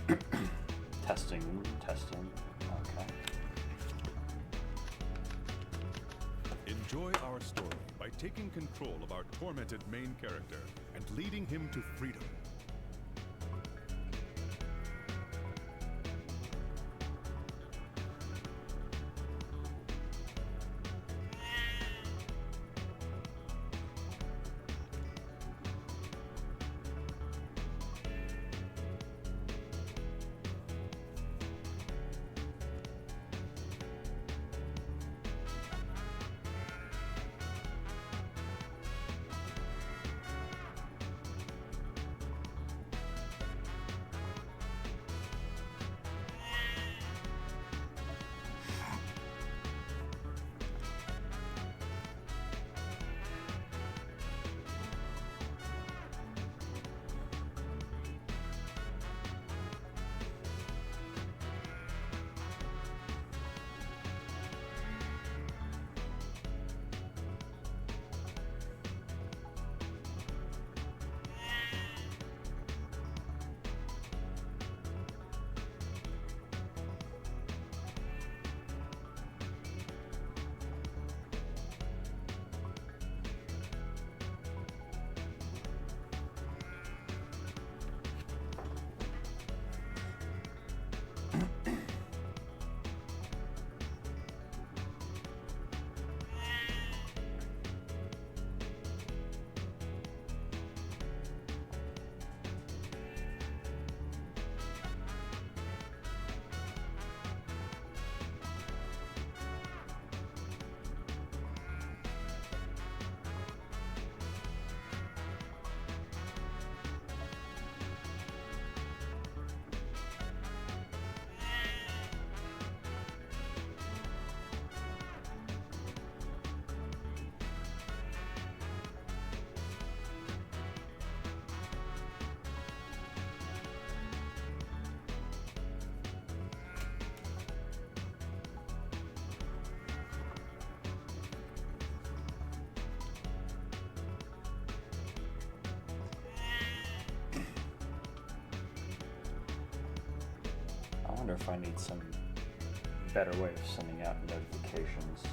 Testing, testing. Okay. Enjoy our story by taking control of our tormented main character and leading him to freedom. I wonder if I need some better way of sending out notifications.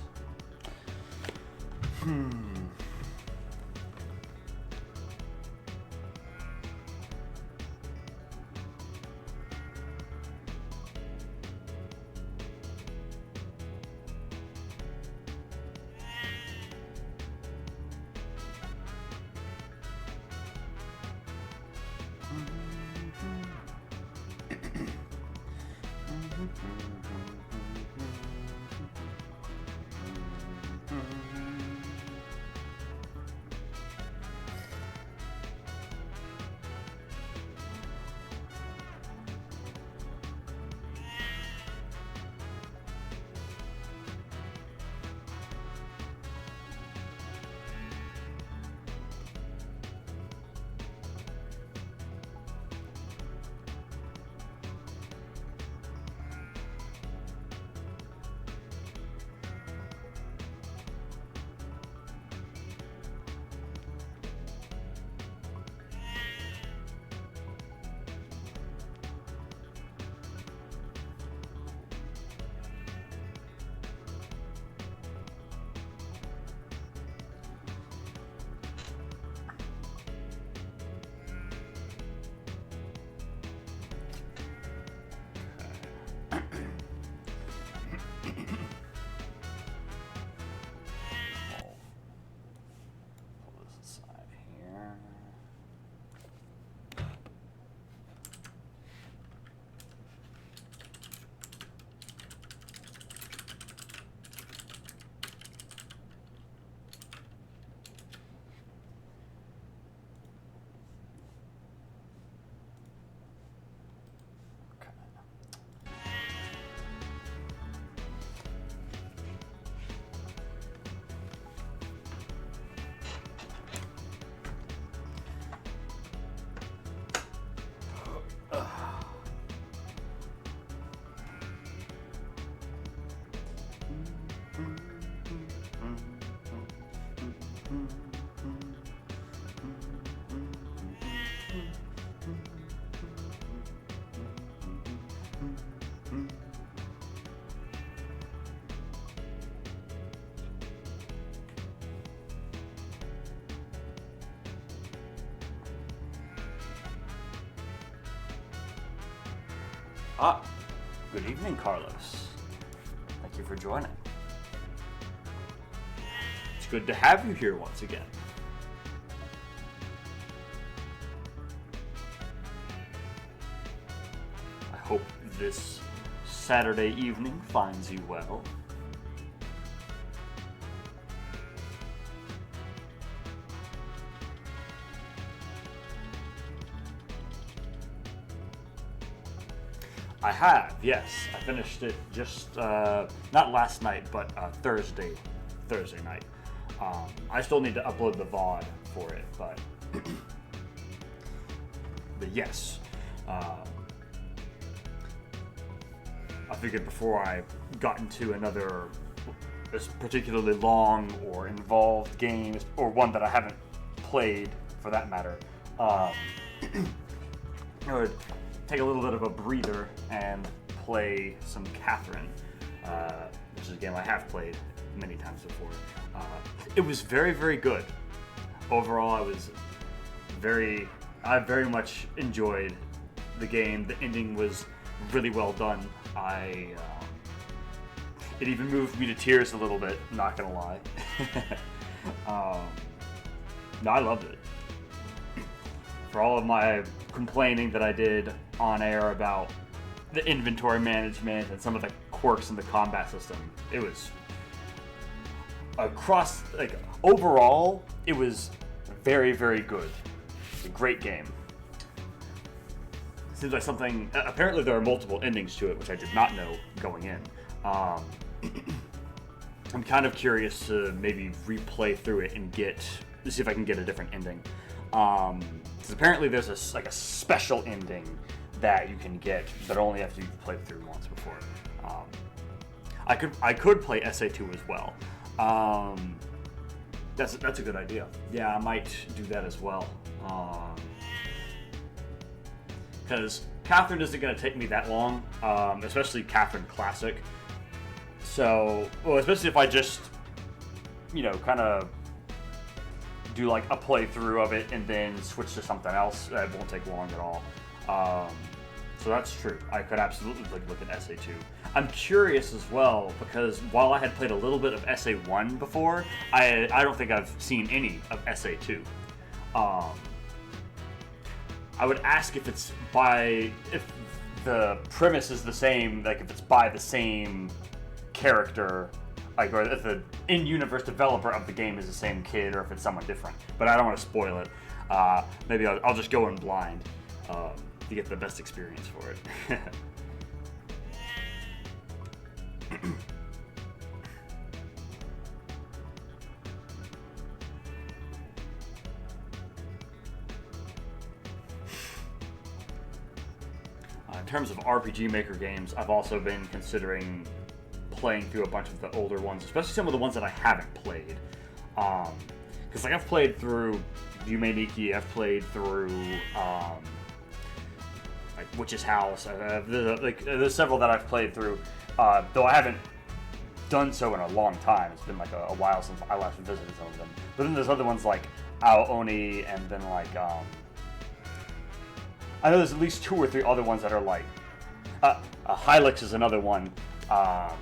Ah, good evening, Carlos. Thank you for joining. It's good to have you here once again. I hope this Saturday evening finds you well. I have, yes. I finished it just, not last night, but Thursday night. I still need to upload the VOD for it, but yes. I figured before I got into another particularly long or involved game, or one that I haven't played for that matter, I would take a little bit of a breather and play some Catherine, which is a game I have played many times before. It was very, very good. Overall, I very much enjoyed the game. The ending was really well done. It even moved me to tears a little bit, not gonna lie. No, I loved it. For all of my complaining that I did on air about the inventory management and some of the quirks in the combat system, it was overall, it was very, very good. It's a great game. Seems like something, apparently there are multiple endings to it, which I did not know going in. I'm kind of curious to maybe replay through it and see if I can get a different ending. Because apparently there's a special ending that you can get, but only after you've played through once before. I could play SA2 as well. That's a good idea. Yeah, I might do that as well. Because Catherine isn't going to take me that long, especially Catherine Classic. So, well, especially if I just, kind of do like a playthrough of it and then switch to something else. It won't take long at all. So that's true. I could absolutely look at SA2. I'm curious as well because while I had played a little bit of SA1 before, I don't think I've seen any of SA2. I would ask if the premise is the same, like if it's by the same character, like, or if the in-universe developer of the game is the same kid, or if it's someone different. But I don't want to spoil it. Maybe I'll just go in blind to get the best experience for it. In terms of RPG Maker games, I've also been considering playing through a bunch of the older ones, especially some of the ones that I haven't played. Because I've played through Yume Nikki, I've played through Witch's House. There's several that I've played through, though I haven't done so in a long time. It's been like a while since I last visited some of them. But then there's other ones like Ao Oni, and then I know there's at least 2 or 3 other ones that are like Hylix is another one that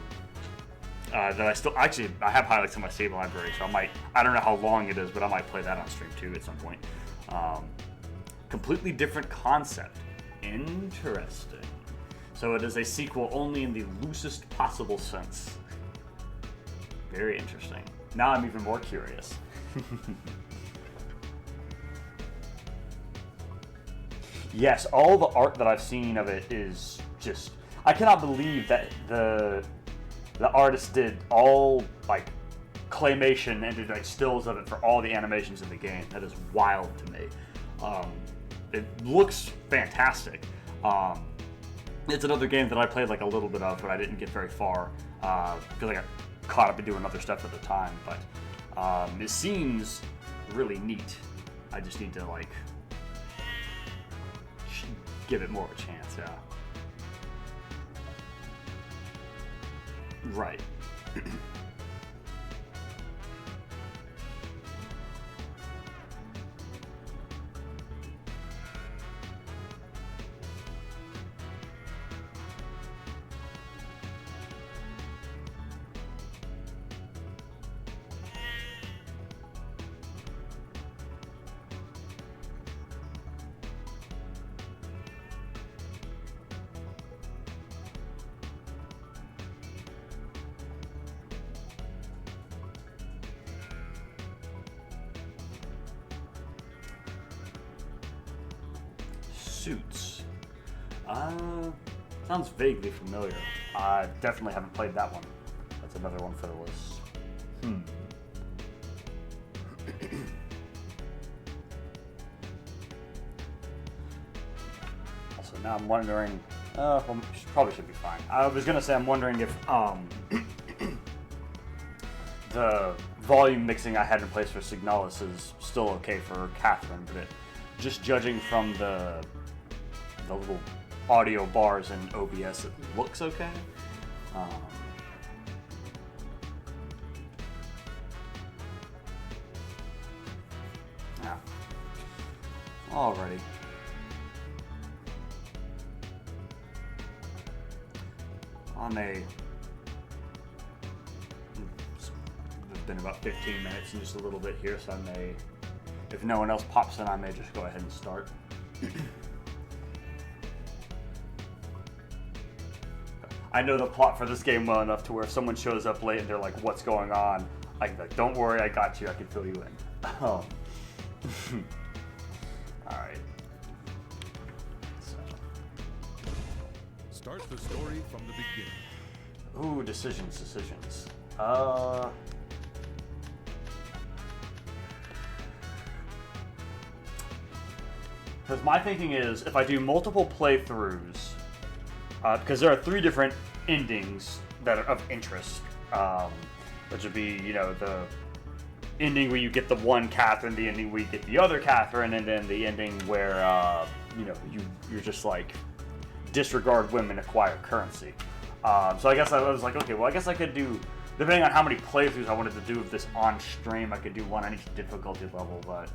I have Hylix in my save library, so I don't know how long it is, but I might play that on stream too at some point. Completely different concept. Interesting. So it is a sequel only in the loosest possible sense. Very interesting. Now I'm even more curious. Yes, all the art that I've seen of it is just... I cannot believe that the artist did all, claymation and did, stills of it for all the animations in the game. That is wild to me. It looks fantastic. It's another game that I played, a little bit of, but I didn't get very far, because I got caught up in doing other stuff at the time, but it seems really neat. I just need to, give it more of a chance, yeah. Right. Suits. Sounds vaguely familiar. I definitely haven't played that one. That's another one for the list. Also, now I'm wondering. Well, probably should be fine. I was gonna say I'm wondering if the volume mixing I had in place for Signalis is still okay for Catherine, but just judging from the little audio bars in OBS, it looks okay. Yeah. Alrighty. It's been about 15 minutes and just a little bit here, so I may, if no one else pops in, I may just go ahead and start. I know the plot for this game well enough to where if someone shows up late and they're like, "What's going on?" I can be like, "Don't worry, I got you. I can fill you in." All right. Start the story from the beginning. Ooh, decisions. Because my thinking is, if I do multiple playthroughs, because there are 3 different endings that are of interest, which would be, the ending where you get the one Catherine, the ending where you get the other Catherine, and then the ending where, you're just like, disregard women, acquire currency. So I guess I was like, okay, well, I guess I could do, depending on how many playthroughs I wanted to do of this on stream, I could do one on each difficulty level, but...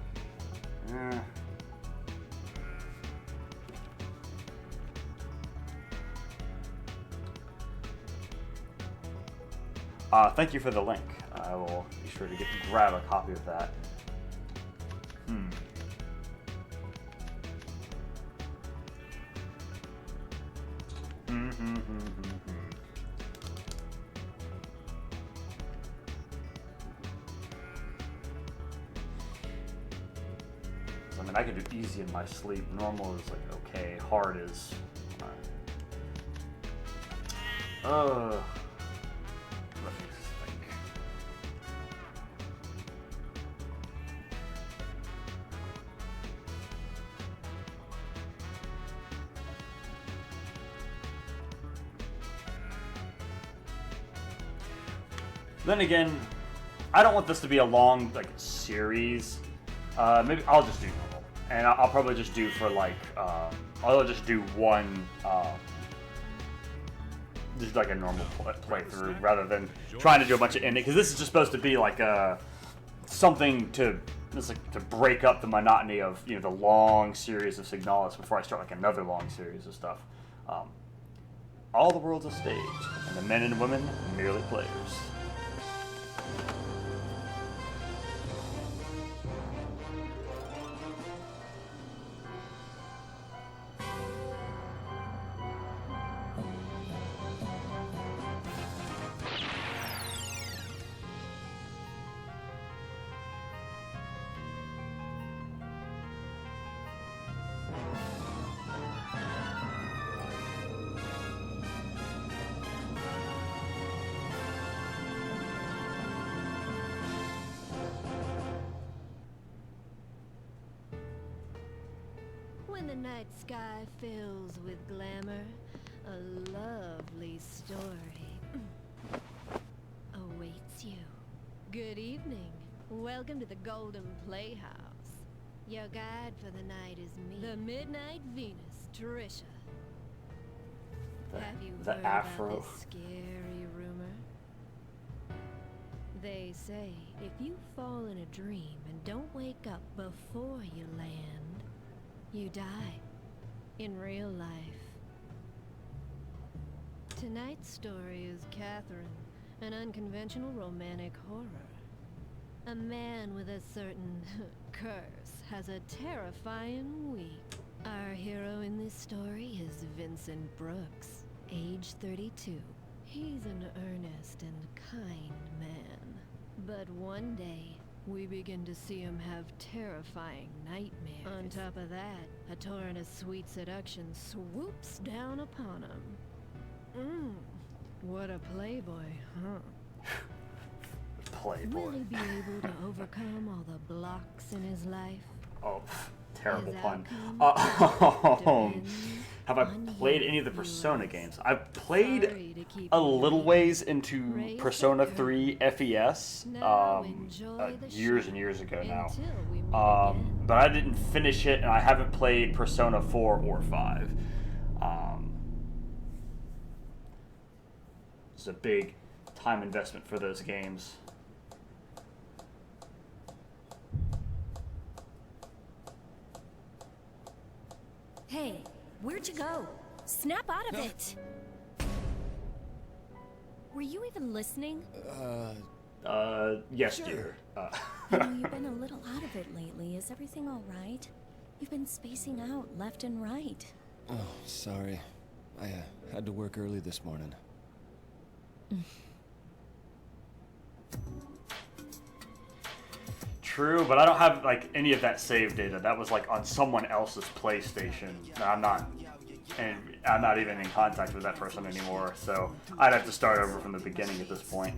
Thank you for the link. I will be sure to grab a copy of that. I mean, I can do easy in my sleep. Normal is like okay. Hard is... Let me think. Then again, I don't want this to be a long series. Maybe I'll just do normal, and I'll probably just do for I'll just do one, just like a normal playthrough rather than trying to do a bunch of ending, because this is just supposed to be like something to break up the monotony of the long series of Signalis before I start like another long series of stuff. All the world's a stage, and the men and women merely players. When the night sky fills with glamour, a lovely story awaits you. Good evening. Welcome to the Golden Playhouse. Your guide for the night is me, the Midnight Venus, Trisha. Have you the heard afro. about this scary rumor? They say if you fall in a dream and don't wake up before you land, you die in real life. Tonight's story is Catherine, an unconventional romantic horror. A man with a certain curse has a terrifying week. Our hero in this story is Vincent Brooks, age 32. He's an earnest and kind man. But one day, we begin to see him have terrifying nightmares. On top of that, a torrent of sweet seduction swoops down upon him. What a playboy, huh? Playboy. Will he be able to overcome all the blocks in his life? Oh, terrible His pun. outcome Have I depends played on any of the you, Persona viewers. games? I've played Sorry to keep a you little waiting. ways into Raise the Persona curtain. 3 FES Now enjoy the years show and years ago now. until we meet again. But I didn't finish it, and I haven't played Persona 4 or 5. It's a big time investment for those games. Hey, where'd you go? Snap out of it! Were you even listening? Yes, Sure. dear. You know, you've been a little out of it lately. Is everything all right? You've been spacing out left and right. Oh, sorry. I had to work early this morning. True, but I don't have like any of that save data. That was like on someone else's PlayStation. And I'm not even in contact with that person anymore. So I'd have to start over from the beginning at this point.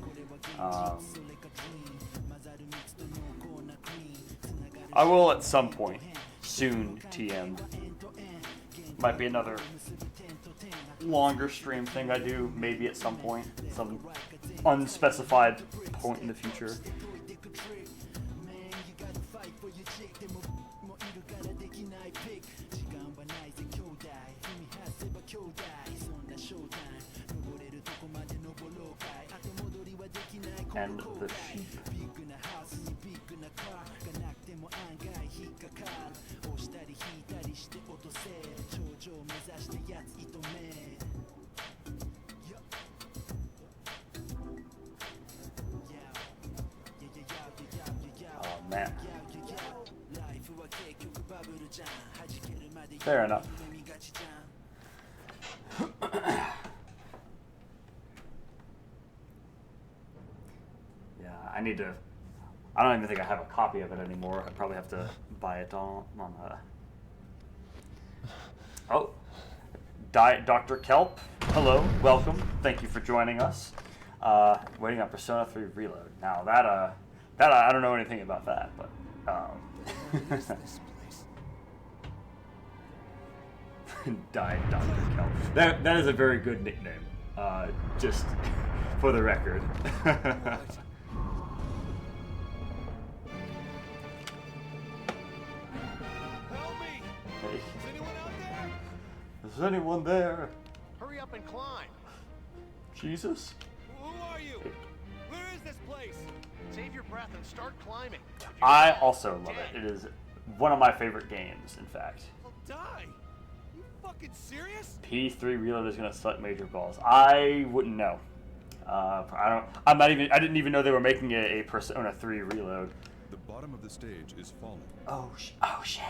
I will at some point soon. TM might be another longer stream thing I do. Maybe at some point, some unspecified point in the future. And the sheep. Oh man. Fair enough. I need to. I don't even think I have a copy of it anymore. I probably have to buy it on Oh, Dr. Kelp. Hello, welcome. Thank you for joining us. Waiting on Persona 3 Reload. Now that I don't know anything about that, but What is this place? Dr. Kelp. That is a very good nickname. Just for the record. Help me! Hey, Is anyone out there? is anyone there? Hurry up and climb! Jesus? Who are you? Where is this place? Save your breath and start climbing. If you I fall, also love dead. it. It is one of my favorite games, in fact. I'll die. You fucking serious? P3 Reload is gonna suck major balls. I wouldn't know. I didn't even know they were making a Persona 3 Reload. The bottom of the stage is falling. Oh shit.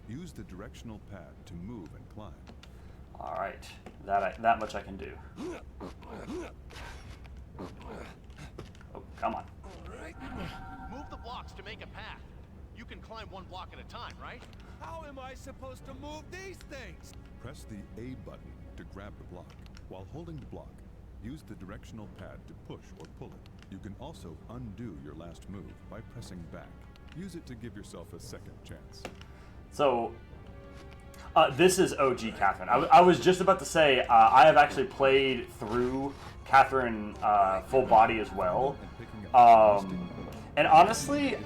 Use the directional pad to move and climb. All right, that much I can do. Oh, come on. Move the blocks to make a path. You can climb one block at a time, right? How am I supposed to move these things? Press the A button to grab the block. While holding the block, use the directional pad to push or pull it. You can also undo your last move by pressing back. Use it to give yourself a second chance. So, this is OG Catherine. I was just about to say, I have actually played through Catherine full body as well. And honestly,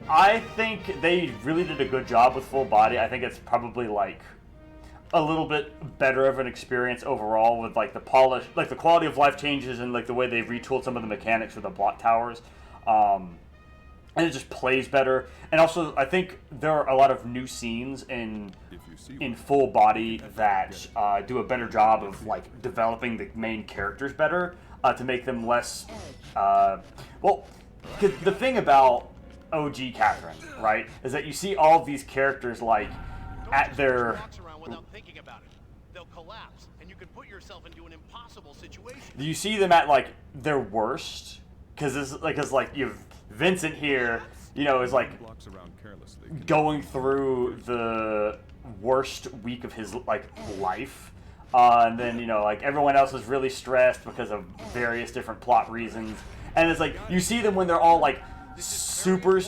I think they really did a good job with full body. I think it's probably like a little bit better of an experience overall with like the polish, like the quality of life changes and like the way they've retooled some of the mechanics with the block towers. And it just plays better. And also, I think there are a lot of new scenes in full body that do a better job of like developing the main characters better to make them less. Well, 'cause the thing about OG Catherine, right, is that you see all of these characters like at their. Blocks around without thinking about it. They'll collapse, and you can put yourself into an impossible situation. You see them at like their worst, because it's like Vincent here, you know, is like Blocks around carelessly. going through the worst week of his like life, and then, you know, like everyone else is really stressed because of various different plot reasons, and it's like you see them when they're all like super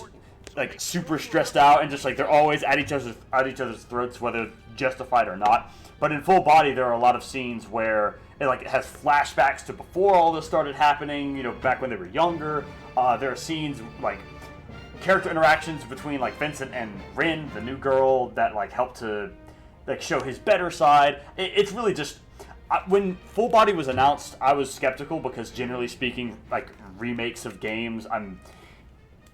stressed out and just like they're always at each other's throats, whether justified or not. But in Full Body, there are a lot of scenes where it has flashbacks to before all this started happening, you know, back when they were younger. There are scenes like character interactions between like Vincent and Rin, the new girl, that like help to like show his better side. It's really just when Full Body was announced, I was skeptical because generally speaking, like remakes of games,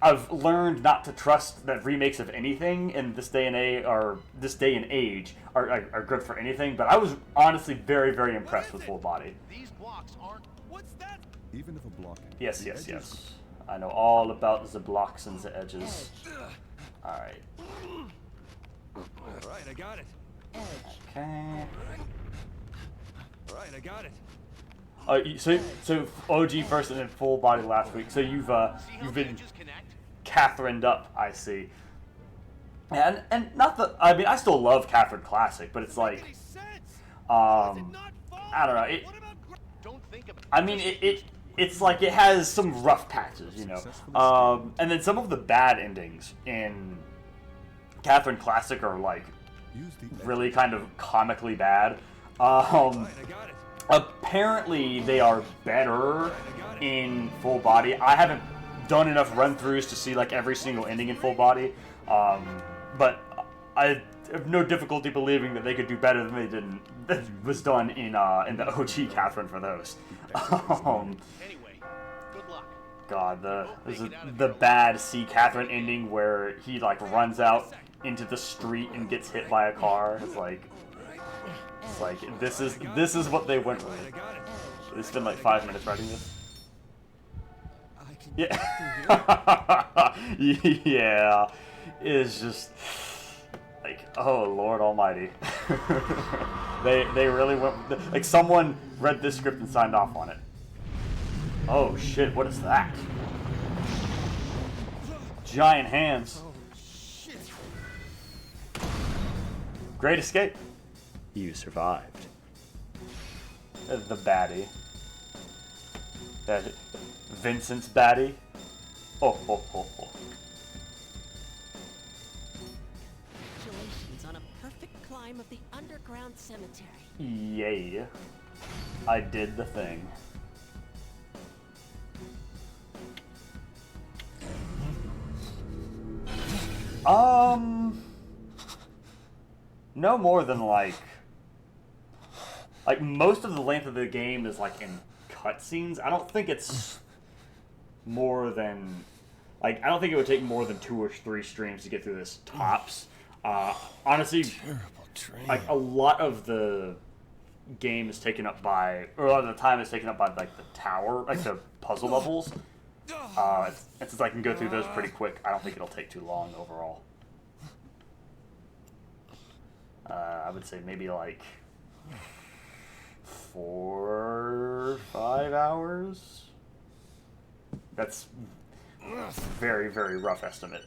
I've learned not to trust that remakes of anything in this day and age are good for anything. But I was honestly very, very impressed with Full Body. These blocks aren't. What's that? Even if a block. Yes. I know all about the blocks and the edges. Alright. Alright, I got it. Okay. Alright, I got it. So OG first and then Full Body last week. So you've been Catherined up, I see. And not the, I mean, I still love Catherine Classic, but it's like, I don't know. I mean, it's like it has some rough patches, you know. And then some of the bad endings in Catherine Classic are like really kind of comically bad. Apparently they are better in Full Body. I haven't done enough run-throughs to see like every single ending in Full Body, but I have no difficulty believing that they could do better than was done in the OG Catherine for those. Anyway, good luck. God, the bad C Catherine ending where he like runs out into the street and gets hit by a car. It's like this is what they went with. They spent like 5 minutes writing this. Yeah. Yeah. It's just like, oh Lord Almighty. they really went with like someone read this script and signed off on it. Oh shit, what is that? Giant hands. Great escape. You survived. The baddie. That Vincent's baddie. Oh. Congratulations on a perfect climb of the underground cemetery. Yay. I did the thing. No more than like most of the length of the game is like in cutscenes. I don't think it's more than I don't think it would take more than 2 or 3 streams to get through this tops. Honestly, like a lot of the game is taken up by, or a lot of the time is taken up by like the tower, like the puzzle levels. And since I can go through those pretty quick, I don't think it'll take too long overall. I would say maybe like 4 or 5 hours. That's very, very rough estimate.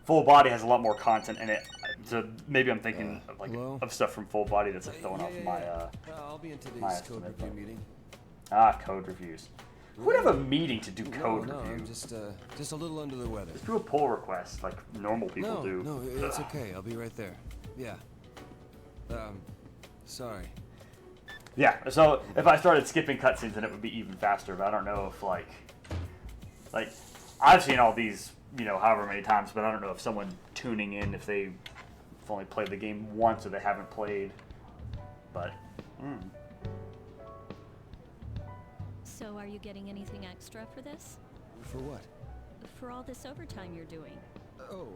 Full Body has a lot more content in it, so maybe I'm thinking of, like, of stuff from Full Body that's like throwing off my I'll be in today's my code estimate, review but- meeting. Code reviews. Who would have a meeting to do code No, review? I'm just a little under the weather. Just do a pull request like normal people do. No, it's okay. I'll be right there. Yeah. Sorry. Yeah, so if I started skipping cutscenes, then it would be even faster. But I don't know if like I've seen all these, you know, however many times, but I don't know if someone tuning in if they've only played the game once or they haven't played. But. So are you getting anything extra for this? For what? For all this overtime you're doing? Oh,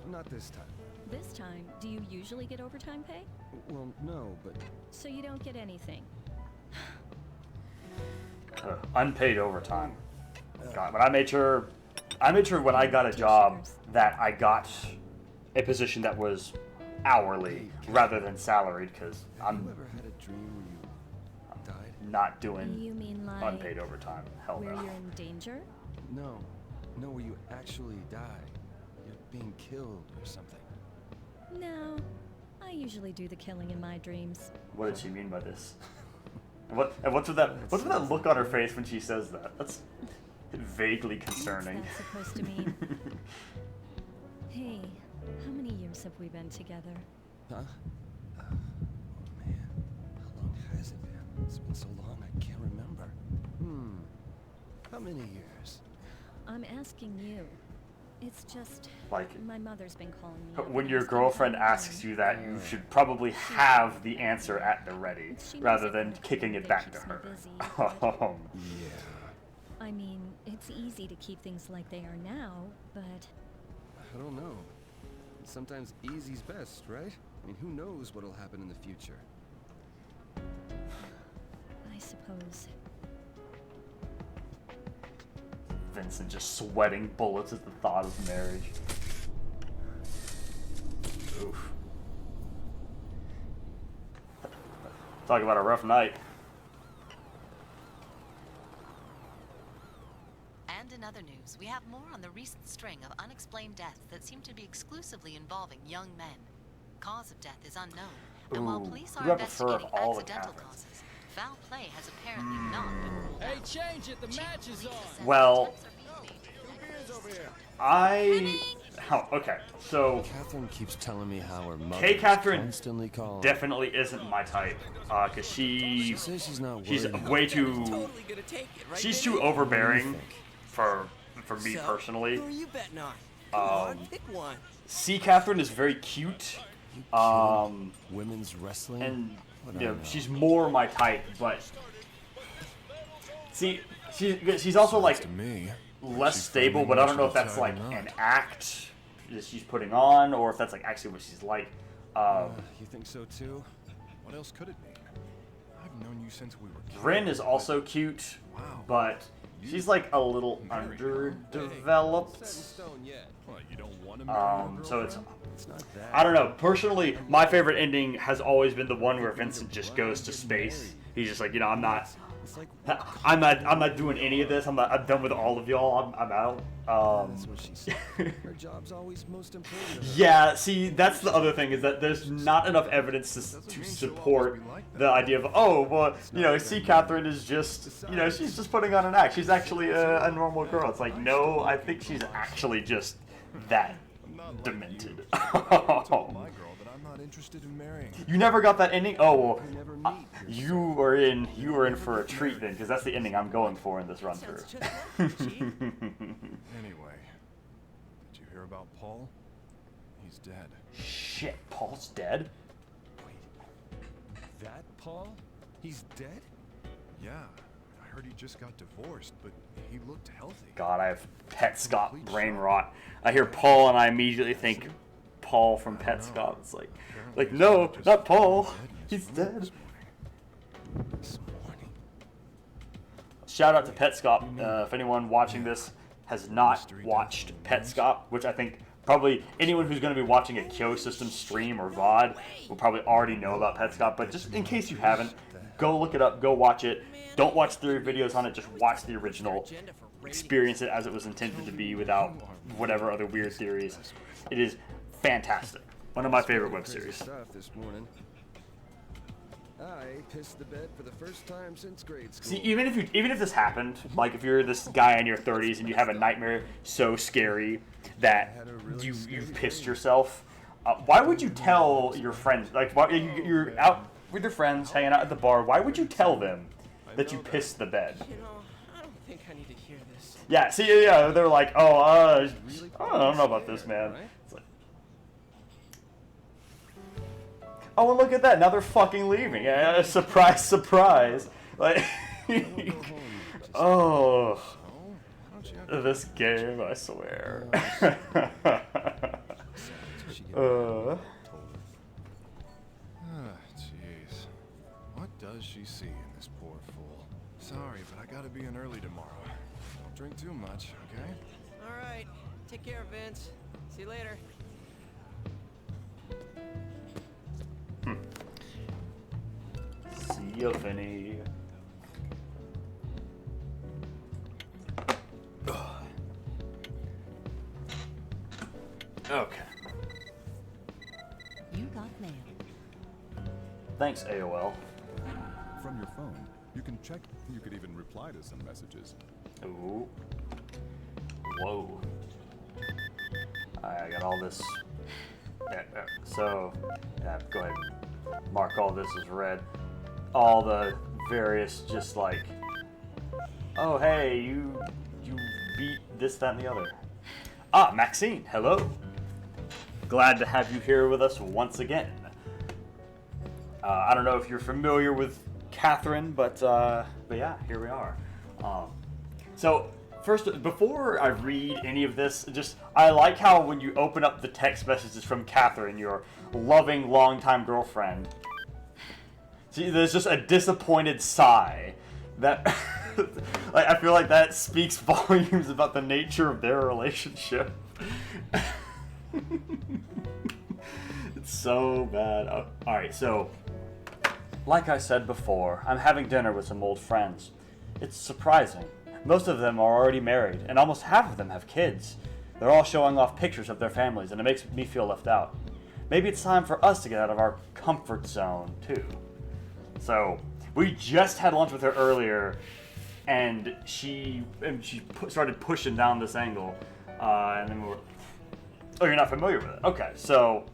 not this time. This time, do you usually get overtime pay? Well, no, but So you don't get anything. Unpaid overtime. God, but I made sure when I got a job that I got a position that was hourly rather than salaried, because have you ever had a dream where you died? not doing You mean like unpaid overtime. Hell where no. you're in danger? No. No, where you actually die. You're being killed or something. No. I usually do the killing in my dreams. What did she mean by this? And what's with that look on her face when she says that? That's vaguely concerning. What's that supposed to mean? Hey, how many years have we been together? Huh? Oh, man. How long has it been? It's been so long I can't remember. How many years? I'm asking you. It's just Like, my mother's been calling me. up when and your asking girlfriend how I'm asks doing. you that, you should probably have the answer at the ready, She knows rather it than kinda kicking it kinda back to keeps me her. busy, but- Yeah. I mean, it's easy to keep things like they are now, but I don't know. Sometimes easy's best, right? I mean, who knows what'll happen in the future? I suppose. Vincent just sweating bullets at the thought of marriage. Oof. Talk about a rough night. And in other news, we have more on the recent string of unexplained deaths that seem to be exclusively involving young men. Cause of death is unknown, and while Ooh, police who are do I prefer of investigating all the accidental Catherines? causes, foul play has apparently not been ruled Hey, out. change it. The Chief match is Police on. has said Well- attempts are being made. Okay, so Catherine keeps telling me how her mother Hey, Catherine constantly calling. definitely isn't my type, cause She says she's not she's worried about way it. too, Totally gonna take it, right? she's Vinny? too overbearing think? for me So, personally. Who are you betting on? Come on, pick one. C. Catherine is very cute, You um, kidding? Women's wrestling? and What you I know, know. she's more my type, but see, she's also like To me. less She stable, finally but I don't know if mentioned that's the like time or an not. act that she's putting on, or if that's like actually what she's like. You think so too? What else could it be? I've known you since we were kids. Rin is also cute, but she's like a little Set in underdeveloped. stone yet. What, you don't want to marry your So it's, girlfriend? It's not that. I don't know. Personally, my favorite ending has always been the one where Vincent just goes to space. He's just like, I'm not doing any of this. I'm done with all of y'all. I'm out. That's what she said. Her job's always most important to her. Yeah, see, that's the other thing, is that there's not enough evidence to support the idea of, C. Catherine is just, she's just putting on an act. She's actually a normal girl. It's like, no, I think she's actually just that demented. I told my girl that I'm not interested in marrying. You never got that ending? Oh, well, We never meet. you were in for a treat then, because that's the ending I'm going for in this run through. Sounds just like you, Chief. Anyway, did you hear about Paul? He's dead. Shit, Paul's dead? That Paul? He's dead? Yeah, I heard he just got divorced, but he looked healthy. God, I have Petscop brain rot. I hear Paul and I immediately think Paul from Petscop. It's like no, not Paul. He's dead. This morning. Shout out to Petscop. If anyone watching this has not watched Petscop, which I think probably anyone who's going to be watching a Kyo System stream or VOD will probably already know about Petscop. But just in case you haven't, go look it up, go watch it. Don't watch theory videos on it, just watch the original. Experience it as it was intended to be without whatever other weird theories. It is fantastic. One of my favorite web Crazy series. stuff this morning. I pissed the bed for the first time since grade school. See, even if this happened, like if you're this guy in your 30s and you have a nightmare so scary that you've pissed yourself, why would you tell your friends? Like, why, you're out with your friends, hanging out at the bar. Why would you tell them that you pissed the bed? You know, I don't think I need to hear this. Yeah, see, yeah, they're like, I don't know about this, man. It's like, oh, well, look at that. Now they're fucking leaving. Yeah, surprise, surprise. Like, oh, this game, I swear. Jeez. What does she see in this poor fool? Sorry, but I gotta be in early tomorrow. Don't drink too much, okay? All right. Take care, Vince. See you later. See ya, Vinny. Okay. You got mail. Thanks, AOL. From your phone, you can check. You could even reply to some messages. Ooh. Whoa. I got all this. So, go ahead. Mark all this as red. All the various, just like, oh hey, you beat this, that, and the other. Ah, Maxine, hello. Glad to have you here with us once again. I don't know if you're familiar with Catherine, but yeah, here we are. So first, before I read any of this, I like how when you open up the text messages from Catherine, your loving longtime girlfriend, see, there's just a disappointed sigh that like, I feel like that speaks volumes about the nature of their relationship. It's so bad. Oh, all right, so like I said before, I'm having dinner with some old friends. It's surprising. Most of them are already married, and almost half of them have kids. They're all showing off pictures of their families, and it makes me feel left out. Maybe it's time for us to get out of our comfort zone, too. So, we just had lunch with her earlier, and she started pushing down this angle, and then we were... Oh, you're not familiar with it? Okay, so...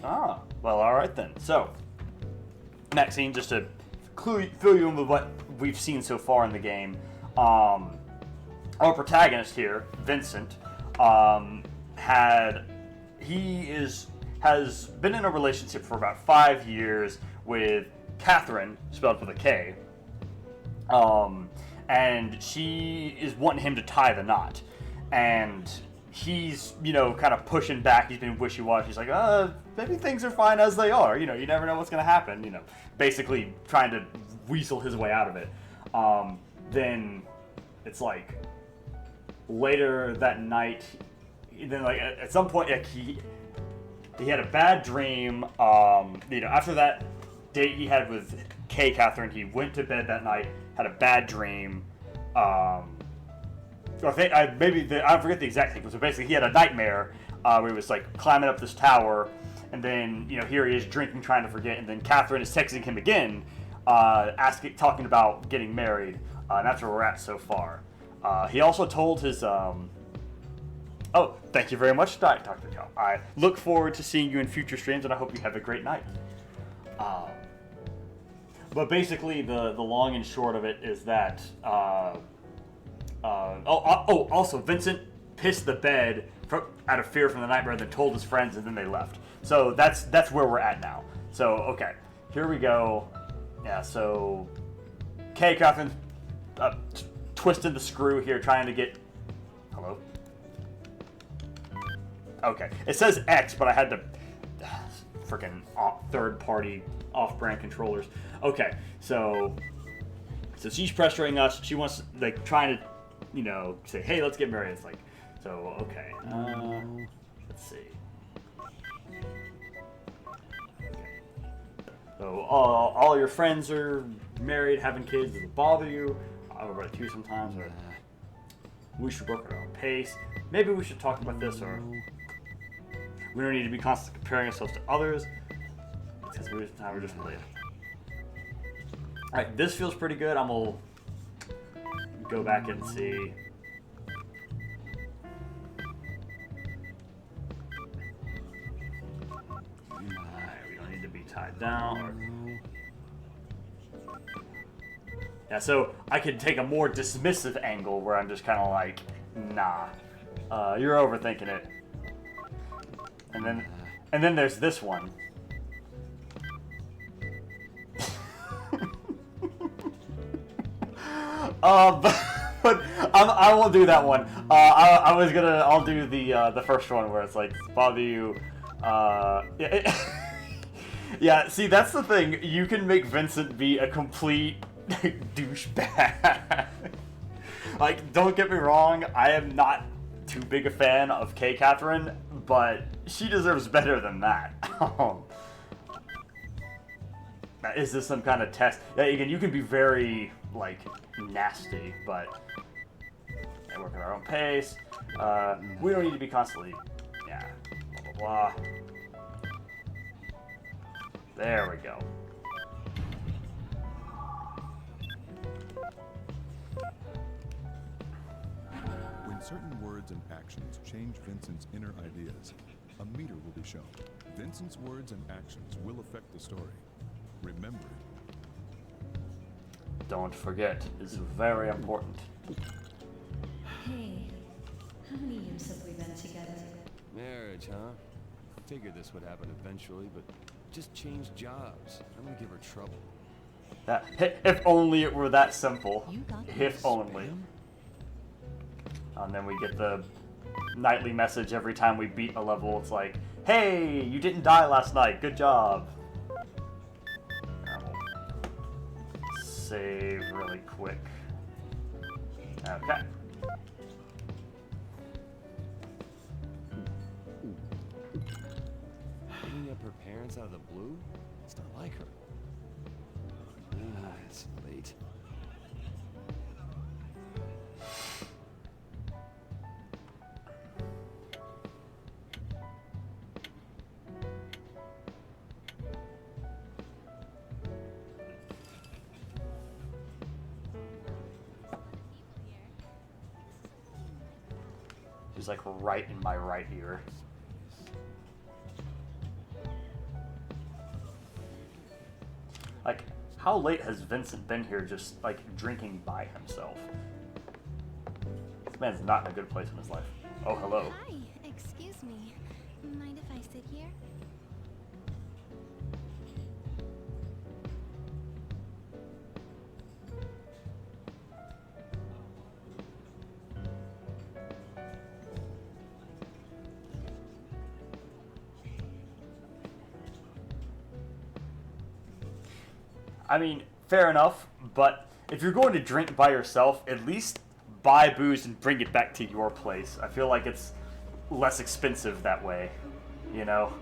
well, alright then. So, Maxine, just to fill you in with what we've seen so far in the game, our protagonist here, Vincent, has been in a relationship for about 5 years with Catherine, spelled with a K, and she is wanting him to tie the knot, and he's, kind of pushing back. He's been wishy-washy. He's like, maybe things are fine as they are. You never know what's going to happen. Basically trying to weasel his way out of it. Then it's like later that night, then like at some point, like he had a bad dream. After that date he had with Catherine, he went to bed that night, had a bad dream. I forget the exact thing, but so basically he had a nightmare where he was like climbing up this tower, and then here he is drinking, trying to forget, and then Catherine is texting him again, talking about getting married, and that's where we're at so far. He also told his oh, thank you very much, Dr. Cal. I look forward to seeing you in future streams, and I hope you have a great night. But basically the long and short of it is that also Vincent pissed the bed out of fear from the nightmare, and then told his friends, and then they left. So that's where we're at now. So okay, here we go. Yeah, so Catherine twisted the screw here, trying to get... Hello? Okay, it says X, but I had to... Freaking third-party off-brand controllers. Okay, so she's pressuring us. She wants, like, trying to, say, hey, let's get married. It's like, so, okay. Let's see. So all your friends are married, having kids. Does it bother you? I would write to you sometimes. Or we should work at our own pace. Maybe we should talk about this, or we don't need to be constantly comparing ourselves to others because we're just related. All right, this feels pretty good. I'm gonna go back and see. We don't need to be tied down. Yeah, so I could take a more dismissive angle where I'm just kind of like, nah, you're overthinking it. And then there's this one. But I won't do that one. I'll do the first one where it's like, bother you. Yeah, see, that's the thing. You can make Vincent be a complete douchebag. Like, don't get me wrong, I am not too big a fan of Catherine, but she deserves better than that. Is this some kind of test? Yeah, again, you can be very, like, nasty, but I work at our own pace. We don't need to be constantly Yeah. Blah, blah, blah. There we go. When certain words and actions change Vincent's inner ideas, a meter will be shown. Vincent's words and actions will affect the story. Remember it. Don't forget, it's very important. Hey, how many years have we been together? Marriage, huh? Figured this would happen eventually, but just change jobs. I'm gonna give her trouble. That, if only it were that simple. You got If only. And then we get the nightly message every time we beat a level. It's like, hey, you didn't die last night. Good job. And we'll save really quick. Okay. Bringing up her parents out of the blue? It's not like her. It's late. She's like right in my right ear. Like, how late has Vincent been here just, like, drinking by himself? This man's not in a good place in his life. Oh, hello. Hi, excuse me. Mind if I sit here? I mean, fair enough, but if you're going to drink by yourself, at least buy booze and bring it back to your place. I feel like it's less expensive that way, you know?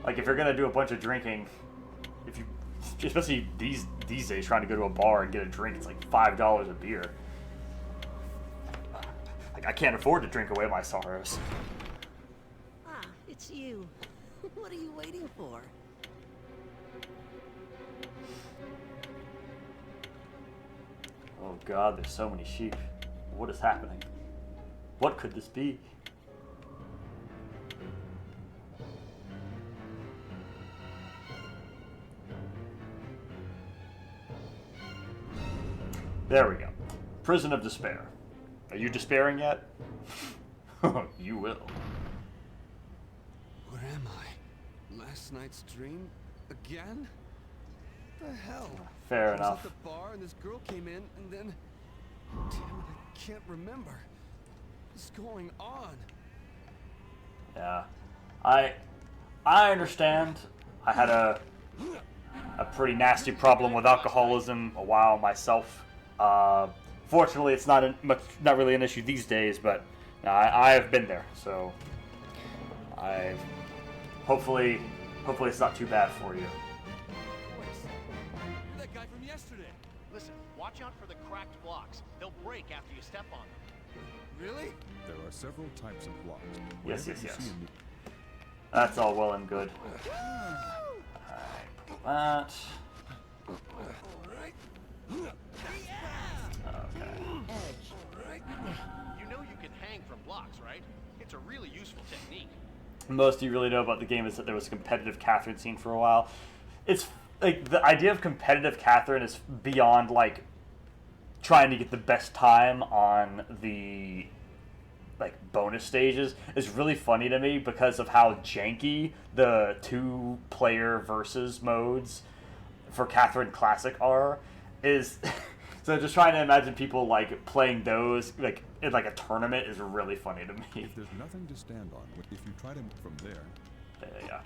Like, if you're gonna do a bunch of drinking, if you, especially these days, trying to go to a bar and get a drink, it's like $5 a beer. Like, I can't afford to drink away my sorrows. Ah, it's you. What are you waiting for? Oh god, there's so many sheep. What is happening? What could this be? There we go. Prison of Despair. Are you despairing yet? You will. Where am I? Last night's dream? Again? What the hell? Fair I was enough. at the bar and this girl came in and then... Damn it, I can't remember. What's going on? Yeah. I understand. I had a pretty nasty problem with alcoholism a while myself. Fortunately, it's not not really an issue these days, but I've been there, so hopefully it's not too bad for you. That guy from yesterday. Listen, watch out for the cracked blocks. They'll break after you step on them. Really? There are several types of blocks. Yes, Whenever yes, you yes. see a new- That's all well and good. Alright, that. Okay. You know you can hang from blocks, right? It's a really useful technique. Most you really know about the game is that there was a competitive Catherine scene for a while. It's like the idea of competitive Catherine is beyond like trying to get the best time on the like bonus stages. Is really funny to me because of how janky the 2-player versus modes for Catherine Classic are. Is so just trying to imagine people like playing those like in like a tournament is really funny to me. If there's nothing to stand on, if you try to move from there, Yeah.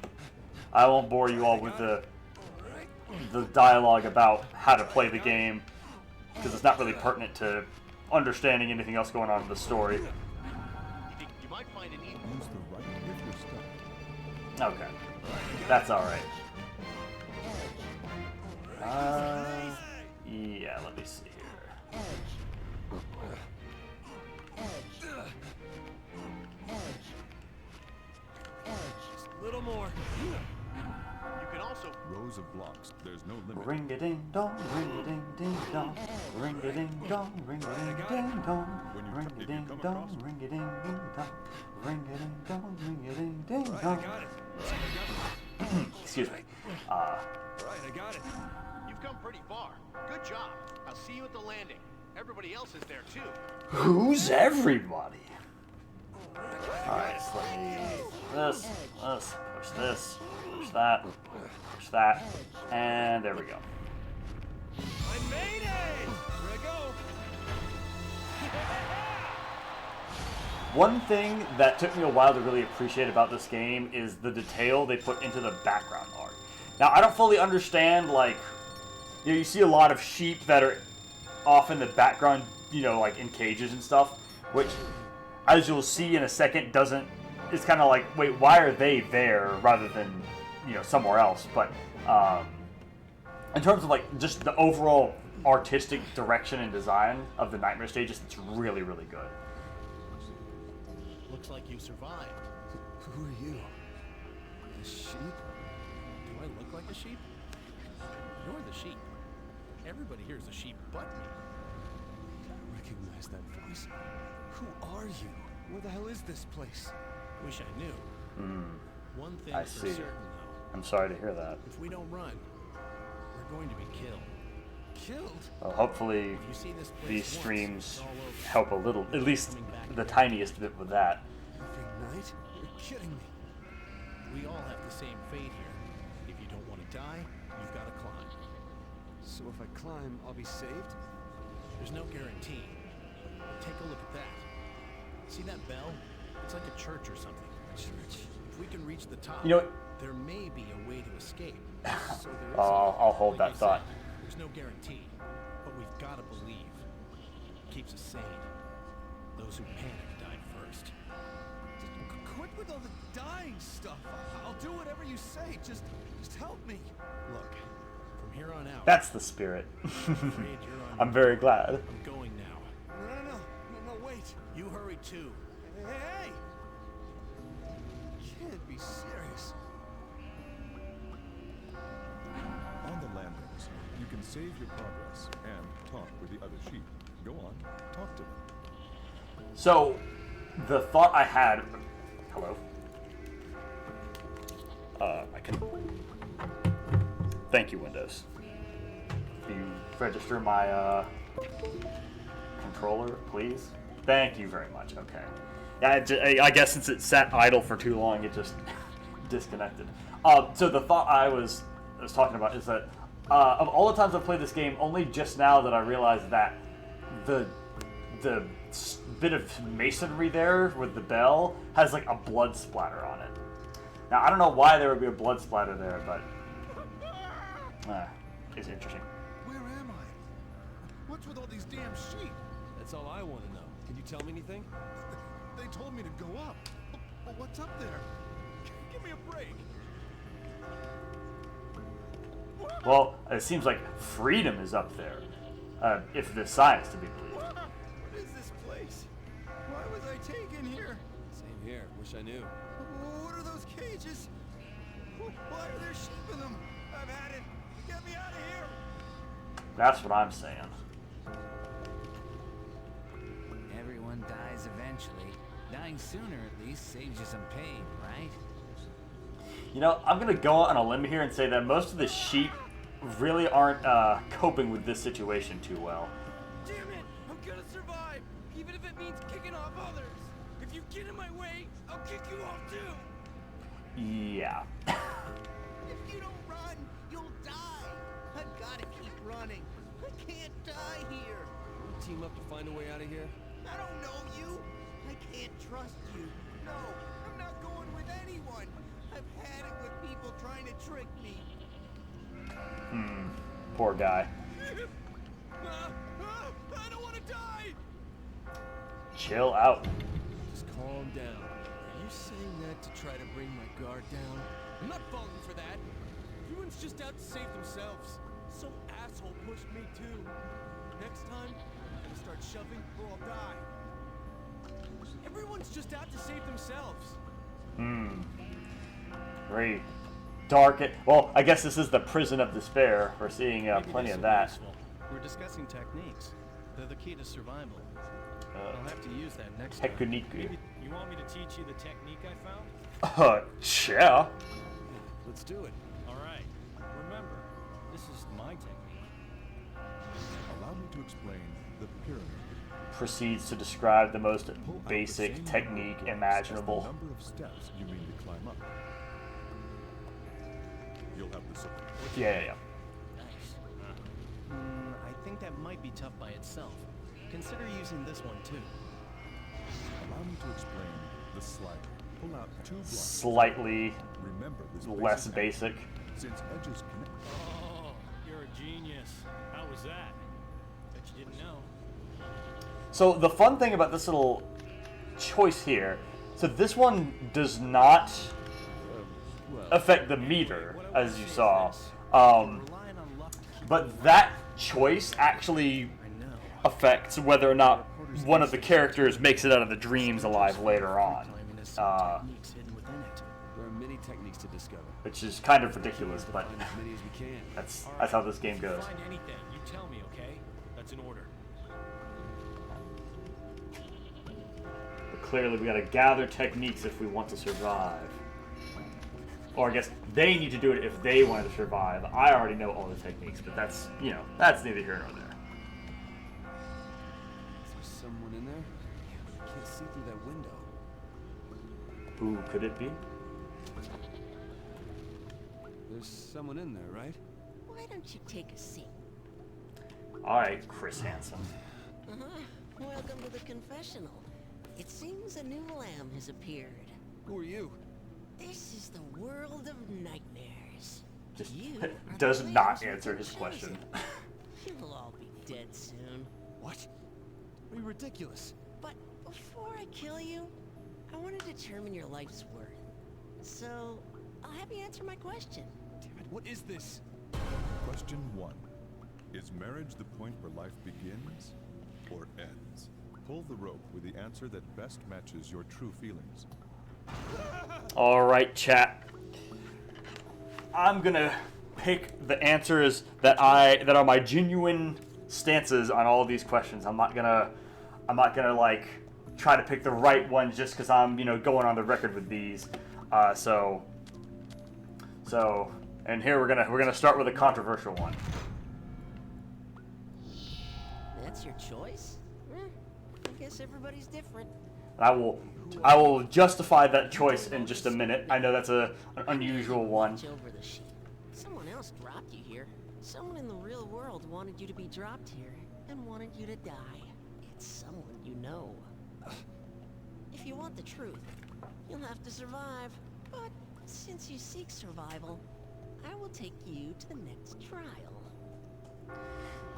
I won't bore you all with the dialogue about how to play the game because it's not really pertinent to understanding anything else going on in the story. You might find an easy... use the right if you're stuck. Okay. That's alright. Yeah, let me see here. rows of blocks. There's no limit. Ring a ding dong, ring a ding ding dong, ring a ding dong, ring a ding ding dong, ring a ding dong, ring a ding ding dong, ring a ding dong, ring a ding ding dong. Excuse me. Right, I got it. You've come pretty far. Good job. I'll see you at the landing. Everybody else is there too. Who's everybody? Alright, so let me this, push that, and there we go. I made it! Here I go. One thing that took me a while to really appreciate about this game is the detail they put into the background art. Now, I don't fully understand, like, you know, you see a lot of sheep that are off in the background, you know, like in cages and stuff, which, as you'll see in a second, it's kind of like, wait, why are they there rather than, you know, somewhere else? But in terms of, like, just the overall artistic direction and design of the Nightmare stages, it's really, really good. Looks like you survived. Who are you? A sheep? Do I look like a sheep? You're the sheep. Everybody here is a sheep but me. I recognize that voice. Who are you? Where the hell is this place? Wish I knew. One thing I for see. certain, though. I'm sorry to hear that. If we don't run, we're going to be killed. Killed? Well, hopefully If you see this place these once, streams it's all over. help a little, at least the tiniest bit with that. Every night? You're kidding me. We all have the same fate here. If you don't want to die, you've got to climb. So if I climb, I'll be saved? There's no guarantee. But take a look at that. See that bell? It's like a church or something. Church. If we can reach the top, You know, there may be a way to escape. So there is I'll hold like that I thought. said, there's no guarantee, but we've got to believe. Keeps us sane. Those who panic die first. Quit with all the dying stuff. I'll do whatever you say. Just help me. Look, from here on out, That's the spirit. I'm afraid you're on I'm your very own. glad. I'm going now. No, wait. You hurry too. Hey! You can't be serious. On the landings, you can save your progress and talk with the other sheep. Go on, talk to them. So, the thought I had. Hello. I can. Thank you, Windows. Can you register my controller, please? Thank you very much. Okay. Yeah, I guess since it sat idle for too long, it just disconnected. So the thought I was talking about is that of all the times I've played this game, only just now that I realized that the bit of masonry there with the bell has like a blood splatter on it. Now I don't know why there would be a blood splatter there, but it's interesting. Where am I? What's with all these damn sheep? That's all I want to know. Can you tell me anything? They told me to go up. But what's up there? Give me a break. Well, it seems like freedom is up there, if the sign is to be believed. What is this place? Why was I taken here? Same here. Wish I knew. What are those cages? Why are there sheep in them? I've had it. Get me out of here. That's what I'm saying. Everyone dies eventually. Dying sooner, at least, saves you some pain, right? You know, I'm gonna go on a limb here and say that most of the sheep really aren't coping with this situation too well. Damn it! I'm gonna survive, even if it means kicking off others. If you get in my way, I'll kick you off too. Yeah. If you don't run, you'll die. I've got to keep running. I can't die here. We'll team up to find a way out of here. I don't know you. I can't trust you. No, I'm not going with anyone. I've had it with people trying to trick me. Poor guy. I don't want to die. Chill out. Just calm down. Are you saying that to try to bring my guard down? I'm not falling for that. Everyone's just out to save themselves. Some asshole pushed me too. Next time, I'm gonna start shoving or I'll die. Everyone's just out to save themselves. Very dark. Well, I guess this is the prison of despair. We're seeing plenty of that. Useful. We're discussing techniques. They're the key to survival. I'll have to use that next time. Technique. Maybe you want me to teach you the technique I found? Yeah. Let's do it. All right. Remember, this is my technique. Allow me to explain the pyramid. Proceeds to describe the most Pull out the basic same technique number imaginable. as the number of steps you mean to climb up. You'll have the support. Yeah. Nice. I think that might be tough by itself. Consider using this one too. Allow me to explain the slider. Pull out 2 blocks. Slightly Remember this less basic. Since edges connect. Oh, you're a genius. How was that? Bet you didn't know. So the fun thing about this little choice here, so this one does not affect the meter, as you saw. But that choice actually affects whether or not one of the characters makes it out of the dreams alive later on. There are many techniques to discover. Which is kind of ridiculous, but Find as many as we can. that's how this game goes. Find anything, you tell me, okay? That's an order. But clearly we gotta gather techniques if we want to survive. Or I guess they need to do it if they want to survive. I already know all the techniques, but that's, that's neither here nor there. Is there someone in there? I can't see through that window. Who could it be? There's someone in there, right? Why don't you take a seat? Alright, Chris Hansen. Welcome to the confessional. It seems a new lamb has appeared. Who are you? This is the world of nightmares. Just You are does the not lambs who've answer been his question. chosen. You'll all be dead soon. What? Are you ridiculous? But before I kill you, I want to determine your life's worth. So, I'll have you answer my question. Damn it, what is this? Question 1. Is marriage the point where life begins or ends? Pull the rope with the answer that best matches your true feelings. Alright, chat. I'm gonna pick the answers that are my genuine stances on all of these questions. I'm not gonna like try to pick the right one just because I'm going on the record with these. So and here we're gonna start with a controversial one. That's your choice? I guess everybody's different. I will justify that choice in just a minute. I know that's an unusual one. Over the sheet. Someone else dropped you here. Someone in the real world wanted you to be dropped here and wanted you to die. It's someone you know. If you want the truth, you'll have to survive. But since you seek survival, I will take you to the next trial.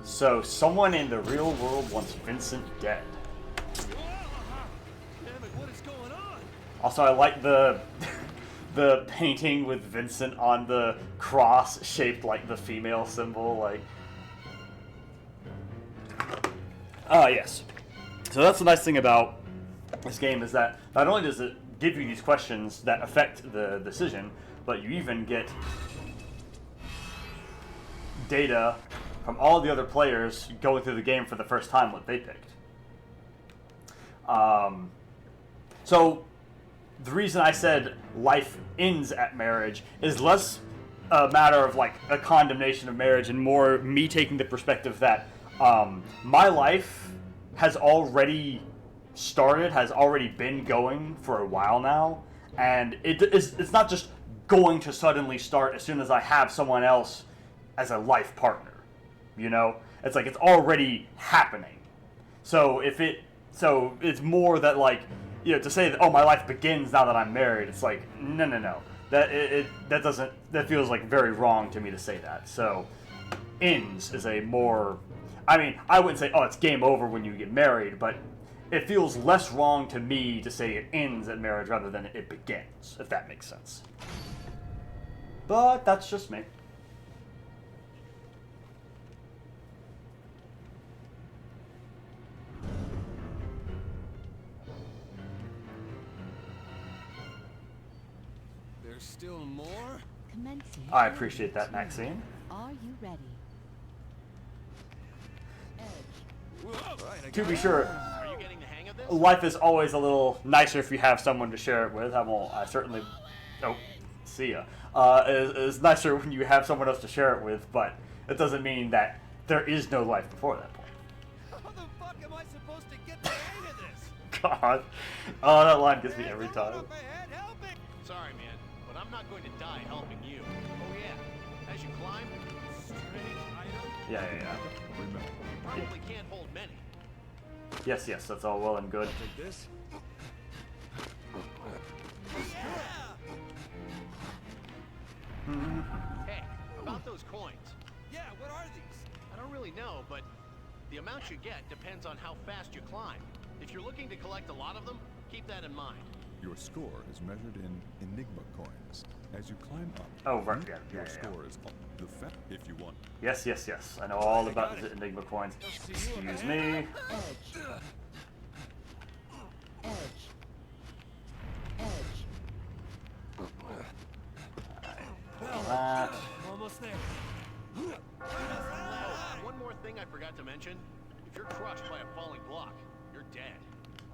So someone in the real world wants Vincent dead. Damn it, what is going on? Also, I like the painting with Vincent on the cross shaped like the female symbol, like. Yes. So that's the nice thing about this game is that not only does it give you these questions that affect the decision, but you even get data from all the other players going through the game for the first time what they picked. So the reason I said life ends at marriage is less a matter of like a condemnation of marriage and more me taking the perspective that my life has already started, has already been going for a while now, and it's not just going to suddenly start as soon as I have someone else as a life partner. It's like it's already happening. So it's more that like to say that my life begins now that I'm married. It's like no. That feels like very wrong to me to say that. So ends is a more. I mean, I wouldn't say it's game over when you get married, but it feels less wrong to me to say it ends at marriage rather than it begins, if that makes sense. But that's just me. There's still more? commencing. I appreciate that, Maxine. Are you ready? To be sure, Are you getting the hang of this? life is always a little nicer if you have someone to share it with. I certainly... Oh, see ya. It's nicer when you have someone else to share it with, but it doesn't mean that there is no life before that point. How the fuck am I supposed to get the hang of this? God. Oh, that line gets me every time. Sorry, man, but I'm not going to die helping you. Oh yeah, as you climb, strange item. Yeah. You probably can't hold many. Yes, that's all well and good. Take this. Hey, about those coins. Yeah, what are these? I don't really know, but the amount you get depends on how fast you climb. If you're looking to collect a lot of them, keep that in mind. Your score is measured in Enigma coins. As you climb up, Oh, right, your score is up. If you want. Yes. I know all about the Enigma coins. Excuse me. That. Almost there. One more thing I forgot to mention. If you're crushed by a falling block, you're dead.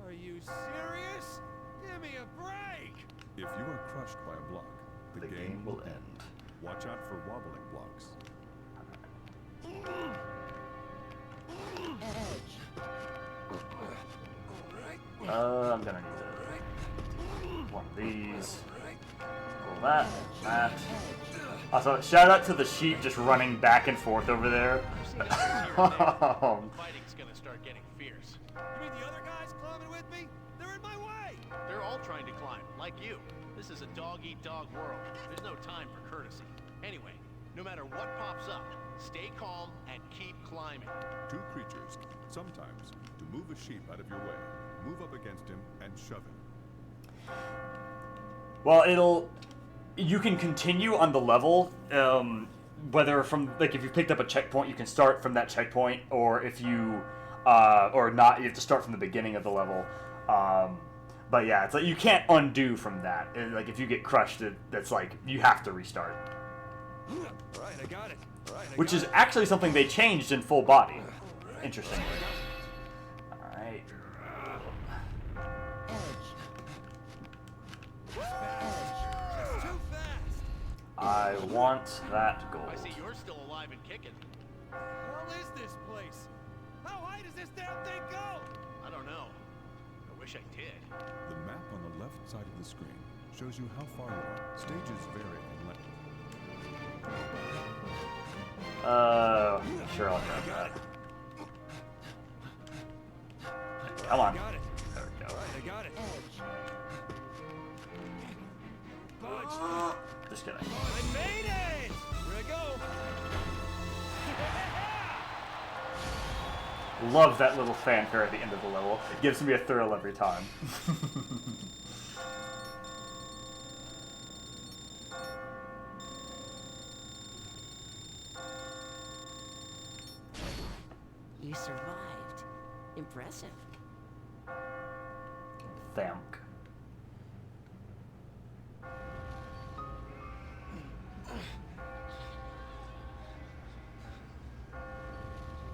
Are you serious? Give me a break! If you are crushed by a block, the game will end. Watch out for wobbling blocks. I'm gonna need one of these. Pull that. Also, shout out to the sheep just running back and forth over there. Fighting's gonna start getting fierce. You mean the other guys climbing with me? They're in my way! They're all trying to climb, like you. This is a dog-eat-dog world. There's no time for courtesy. Anyway, no matter what pops up, stay calm and keep climbing. Two creatures. Sometimes, to move a sheep out of your way, move up against him and shove him. Well, you can continue on the level, whether from, like, if you picked up a checkpoint, you can start from that checkpoint, or if you, or not, you have to start from the beginning of the level. But yeah, it's like, you can't undo from that. Like, if you get crushed, that's like, you have to restart. Alright, I got it. Which is actually something they changed in Full Body. Interestingly. Alright. I want that gold. I see you're still alive and kicking. What the hell is this place? How high does this damn thing go? I don't know. I wish I did. The map on the left side of the screen shows you how far you are. Stages vary in length. Sure, I'll grab that. Come on. There we go. I got it. Just kidding. I made it! Here I go. Love that little fanfare at the end of the level. It gives me a thrill every time. You survived. Impressive. Thank.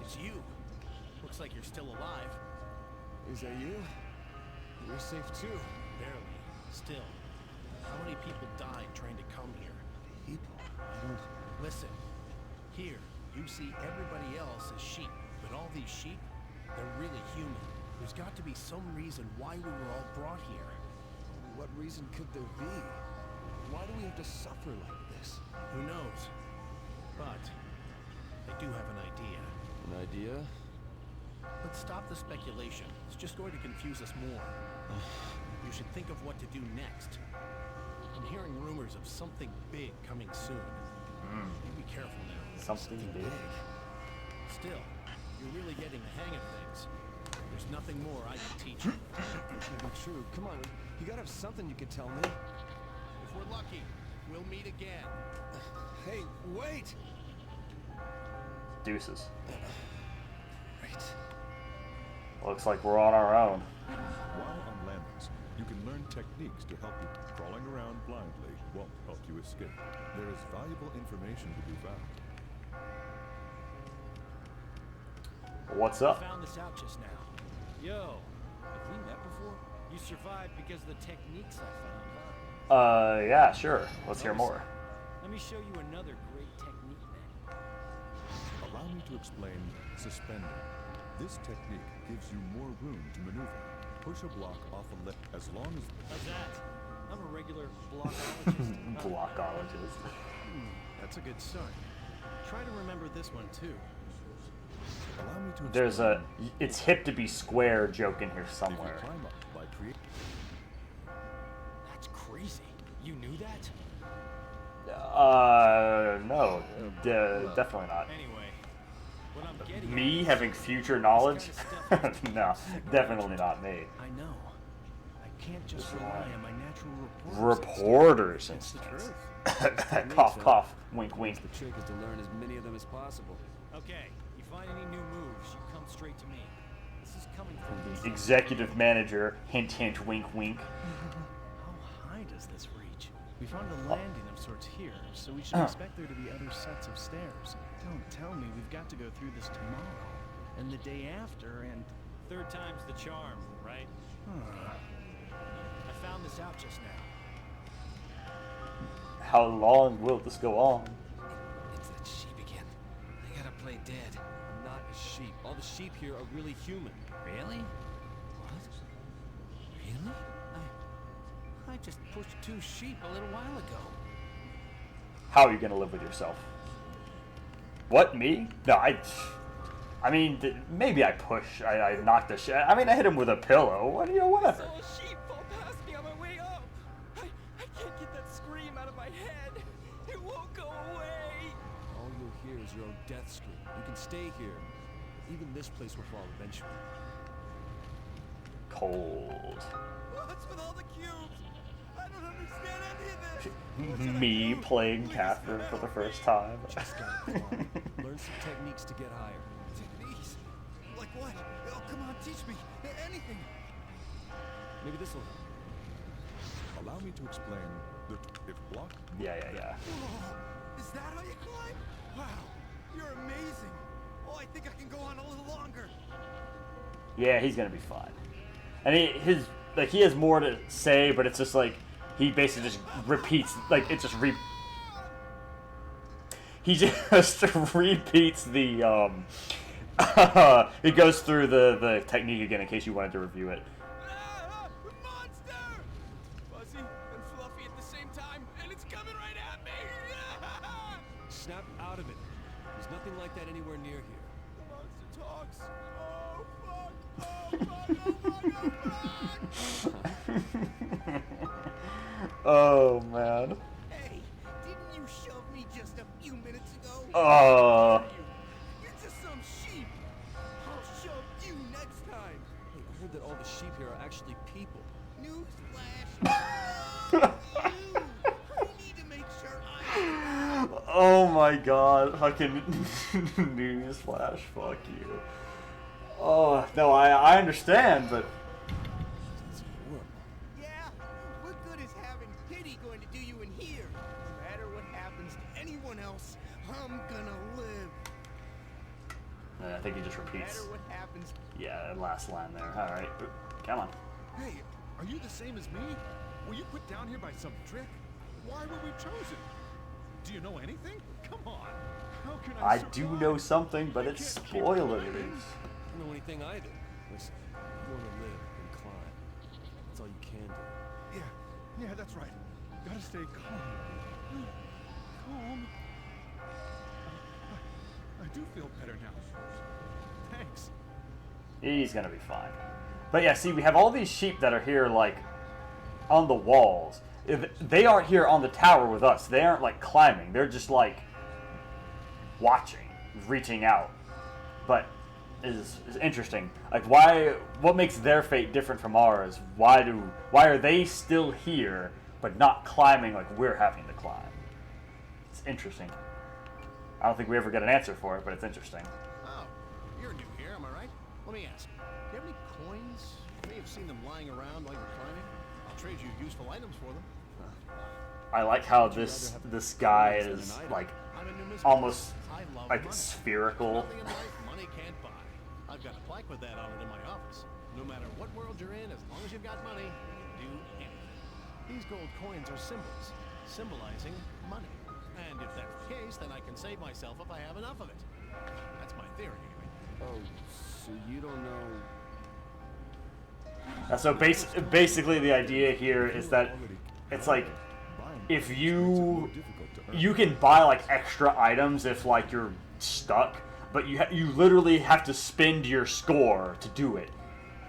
It's you. Looks like you're still alive. Is that you? You're safe too. Barely. Still. How many people died trying to come here? People? I don't... Listen. Here, you see everybody else as sheep. But all these sheep, they're really human. There's got to be some reason why we were all brought here. What reason could there be? Why do we have to suffer like this? Who knows? But I do have an idea. An idea? Let's stop the speculation. It's just going to confuse us more. You should think of what to do next. I'm hearing rumors of something big coming soon. You be careful now. Something big? Still, you're really getting the hang of things. There's nothing more I can teach you. It should be true. Come on, you gotta have something you can tell me. If we're lucky, we'll meet again. Hey, wait! Deuces. Right. Looks like we're on our own. While on landings, you can learn techniques to help you. Crawling around blindly won't help you escape. There is valuable information to be found. What's up? I found this out just now. Yo, have we met before? You survived because of the techniques I found, huh? Yeah, sure. Let's hear more. Let me show you another great technique, man. Allow me to explain suspending. This technique gives you more room to maneuver. Push a block off a lip as long as... How's that? I'm a regular blockologist. Blockologist. That's a good start. Try to remember this one, too. Allow me to There's a "it's hip to be square" joke in here If somewhere. you climb up by That's crazy. You knew that? No, definitely not. Anyway, what I'm getting Me at having is future knowledge? this kind of stuff No, definitely not me. I know. I can't just rely on my natural Reporters It's the instance. truth. Cough, cough, wink, wink. The trick is to learn as many of them as possible. Okay, you find any new moves, you come straight to me. This is coming from The executive manager, hint, hint, wink, wink. How high does this reach? We found a landing of sorts here, so we should expect there to be other sets of stairs. Don't tell me we've got to go through this tomorrow, and the day after, and... third time's the charm, right? I found this out just now. How long will this go on? It's that sheep again. I gotta play dead. I'm not a sheep. All the sheep here are really human. Really? What? Really? I just pushed 2 sheep a little while ago. How are you gonna live with yourself? What, me? No, I mean, maybe I push. I knocked the shit. I mean, I hit him with a pillow. What, you know, whatever. I saw a sheep fall past me on my way up. I can't get that scream out of my head. It won't go away. All you'll hear is your own death scream. You can stay here. Even this place will fall eventually. Cold. What's with all the cubes? I don't understand any of this. Me playing Catherine for the first time. Just gotta climb. Learn some techniques to get higher. Techniques? Like what? Oh, come on, teach me. Anything. Maybe this'll. Allow me to explain that if blocked... Yeah. Whoa, is that how you climb? Wow, you're amazing. Oh, I think I can go on a little longer. Yeah, he's gonna be fine. And he has more to say, but it's just like he basically just repeats, like it just he just repeats the he goes through the technique again in case you wanted to review it. Monster! Fuzzy and fluffy at the same time, and it's coming right at me. Snap out of it. There's nothing like that anywhere near here. The monster talks. Oh fuck! Oh fuck! Oh fuck! Oh fuck! Oh man. Hey, didn't you shove me just a few minutes ago? You're just some sheep. I'll shove you next time. Hey, I heard that all the sheep here are actually people. Newsflash. You. I need to make sure I. Oh my god, fucking newsflash, fuck you. Oh, no, I understand, but... That's horrible. Yeah, what good is having pity going to do you in here? No matter what happens to anyone else, I'm gonna live. I think he just No repeats. matter what happens. Yeah, that last line there. Alright, come on. Hey, are you the same as me? Were you put down here by some trick? Why were we chosen? Do you know anything? Come on. How can I I do know something, but it's spoilers. I don't know anything either. Listen, you want to live and climb. That's all you can do. Yeah, that's right. Gotta stay calm. Calm. I do feel better now. Thanks. He's gonna be fine. But yeah, see, we have all these sheep that are here, like, on the walls. If they aren't here on the tower with us. They aren't, like, climbing. They're just, like, watching, reaching out. But is interesting. Like, what makes their fate different from ours? Why are they still here, but not climbing like we're having to climb? It's interesting. I don't think we ever get an answer for it, but it's interesting. Oh, you're new here, am I right? Let me ask. Do you have any coins? You may have seen them lying around while you were climbing. I'll trade you useful items for them. I like how this guy is like almost like spherical. Nothing in life money can't buy. I've got a plaque with that on it in my office. No matter what world you're in, as long as you've got money, you can do anything. These gold coins are symbols, symbolizing money. And if that's the case, then I can save myself if I have enough of it. That's my theory, anyway. Oh, so you don't know... So basically the idea here is that it's like if you can buy like extra items if like you're stuck, but you literally have to spend your score to do it.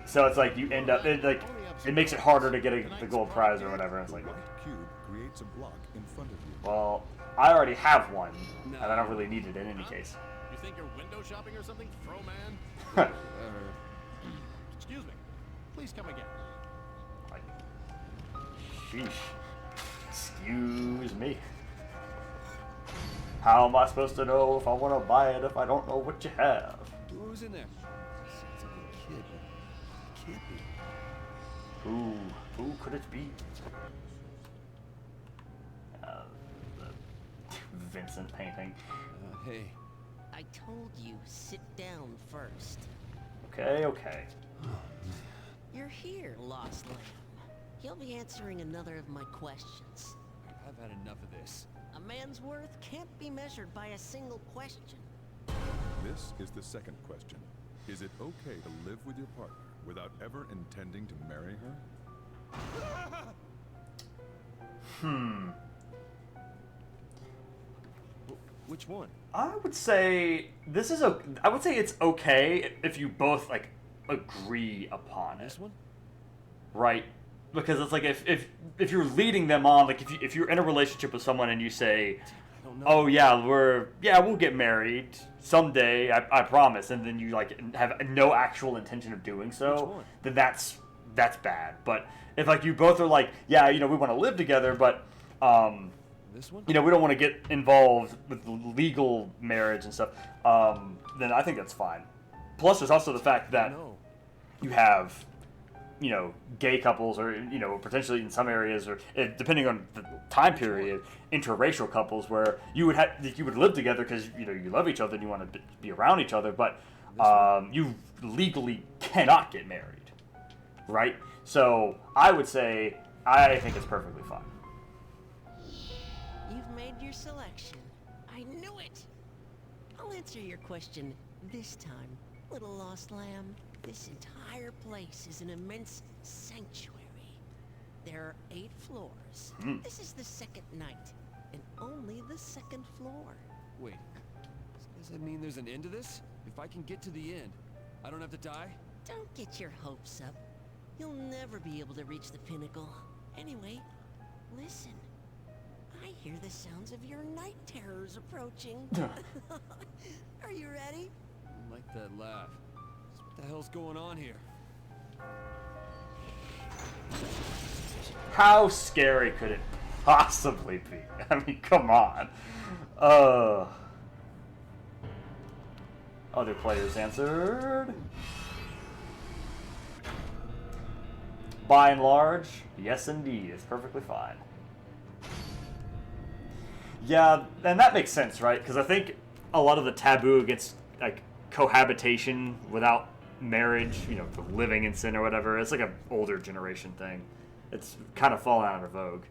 So it's like you end up it makes it harder to get the gold prize or whatever. It's like, Cube creates a block in front of you. well, I already have one, and I don't really need it in any case. You think you're window shopping or something, throw man? Excuse me. Please come again. Like, sheesh. Excuse me. How am I supposed to know if I want to buy it if I don't know what you have? Who's in there? Sounds like a kid. Can't be. Who could it be? The Vincent painting. Hey. I told you, sit down first. Okay. You're here, Lost Lamb. He'll be answering another of my questions. I've had enough of this. A man's worth can't be measured by a single question. This is the second question. Is it okay to live with your partner without ever intending to marry her? Which one? I would say I would say it's okay if you both like agree upon it. This one? Right? Because it's like if you're leading them on, like if you're in a relationship with someone and you say, "Oh yeah, we'll get married someday, I promise," and then you like have no actual intention of doing so, then that's bad. But if like you both are like, "Yeah, we want to live together, but this one? we don't want to get involved with legal marriage and stuff," then I think that's fine. Plus, there's also the fact that you have gay couples, or potentially in some areas, or depending on the time period, interracial couples where you would live together because you love each other and you want to be around each other, but you legally cannot get married, right? So I would say I think it's perfectly fine. You've made your selection. I knew it. I'll answer your question this time, little lost lamb. This entire place is an immense sanctuary. There are 8 floors. This is the second night, and only the second floor. Wait, does that mean there's an end to this? If I can get to the end, I don't have to die? Don't get your hopes up. You'll never be able to reach the pinnacle. Anyway, listen. I hear the sounds of your night terrors approaching. Are you ready? I like that laugh. What the hell's going on here? How scary could it possibly be? I mean, come on. Other players answered. By and large, yes indeed, it's perfectly fine. Yeah, and that makes sense, right? Because I think a lot of the taboo against like cohabitation without marriage, the living in sin or whatever, it's like an older generation thing. It's kind of fallen out of vogue.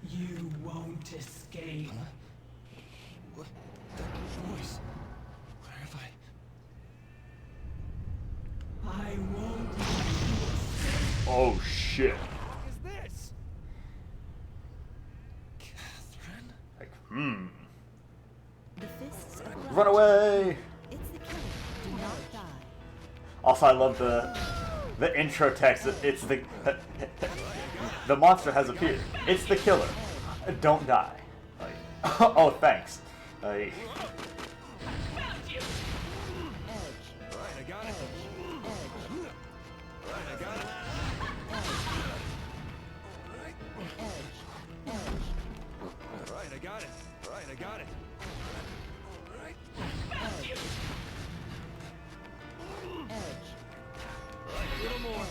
You won't escape. Huh? What? That voice. Where have I won't. Oh shit. What is this? Catherine? Like, The fists are Run away! It's the killer. Do not die. Also, I love the intro text. It's the the monster has appeared. It's the killer. Don't die. Like, oh, thanks. Like, Alright, I got it. Alright, I got it. Alright, I got it. Alright, I got it. Alright. Alright, a little more.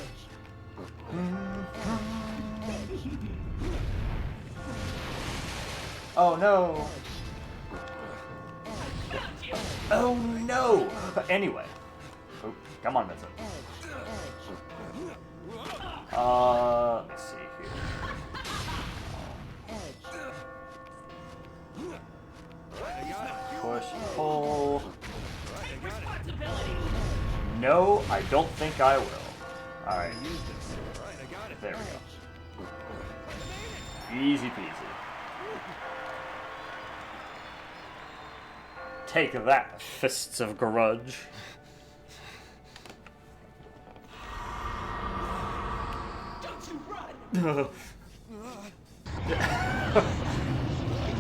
Oh no! Oh no! But anyway. Oh, come on, Vincent. Let me see here. Push, pull. No, I don't think I will. Alright. There we go. Easy peasy. Take that, fists of grudge.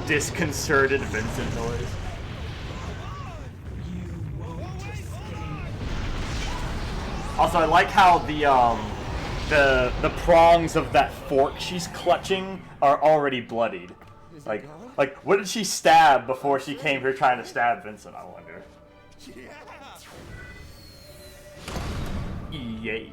Disconcerted Vincent noise. Also, I like how the prongs of that fork she's clutching are already bloodied. Like, what did she stab before she came here trying to stab Vincent, I wonder? Yay.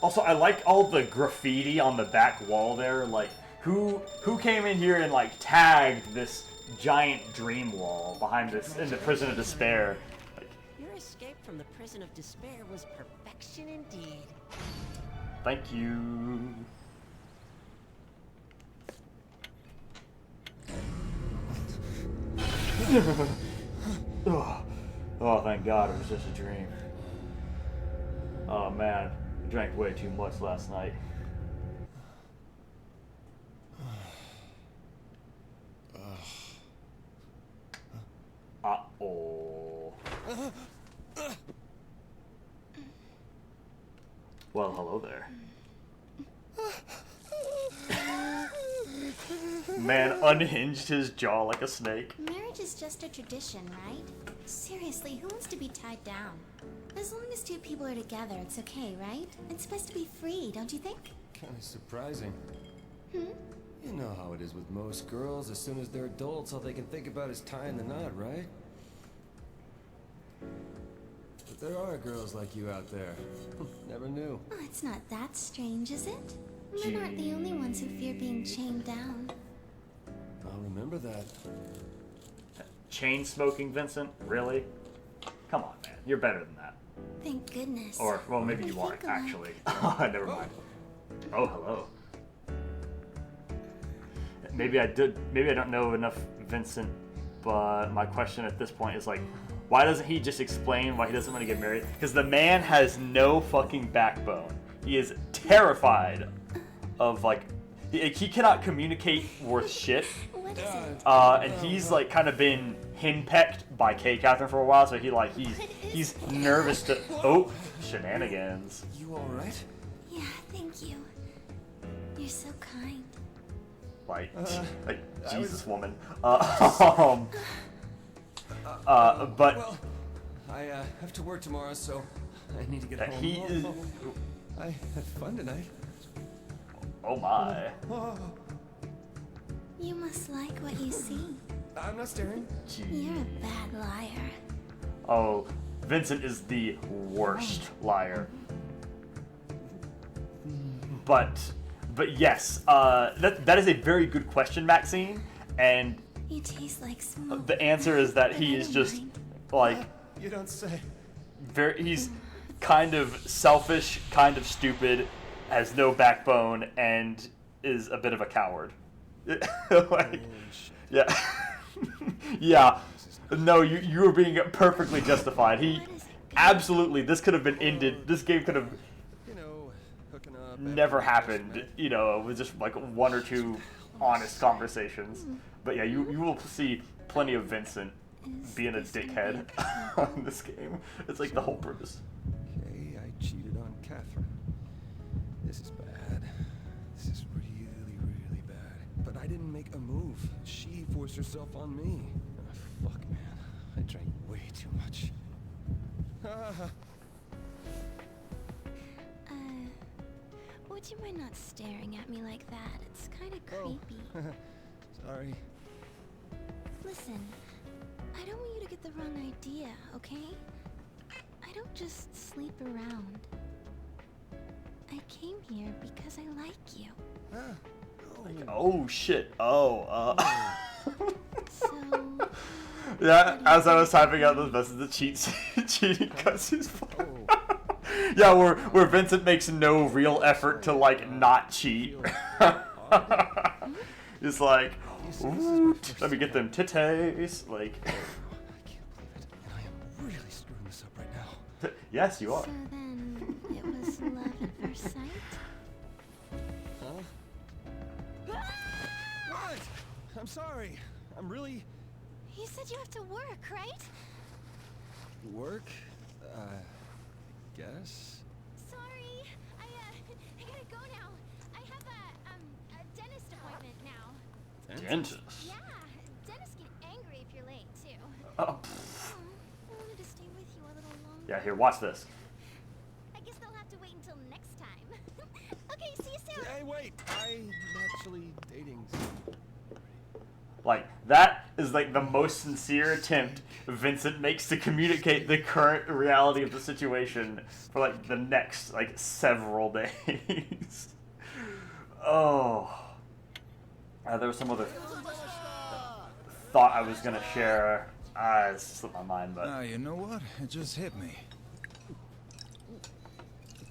Also, I like all the graffiti on the back wall there. Like, who came in here and like tagged this giant dream wall behind this in the prison of despair? Like, your escape from the prison of despair was perfection indeed. Thank you. Oh, thank God it was just a dream. Oh man, I drank way too much last night. Uh-oh. Well, hello there. Man unhinged his jaw like a snake. Marriage is just a tradition, right? Seriously, who wants to be tied down? As long as two people are together, it's okay, right? It's supposed to be free, don't you think? Kind of surprising. Hmm? You know how it is with most girls. As soon as they're adults, all they can think about is tying the knot, right? But there are girls like you out there. Never knew. Oh, it's not that strange, is it? Men aren't the only ones who fear being chained down. I'll remember that. Chain smoking, Vincent? Really? Come on, man. You're better than that. Thank goodness. Or, well, maybe you aren't, actually. Never mind. Oh, hello. Maybe I don't know enough Vincent, but my question at this point is like, why doesn't he just explain why he doesn't want to get married? Because the man has no fucking backbone. He is terrified of, like, he cannot communicate worth shit. What is it? And he's like kind of been henpecked by Kay Catherine for a while, so he's nervous to shenanigans. You all right? Yeah, thank you. You're so kind. Like Jesus, woman. But Well, I have to work tomorrow, so I need to get home. I had fun tonight. Oh my. You must like what you see. I'm not staring. You're a bad liar. Oh, Vincent is the worst liar. But yes, that is a very good question, Maxine, and You taste like smoke. the answer is that he is just like You don't say. he's kind of selfish, kind of stupid, has no backbone, and is a bit of a coward. Like, yeah. Yeah. No, you were being perfectly justified. He absolutely, this could have been ended. This game could have never happened. You know, with just like one or two honest conversations. But yeah, you will see plenty of Vincent being a dickhead on this game. It's like the whole purpose. Okay, I cheated on Catherine. This is bad. This is really, really bad. But I didn't make a move. She forced herself on me. Fuck, man. I drank way too much. Would you mind not staring at me like that? It's kind of creepy. Sorry. Listen, I don't want you to get the wrong idea, okay? I don't just sleep around. I came here because I like you. Like, oh shit. Oh. So, Yeah. As I was typing out those messages, the cheating cutscenes. Yeah, where Vincent makes no real effort to like not cheat. It's like, "Woot, let me get them titties." Like, I can't believe it. And I am really screwing this up right now. yes, you are. so then it was love at first sight? Huh? What? I'm sorry. I'm really... You said you have to work, right? Work? Guess? Sorry, I gotta go now. I have a dentist appointment now. Dentist. Yeah, dentists get angry if you're late, too. Oh. I wanted to stay with you a little longer. Yeah, here, watch this. I guess they'll have to wait until next time. Okay, see you soon. Hey, wait! I'm actually dating someone. Like, that is like the most sincere attempt Vincent makes to communicate the current reality of the situation for like the next like several days. Oh. There was some other thought I was gonna share. It slipped my mind, but you know what? It just hit me.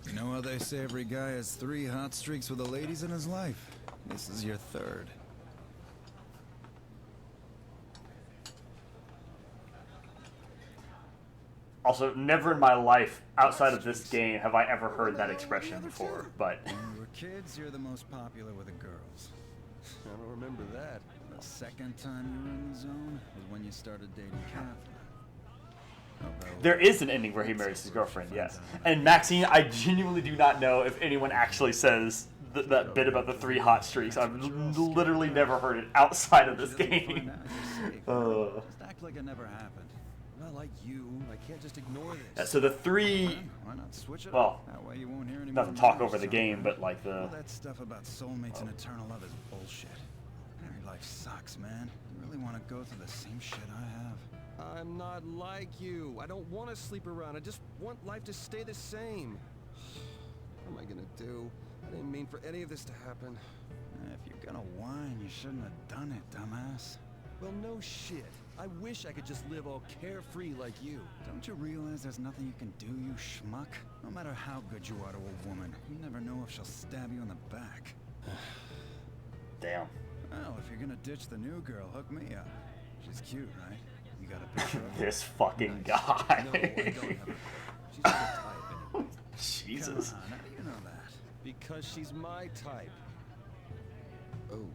You know how they say every guy has 3 hot streaks with the ladies in his life? This is your 3rd. also never in my life outside of this game have I ever heard that expression before. But When we were kids, you're the most popular with the girls. I don't remember that. The second time you were in the zone was when you started dating Catherine. there is an ending where he marries his girlfriend, yes. And Maxine, I genuinely do not know if anyone actually says that bit about the 3 hot streaks. I've literally never heard it outside of this game. Just act like it never happened. Not like you. I can't just ignore this. Yeah, so the 3, Why not switch it well, up? That way you won't hear any not more to talk rumors, over the son. game, but like the... All that stuff about soulmates and eternal love is bullshit. Married life sucks, man. You really want to go through the same shit I have? I'm not like you. I don't want to sleep around. I just want life to stay the same. What am I gonna do? I didn't mean for any of this to happen. If you're gonna whine, you shouldn't have done it, dumbass. Well, no shit. I wish I could just live all carefree like you. Don't you realize there's nothing you can do, you schmuck? No matter how good you are to a woman, you never know if she'll stab you in the back. Damn. Well, if you're gonna ditch the new girl, hook me up. She's cute, right? You got a picture of her? This fucking guy. No, I don't have her. She's my type anyway. Jesus. Come on, how do you know that? Because she's my type. Oh.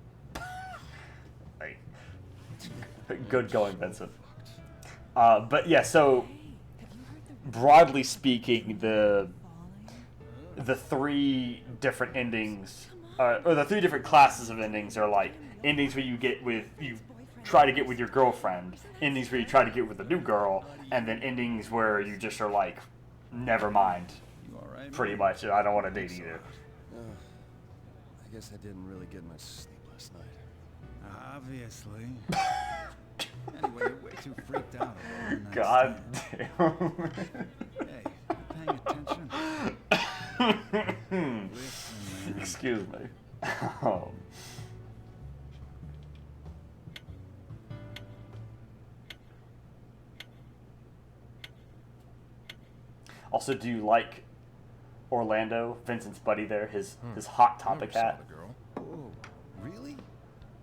Like, good going, Vincent. But yeah, so broadly speaking, the 3 different endings, or the 3 different classes of endings are like endings where you try to get with your girlfriend, endings where you try to get with the new girl, and then endings where you just are like, never mind. You all right, Pretty man? much, I don't want to date either. I guess I didn't really get much sleep last night. Obviously. Anyway, you're way too freaked out. over a night God stand. damn. Hey, you paying attention? Listen, man. Excuse me. Also, do you like Orlando, Vincent's buddy there, his hot topic hat? Oh, really?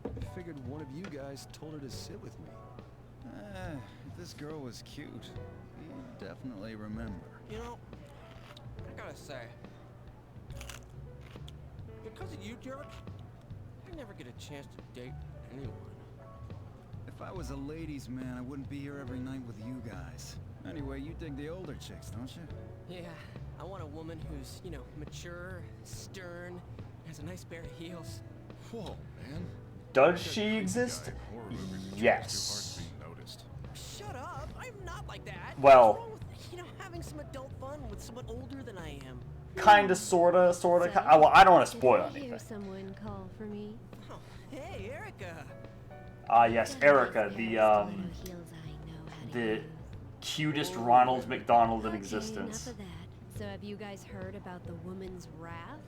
I figured one of you guys told her to sit with me. If this girl was cute, you'd definitely remember. You know, I gotta say, because of you, jerk, I never get a chance to date anyone. If I was a ladies' man, I wouldn't be here every night with you guys. Anyway, you dig the older chicks, don't you? Yeah, I want a woman who's, you know, mature, stern, has a nice pair of heels. Whoa, man. Does she exist? Yes. Shut up! I'm not like that. Well- What's wrong with, you know, having some adult fun with someone older than I am? Kinda, sorta. Well, I don't want to spoil Did I hear anything. someone call for me? Oh, hey, Erica. Yes, Erica, the cutest Ronald McDonald in Okay, existence. enough of that. So have you guys heard about the woman's wrath?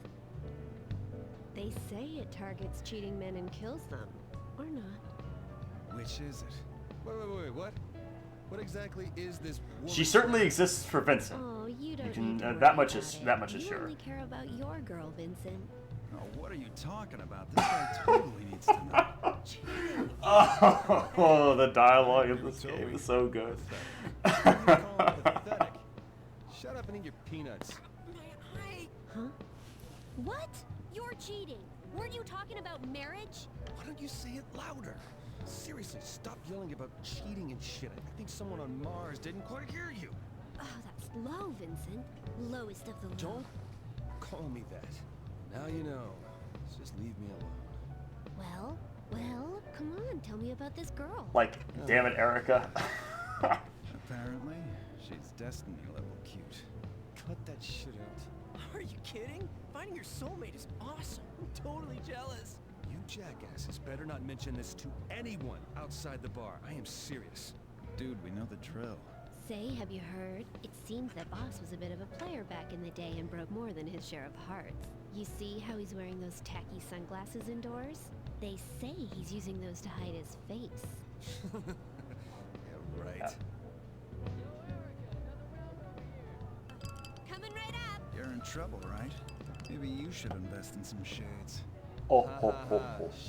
They say it targets cheating men and kills them. Or not. Which is it? Wait, what? What exactly is this woman? She certainly exists for Vincent. Oh, you don't can, need to worry that much about is it. that much is You sure. only care about your girl, Vincent. Oh, what are you talking about? This guy totally needs to know. Oh, the dialogue in this game is so good. Pathetic. Shut up and eat your peanuts. Huh? What? You're cheating. Weren't you talking about marriage? Why don't you say it louder? Seriously, stop yelling about cheating and shit. I think someone on Mars didn't quite hear you. Oh, that's low, Vincent. Lowest of the low. Don't call me that. Now you know. Just leave me alone. Well, come on, tell me about this girl. Like, damn it, Erica. Apparently, she's Destiny level cute. Cut that shit out. Are you kidding? Finding your soulmate is awesome. I'm totally jealous. You jackasses better not mention this to anyone outside the bar. I am serious. Dude, we know the drill. Say, have you heard? It seems that Boss was a bit of a player back in the day and broke more than his share of hearts. You see how he's wearing those tacky sunglasses indoors? They say he's using those to hide his face. Yeah, right. Coming right up. You're in trouble, right? Maybe you should invest in some shades. Oh.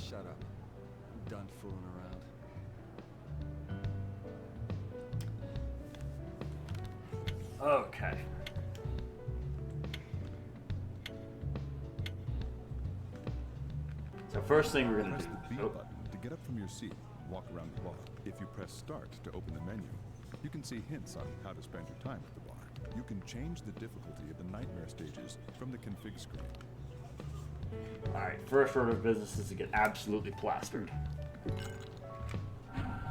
Shut up. I'm done fooling around. Okay. So first thing we're gonna Press do. the B button to get up from your seat and walk around the bar. If you press Start to open the menu, you can see hints on how to spend your time at the bar. You can change the difficulty of the nightmare stages from the config screen. Alright, first order of business is to get absolutely plastered.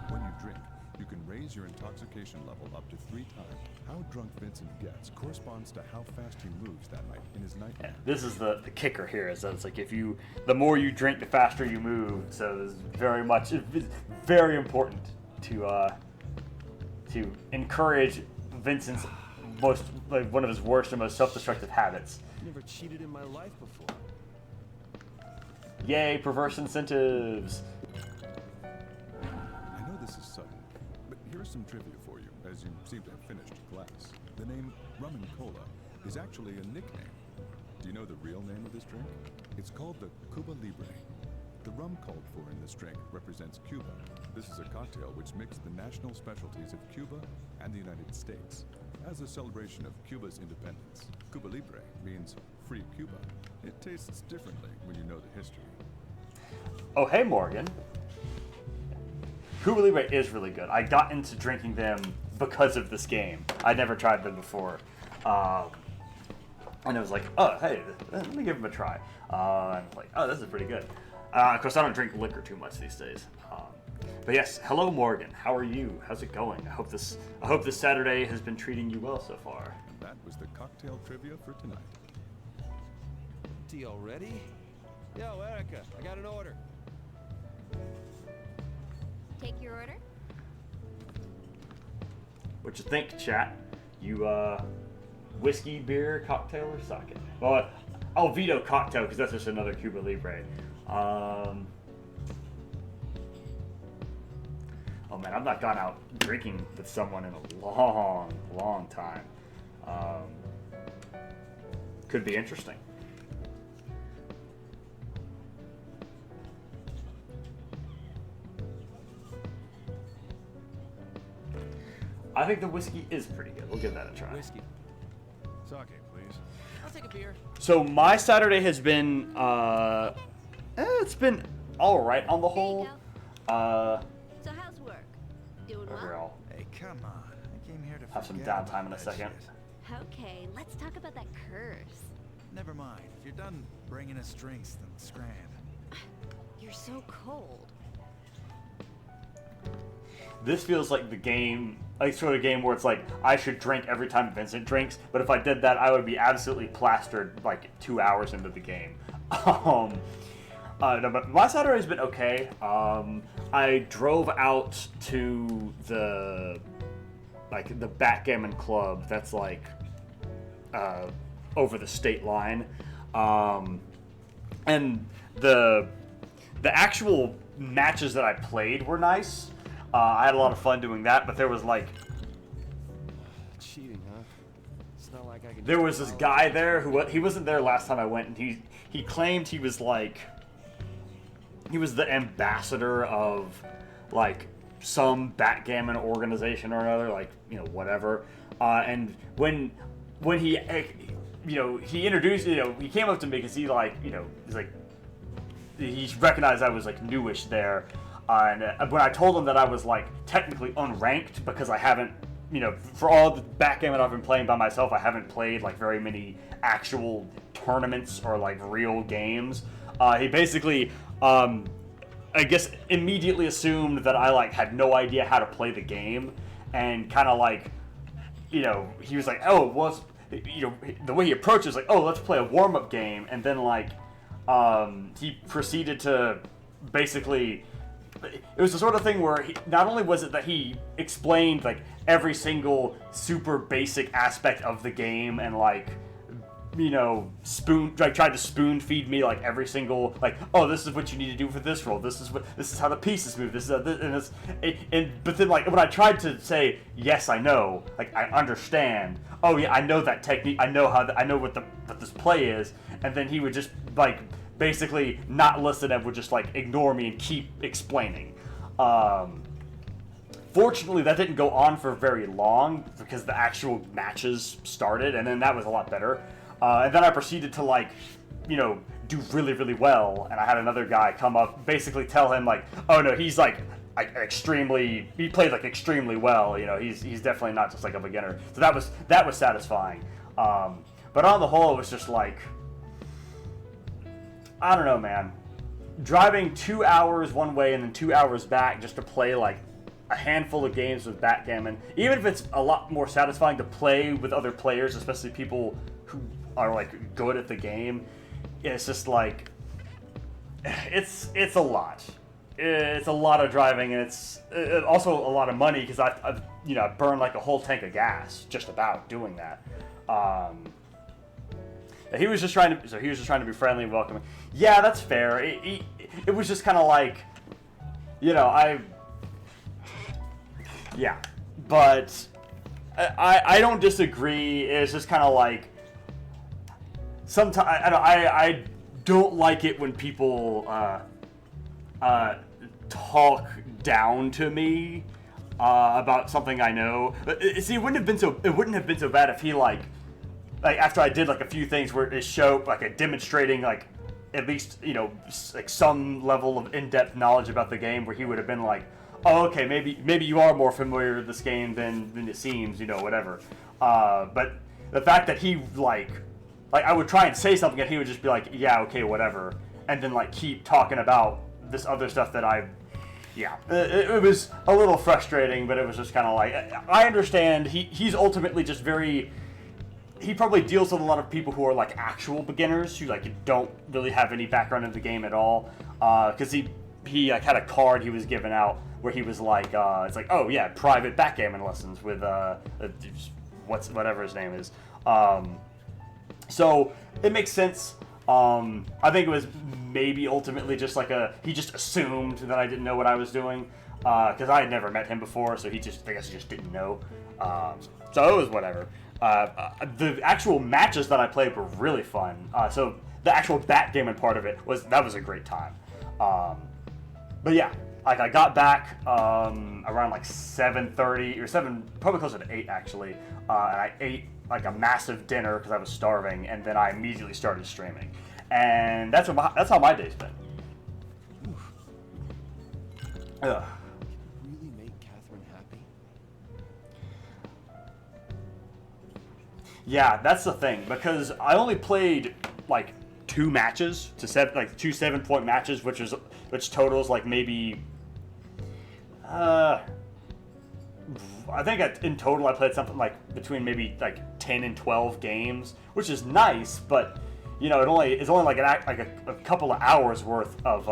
When you drink, you can raise your intoxication level up to 3 times. How drunk Vincent gets corresponds to how fast he moves that night in his nightmare. This is the kicker here, is that it's like the more you drink, the faster you move. So it's very important to encourage Vincent's one of his worst and most self-destructive habits. Never cheated in my life before. Yay, perverse incentives. I know this is sudden, but here's some trivia for you, as you seem to have finished class. The name Rum and Cola is actually a nickname. Do you know the real name of this drink? It's called the Cuba Libre. The rum called for in this drink represents Cuba. This is a cocktail which mixed the national specialties of Cuba and the United States. As a celebration of Cuba's independence, Cuba Libre means free Cuba. It tastes differently when you know the history. Oh, hey, Morgan. Cuba Libre is really good. I got into drinking them because of this game. I'd never tried them before. And it was like, oh, hey, let me give them a try. And I was like, oh, this is pretty good. Of course, I don't drink liquor too much these days. But yes, hello, Morgan. How are you? How's it going? I hope this Saturday has been treating you well so far. And that was the cocktail trivia for tonight. Tea already? Yo, Erica, I got an order. Take your order. What you think, chat? You whiskey, beer, cocktail, or sake? Well, I'll veto cocktail because that's just another Cuba Libre. Oh man, I've not gone out drinking with someone in a long, long time. Could be interesting. I think the whiskey is pretty good. We'll give that a try. Whiskey. Sake, please. I'll take a beer. So my Saturday has been, it's been all right on the whole. So how's work? Doing well? Hey, come on. I came here to Have some forget about downtime in a that second. shit. Okay, let's talk about that curse. Never mind. If you're done bringing us drinks, then scram. You're so cold. This feels like the game, like sort of game where it's like I should drink every time Vincent drinks, but if I did that, I would be absolutely plastered like 2 hours into the game. No, but my Saturday's been okay. I drove out to the backgammon club that's like over the state line. And the actual matches that I played were nice. I had a lot of fun doing that, but there was like Cheating, huh? It's not like I can. there was this guy there who he wasn't there last time I went, and he claimed he was like he was the ambassador of like some backgammon organization or another, like, you know, whatever. And when he he introduced, he came up to me because he like, he's like, he recognized I was like newish there. And when I told him that I was like technically unranked because I haven't, for all the backgammon I've been playing by myself, I haven't played like very many actual tournaments or like real games. He basically, I guess, immediately assumed that I like had no idea how to play the game, and kind of like, he was like, oh, well, the way he approached it is like, oh, let's play a warm-up game, and then like, he proceeded to basically. It was the sort of thing where not only was it that he explained like every single super basic aspect of the game and like, tried to spoon feed me like every single like, oh, this is what you need to do for this role. This is how the pieces move. This is but then like when I tried to say yes, I know, like I understand. Oh yeah, I know that technique. I know what this play is. And then he would just like basically not listen and would just like ignore me and keep explaining. Fortunately, that didn't go on for very long because the actual matches started, and then that was a lot better. And then I proceeded to like, do really, really well. And I had another guy come up, basically tell him like, oh no, he's like he played like extremely well. He's definitely not just like a beginner. So that was satisfying. But on the whole, it was just like, I don't know, man. Driving 2 hours one way and then 2 hours back just to play like a handful of games with backgammon, even if it's a lot more satisfying to play with other players, especially people who are like good at the game, it's just like it's a lot. It's a lot of driving, and it's also a lot of money because I've burned like a whole tank of gas just about doing that. He was just trying to be friendly and welcoming. Yeah, that's fair. It was just kind of like, but I don't disagree. It's just kind of like sometimes I don't like it when people talk down to me about something I know. See, it wouldn't have been so bad if he like after I did like a few things where it showed like a demonstrating like at least like some level of in-depth knowledge about the game, where he would have been like, oh, okay, maybe you are more familiar with this game than it seems, whatever. But the fact that he like I would try and say something and he would just be like, yeah, okay, whatever, and then like keep talking about this other stuff that it was a little frustrating, but it was just kind of like, I understand he's ultimately just he probably deals with a lot of people who are like actual beginners who like don't really have any background in the game at all, because he like had a card he was giving out where he was like, it's like, oh yeah, private backgammon lessons with whatever his name is. So it makes sense. I think it was maybe ultimately just like he just assumed that I didn't know what I was doing, because I had never met him before, so I guess he just didn't know. So it was whatever. The actual matches that I played were really fun. So the actual backgammon part of it was a great time. But yeah, like I got back around like 7:30 or 7, probably closer to 8 actually, and I ate like a massive dinner because I was starving, and then I immediately started streaming, and that's how my day's been. Ugh. Really make Catherine happy? Yeah, that's the thing, because I only played like 2 matches to 2 7-point matches, which totals like maybe I think in total I played something like between maybe like 10 and 12 games, which is nice, but it's only like a couple of hours worth of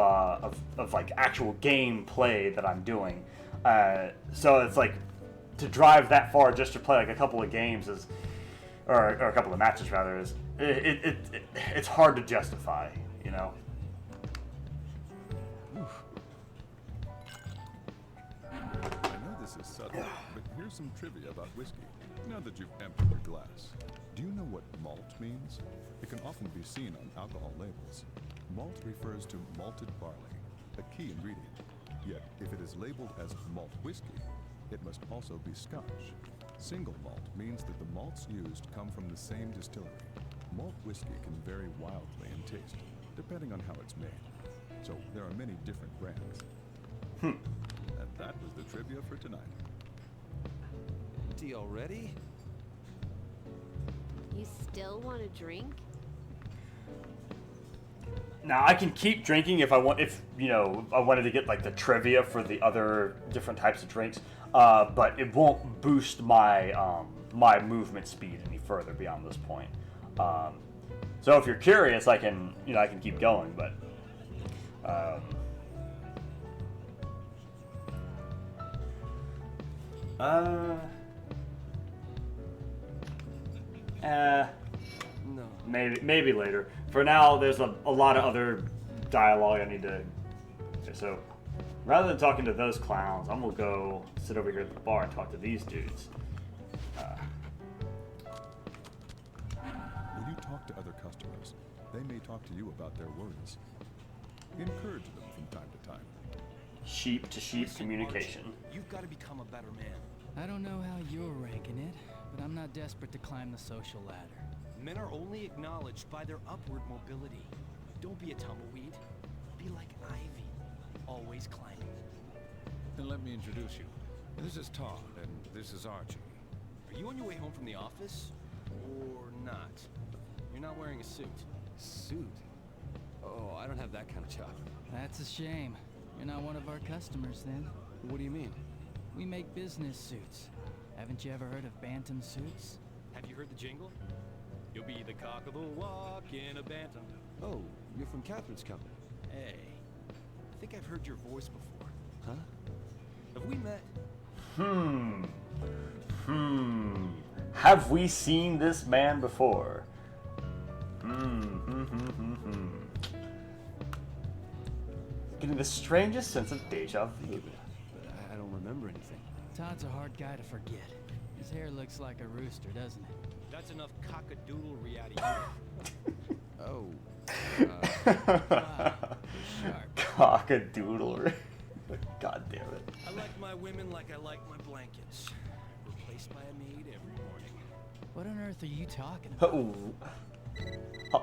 like actual game play that I'm doing. So it's like to drive that far just to play like a couple of games or a couple of matches rather it's hard to justify. you know. I know this is subtle, but here's some trivia about whiskey. Now that you've emptied your glass, do you know what malt means? It can often be seen on alcohol labels. Malt refers to malted barley, a key ingredient. Yet, if it is labeled as malt whiskey, it must also be Scotch. Single malt means that the malts used come from the same distillery. Malt whiskey can vary wildly in taste, depending on how it's made. So there are many different brands. And that was the trivia for tonight. Empty already? You still want to drink? Now I can keep drinking if I want. If you know, I wanted to get like the trivia for the other different types of drinks, but it won't boost my my movement speed any further beyond this point. So if you're curious, I can keep going, but. No. Maybe later. For now, there's a lot of other dialogue I need to. So, rather than talking to those clowns, I'm gonna go sit over here at the bar and talk to these dudes. When you talk to other customers, they may talk to you about their worries. Encourage them from time to time. Sheep to sheep communication. You've got to become a better man. I don't know how you're ranking it, but I'm not desperate to climb the social ladder. Men are only acknowledged by their upward mobility. Don't be a tumbleweed. Be like ivy, always climbing. Then let me introduce you. This is Todd, and this is Archie. Are you on your way home from the office? Or not? You're not wearing a suit. Suit? Oh, I don't have that kind of job. That's a shame. You're not one of our customers then. What do you mean? We make business suits. Haven't you ever heard of Bantam suits? Have you heard the jingle? You'll be the cock of the walk in a bantam. Oh, you're from Catherine's company. Hey, I think I've heard your voice before. Huh? Have we met? Have we seen this man before? Getting the strangest sense of deja vu. But I don't remember anything. Todd's a hard guy to forget. His hair looks like a rooster, doesn't it? That's enough cockadoodlery out of you. Oh. Wow, sharp. Cockadoodle. God damn it. I like my women like I like my blankets. Replaced by a maid every morning. What on earth are you talking about?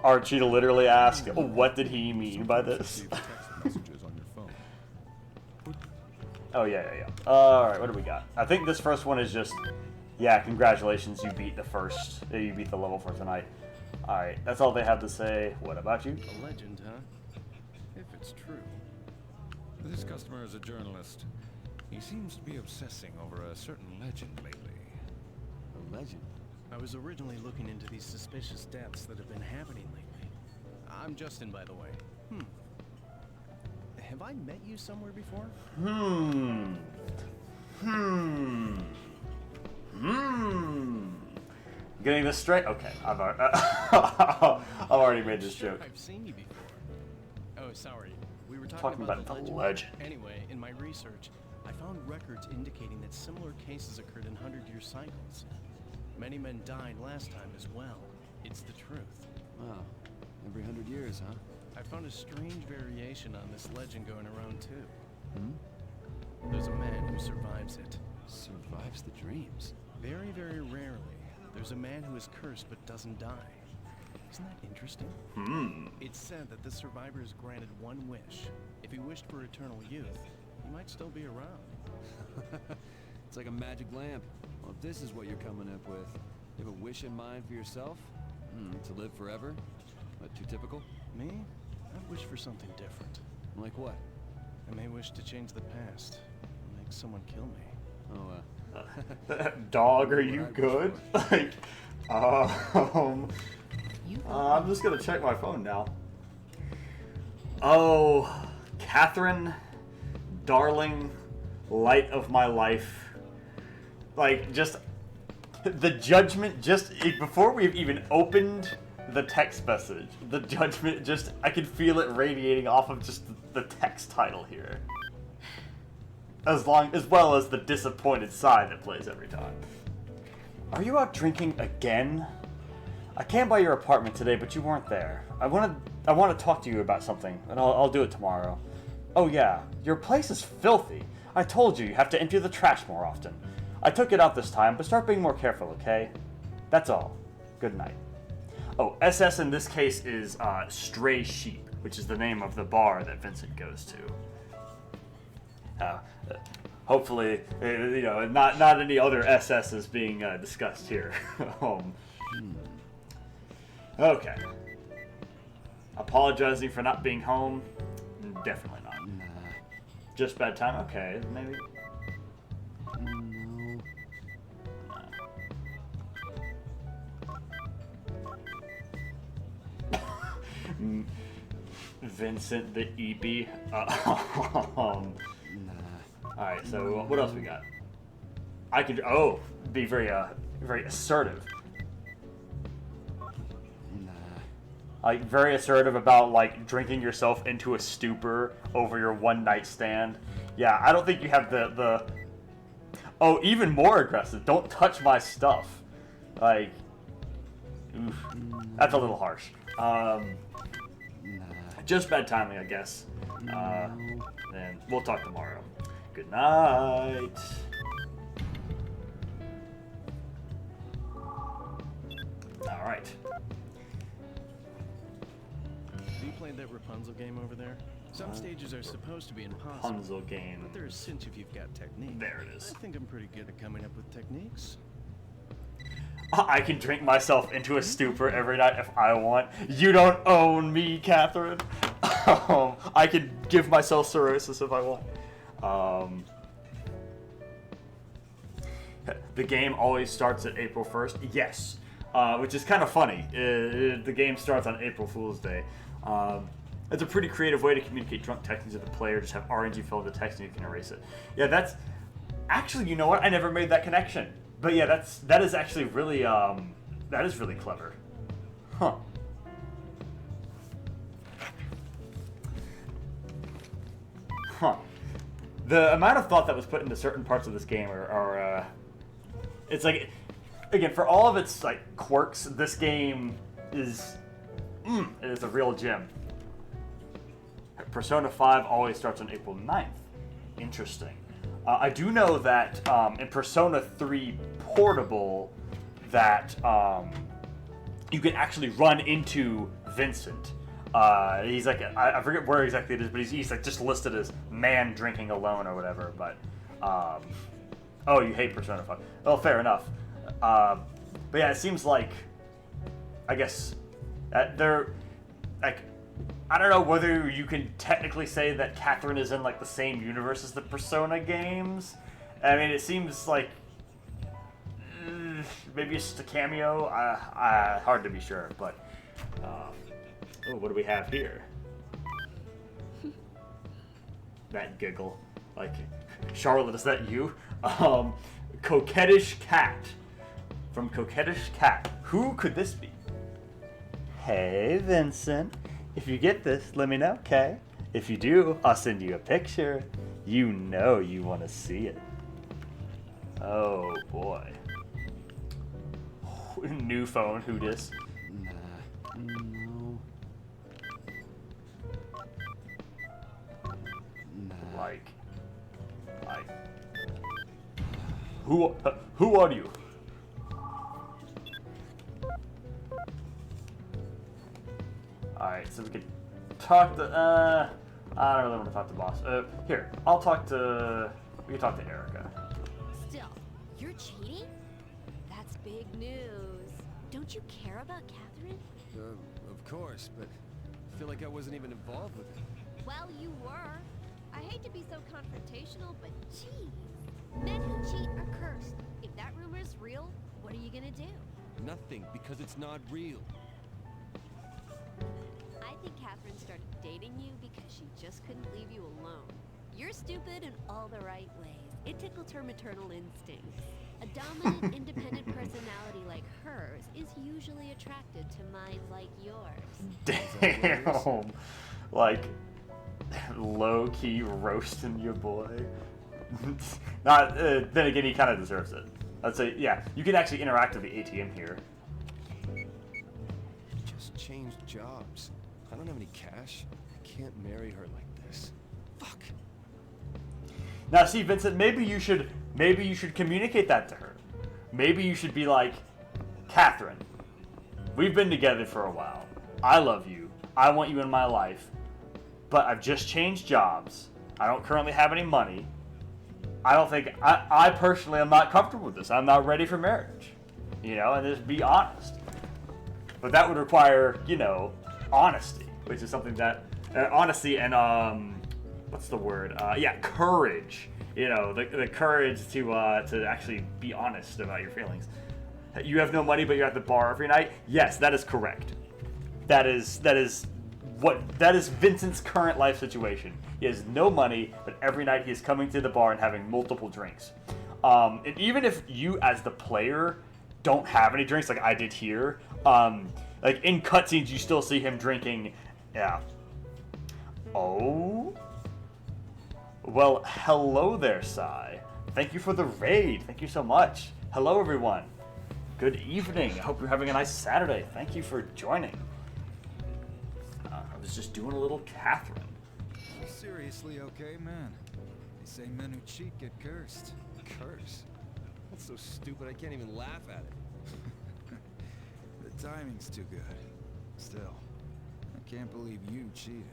Archie to literally ask, what did he mean by this? Messages on your phone. Oh, yeah. Alright, what do we got? I think this first one is just, yeah, congratulations, you beat the level for tonight. Alright, that's all they have to say. What about you? A legend, huh? If it's true. This customer is a journalist. He seems to be obsessing over a certain legend lately. A legend? I was originally looking into these suspicious deaths that have been happening lately. I'm Justin, by the way. Have I met you somewhere before? Getting this straight? Okay, I've already made this joke. I've seen you before. Oh, sorry. We were Talking about the legend. Anyway, in my research, I found records indicating that similar cases occurred in 100-year cycles. Many men died last time as well. It's the truth. Wow. Every 100 years, huh? I found a strange variation on this legend going around, too. There's a man who survives it. Survives the dreams? Very, very rarely. There's a man who is cursed but doesn't die. Isn't that interesting? It's said that the survivor is granted one wish. If he wished for eternal youth, he might still be around. It's like a magic lamp. Well, if this is what you're coming up with, you have a wish in mind for yourself? To live forever? What, too typical? Me? I wish for something different. Like what? I may wish to change the past. Make someone kill me. Dog, are you good? Like, I'm just gonna check my phone now. Oh, Catherine, darling, light of my life. Like, just the judgment, just before we've even opened the text message, the judgment, just, I can feel it radiating off of just the text title here. As well as the disappointed sigh that plays every time. Are you out drinking again? I came by your apartment today, but you weren't there. I want to talk to you about something, and I'll do it tomorrow. Oh yeah, your place is filthy. I told you have to empty the trash more often. I took it out this time, but start being more careful, okay? That's all. Good night. Oh, SS in this case is Stray Sheep, which is the name of the bar that Vincent goes to. Hopefully, you know, not any other SSs being discussed here. Okay. Apologizing for not being home? Definitely not. Nah. Just bad time? Okay, maybe. No. Vincent the EB. Alright, so what else we got? I can be very assertive. Like, very assertive about, like, drinking yourself into a stupor over your one-night stand. Yeah, I don't think you have the... Oh, even more aggressive. Don't touch my stuff. Like... Oof. That's a little harsh. Just bad timing, I guess. And we'll talk tomorrow. Good night. Alright. Have you played that Rapunzel game over there? Some stages are supposed to be impossible. Rapunzel game. But there's a cinch if you've got technique. There it is. I think I'm pretty good at coming up with techniques. I can drink myself into a stupor every night if I want. You don't own me, Catherine. I can give myself cirrhosis if I want. The game always starts at April 1st. Yes. Which is kind of funny. The game starts on April Fool's Day. It's a pretty creative way to communicate drunk texting to the player. Just have RNG fill in the text and you can erase it. Yeah, that's... Actually, you know what? I never made that connection. But yeah, that is actually really, that is really clever. Huh. Huh. The amount of thought that was put into certain parts of this game are it's like... Again, for all of its like quirks, this game is it is a real gem. Persona 5 always starts on April 9th. Interesting. I do know that in Persona 3 Portable that you can actually run into Vincent. He's like, I forget where exactly it is, but he's like just listed as man drinking alone or whatever. But oh, you hate Persona 5. Well, fair enough. But yeah, it seems like, I guess, that they're, like, I don't know whether you can technically say that Catherine is in, like, the same universe as the Persona games. I mean, it seems like, maybe it's just a cameo. Hard to be sure, but, oh, what do we have here? That giggle. Like, Charlotte, is that you? Coquettish Cat. From Coquettish Cat. Who could this be? Hey, Vincent. If you get this, let me know, okay? If you do, I'll send you a picture. You know you want to see it. Oh, boy. New phone, who dis? No. Like, who are you? Alright, so we could talk to, I don't really want to talk to boss. Here, we can talk to Erica. Still, you're cheating? That's big news. Don't you care about Catherine? Of course, but I feel like I wasn't even involved with it. Well, you were. I hate to be so confrontational, but geez. Men who cheat are cursed. If that rumor's real, what are you gonna do? Nothing, because it's not real. I think Catherine started dating you because she just couldn't leave you alone. You're stupid in all the right ways. It tickled her maternal instincts. A dominant, independent personality like hers is usually attracted to minds like yours. Damn. Like, low-key roasting your boy. Not, then again, he kind of deserves it. I'd say, yeah, you can actually interact with the ATM here. Just changed jobs. I don't have any cash. I can't marry her like this. Fuck. Now, see, Vincent, maybe you should communicate that to her. Maybe you should be like, Catherine, we've been together for a while. I love you. I want you in my life. But I've just changed jobs. I don't currently have any money. I don't think, I personally am not comfortable with this. I'm not ready for marriage. You know, and just be honest. But that would require, you know, honesty, which is something that, honesty and, what's the word? Yeah, courage. You know, the courage to actually be honest about your feelings. You have no money, but you're at the bar every night? Yes, that is correct. That is Vincent's current life situation. He has no money, but every night he is coming to the bar and having multiple drinks. And even if you, as the player, don't have any drinks like I did here, like in cutscenes, you still see him drinking. Yeah. Oh. Well, hello there, Sai. Thank you for the raid. Thank you so much. Hello, everyone. Good evening. I hope you're having a nice Saturday. Thank you for joining. I was just doing a little Catherine. Seriously, okay, man? They say men who cheat get cursed. Curse? That's so stupid I can't even laugh at it. The timing's too good. Still, I can't believe you cheated.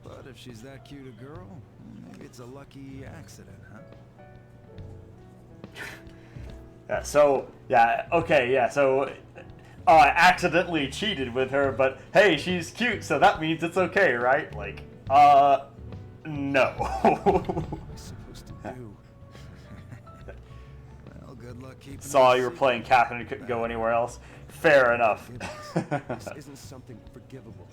But if she's that cute a girl, maybe it's a lucky accident, huh? Yeah, so, yeah, okay, yeah, so I accidentally cheated with her, but hey, she's cute, so that means it's okay, right? Like, no. What am I supposed to do? Well, good luck keeping Saw you were playing Catherine and couldn't go anywhere else. Fair enough. This isn't something forgivable.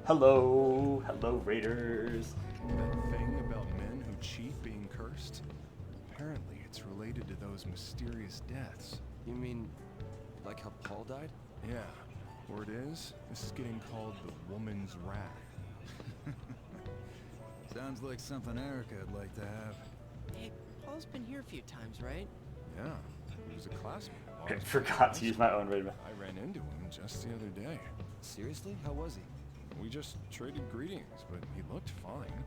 Hello, Raiders. That thing about men who cheat being cursed? Apparently it's related to those mysterious deaths. You mean, like how Paul died? Yeah. Word is, this is getting called the woman's wrath. Sounds like something Erica would like to have. Hey, Paul's been here a few times, right? Yeah, he was a classmate of I ours. forgot to use my own raid. I ran into him just the other day. Seriously? How was he? We just traded greetings, but he looked fine.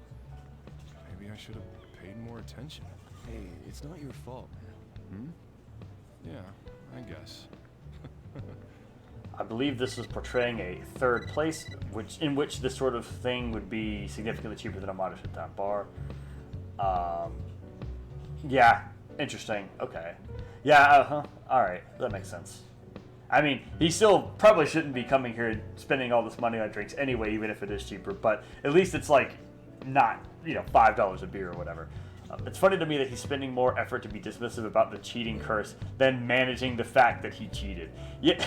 Maybe I should have paid more attention. Hey, it's not your fault, man. Yeah, I guess. I believe this was portraying a third place, in which this sort of thing would be significantly cheaper than a modern down bar. Yeah, interesting. Okay. Yeah, alright, that makes sense. I mean, he still probably shouldn't be coming here and spending all this money on drinks anyway, even if it is cheaper, but at least it's like not, you know, $5 a beer or whatever. It's funny to me that he's spending more effort to be dismissive about the cheating curse than managing the fact that he cheated. Yeah.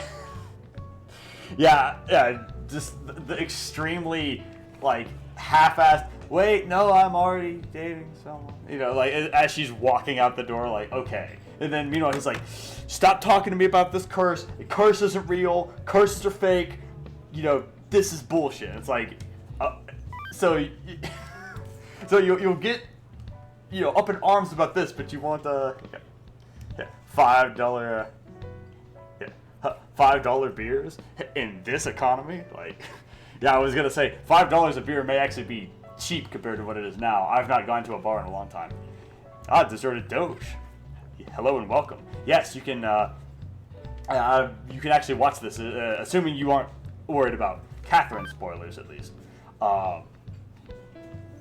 yeah, just the extremely, like, half-assed, wait, no, I'm already dating someone. You know, like, as she's walking out the door, like, okay. And then, meanwhile, he's like, stop talking to me about this curse. The curse isn't real. Curses are fake. You know, this is bullshit. It's like, so you'll get, you know, up in arms about this, but you want the $5 beers in this economy? Like, yeah, I was gonna say $5 a beer may actually be cheap compared to what it is now. I've not gone to a bar in a long time. Deserted Doge. Hello and welcome. Yes, you can actually watch this, assuming you aren't worried about Catherine spoilers, at least.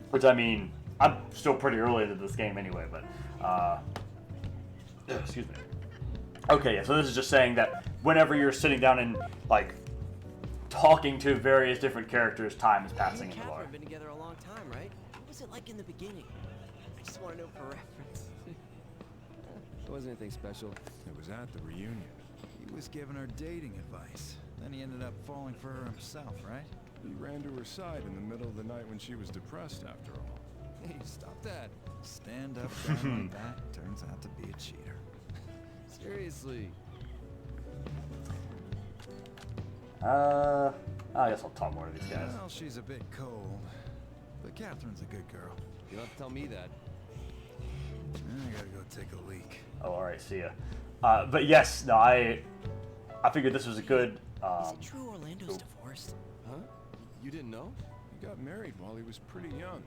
Which, I mean, I'm still pretty early into this game anyway, but, excuse me. Okay, yeah, so this is just saying that whenever you're sitting down and, like, talking to various different characters, time is passing in the bar. We've been together a long time, right? What was it like in the beginning? I just want to know for reference. It wasn't anything special. It was at the reunion. He was giving her dating advice. Then he ended up falling for her himself, right? He ran to her side in the middle of the night when she was depressed, after all. Hey, stop that. Stand up guy like that turns out to be a cheater. Seriously. I guess I'll talk more to these guys. Well, she's a bit cold, but Catherine's a good girl. You don't have to tell me that. I gotta go take a leak. Oh, all right, see ya. But yes, no, I figured this was a good. Is it true Orlando's divorced? Huh? You didn't know? He got married while he was pretty young.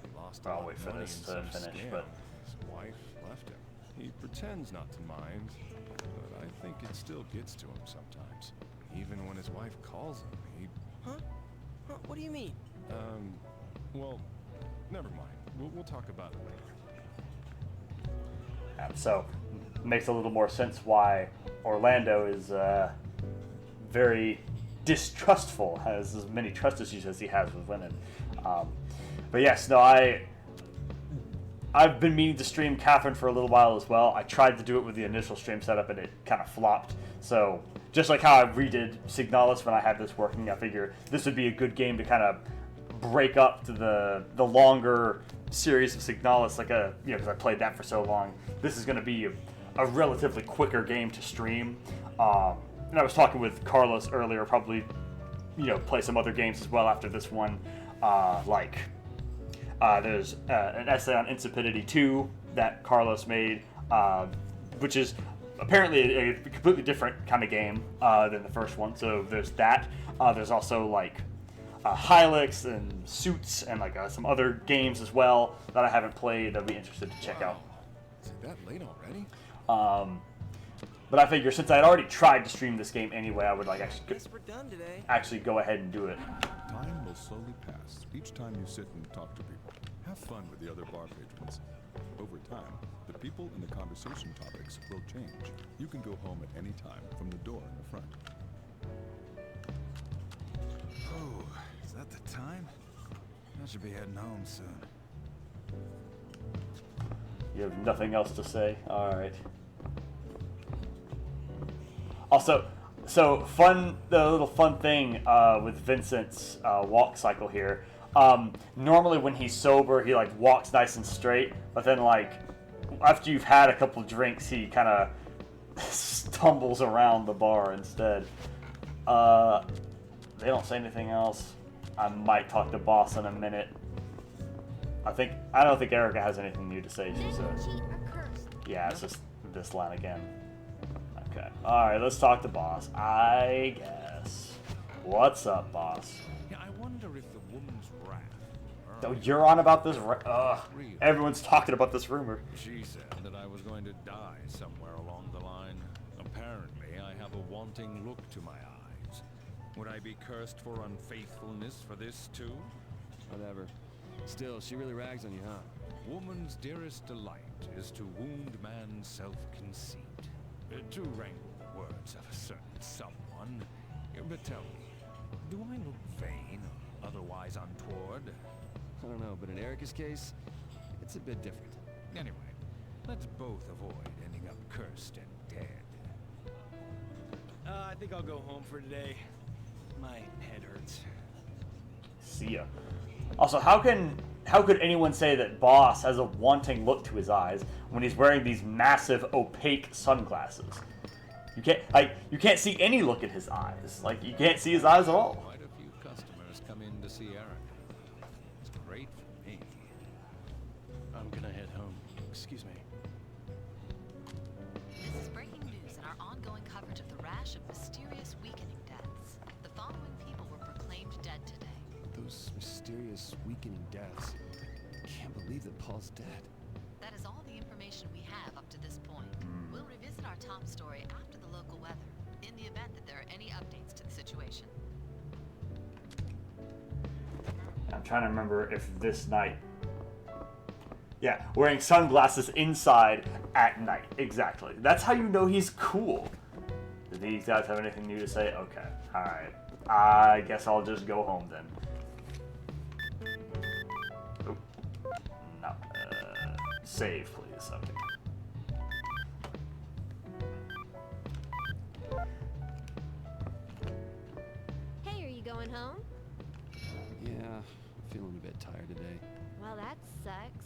He lost a I'll lot wait of for money this in to some finish, scam. but His wife left him. He pretends not to mind, but I think it still gets to him sometimes. Even when his wife calls him, he... Huh? What do you mean? Well, never mind. We'll talk about it later. So, makes a little more sense why Orlando is very distrustful, has as many trust issues as he has with women. But yes, no, I've been meaning to stream Catherine for a little while as well. I tried to do it with the initial stream setup and it kind of flopped. So just like how I redid Signalis when I had this working, I figure this would be a good game to kind of break up to the longer series of Signalis, like because I played that for so long. This is going to be a relatively quicker game to stream. And I was talking with Carlos earlier, probably play some other games as well after this one, there's an essay on Insipidity 2 that Carlos made, which is apparently a completely different kind of game than the first one. So there's that. There's also Hylix and Suits and some other games as well that I haven't played. I'd be interested to check out. Is it that late already? But I figure since I had already tried to stream this game anyway, I would Guess we're done today. actually go ahead and do it. Time will slowly pass each time you sit and talk to people. Have fun with the other bar patrons. Over time, the people and the conversation topics will change. You can go home at any time from the door in the front. Oh, is that the time? I should be heading home soon. You have nothing else to say? Alright. Also, so the little fun thing with Vincent's walk cycle here. Normally when he's sober, he walks nice and straight, but then after you've had a couple of drinks, he kind of stumbles around the bar instead. They don't say anything else. I might talk to Boss in a minute. I don't think Erica has anything new to say. She's yeah, it's just this line again. Okay. Alright, let's talk to Boss, I guess. What's up, Boss? Yeah, I wonder if the woman's wrath. Oh, you're on about this? Everyone's talking about this rumor. She said that I was going to die somewhere along the line. Apparently, I have a wanting look to my eyes. Would I be cursed for unfaithfulness for this too? Whatever. Still, she really rags on you, huh? Woman's dearest delight is to wound man's self-conceit. To wrangle the words of a certain someone. But tell me, do I look vain or otherwise untoward? I don't know, but in Erica's case, it's a bit different. Anyway, let's both avoid ending up cursed and dead. I think I'll go home for today. My head hurts. See ya. Also, how could anyone say that Boss has a wanting look to his eyes when he's wearing these massive opaque sunglasses? You can't see any look in his eyes. You can't see his eyes at all. Quite a few customers come in to see Erica. It's great for me. I'm gonna head home. Excuse me. This is breaking news in our ongoing coverage of the rash of mysterious weakening deaths. The following people were proclaimed dead today. Those mysterious weakening deaths. Can't believe that Paul's dead. That is all the information we have up to this point. We'll revisit our top story after the local weather, in the event that there are any updates to the situation. I'm trying to remember if this night... Yeah, wearing sunglasses inside at night. Exactly. That's how you know he's cool. Do these guys have anything new to say? Okay. Alright. I guess I'll just go home then. Oh. No. Save, please. Okay. Hey, are you going home? Yeah, a feeling a bit tired today. Well, that sucks.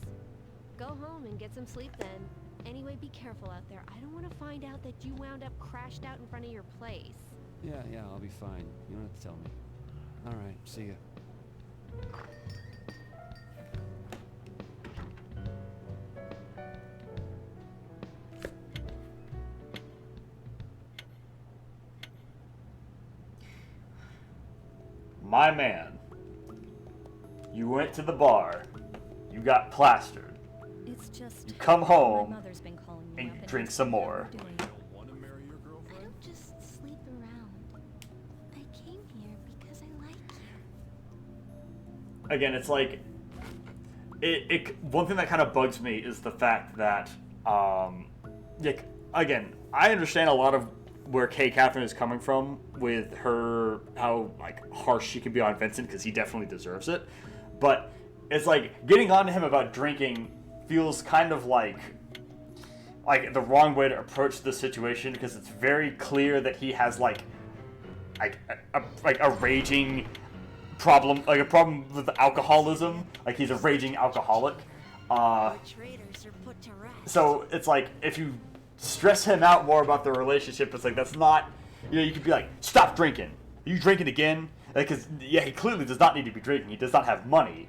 Go home and get some sleep then. Anyway, be careful out there. I don't want to find out that you wound up crashed out in front of your place. Yeah, I'll be fine. You don't have to tell me. All right, see ya. My man, you went to the bar, you got plastered. It's just you come home my mother's been calling me and up you and drink asking some how more. we're doing. I don't just sleep around. I came here because I like you. Again, it's like one thing that kind of bugs me is the fact that like, again, I understand a lot of where Kay Catherine is coming from with her, how like harsh she can be on Vincent, because he definitely deserves it. But it's like getting on to him about drinking feels kind of like the wrong way to approach the situation, because it's very clear that he has like a raging problem, like a problem with alcoholism. Like he's a raging alcoholic. So it's like if you stress him out more about the relationship, it's like that's not, you could be like, stop drinking. Are you drinking again? Because he clearly does not need to be drinking. He does not have money,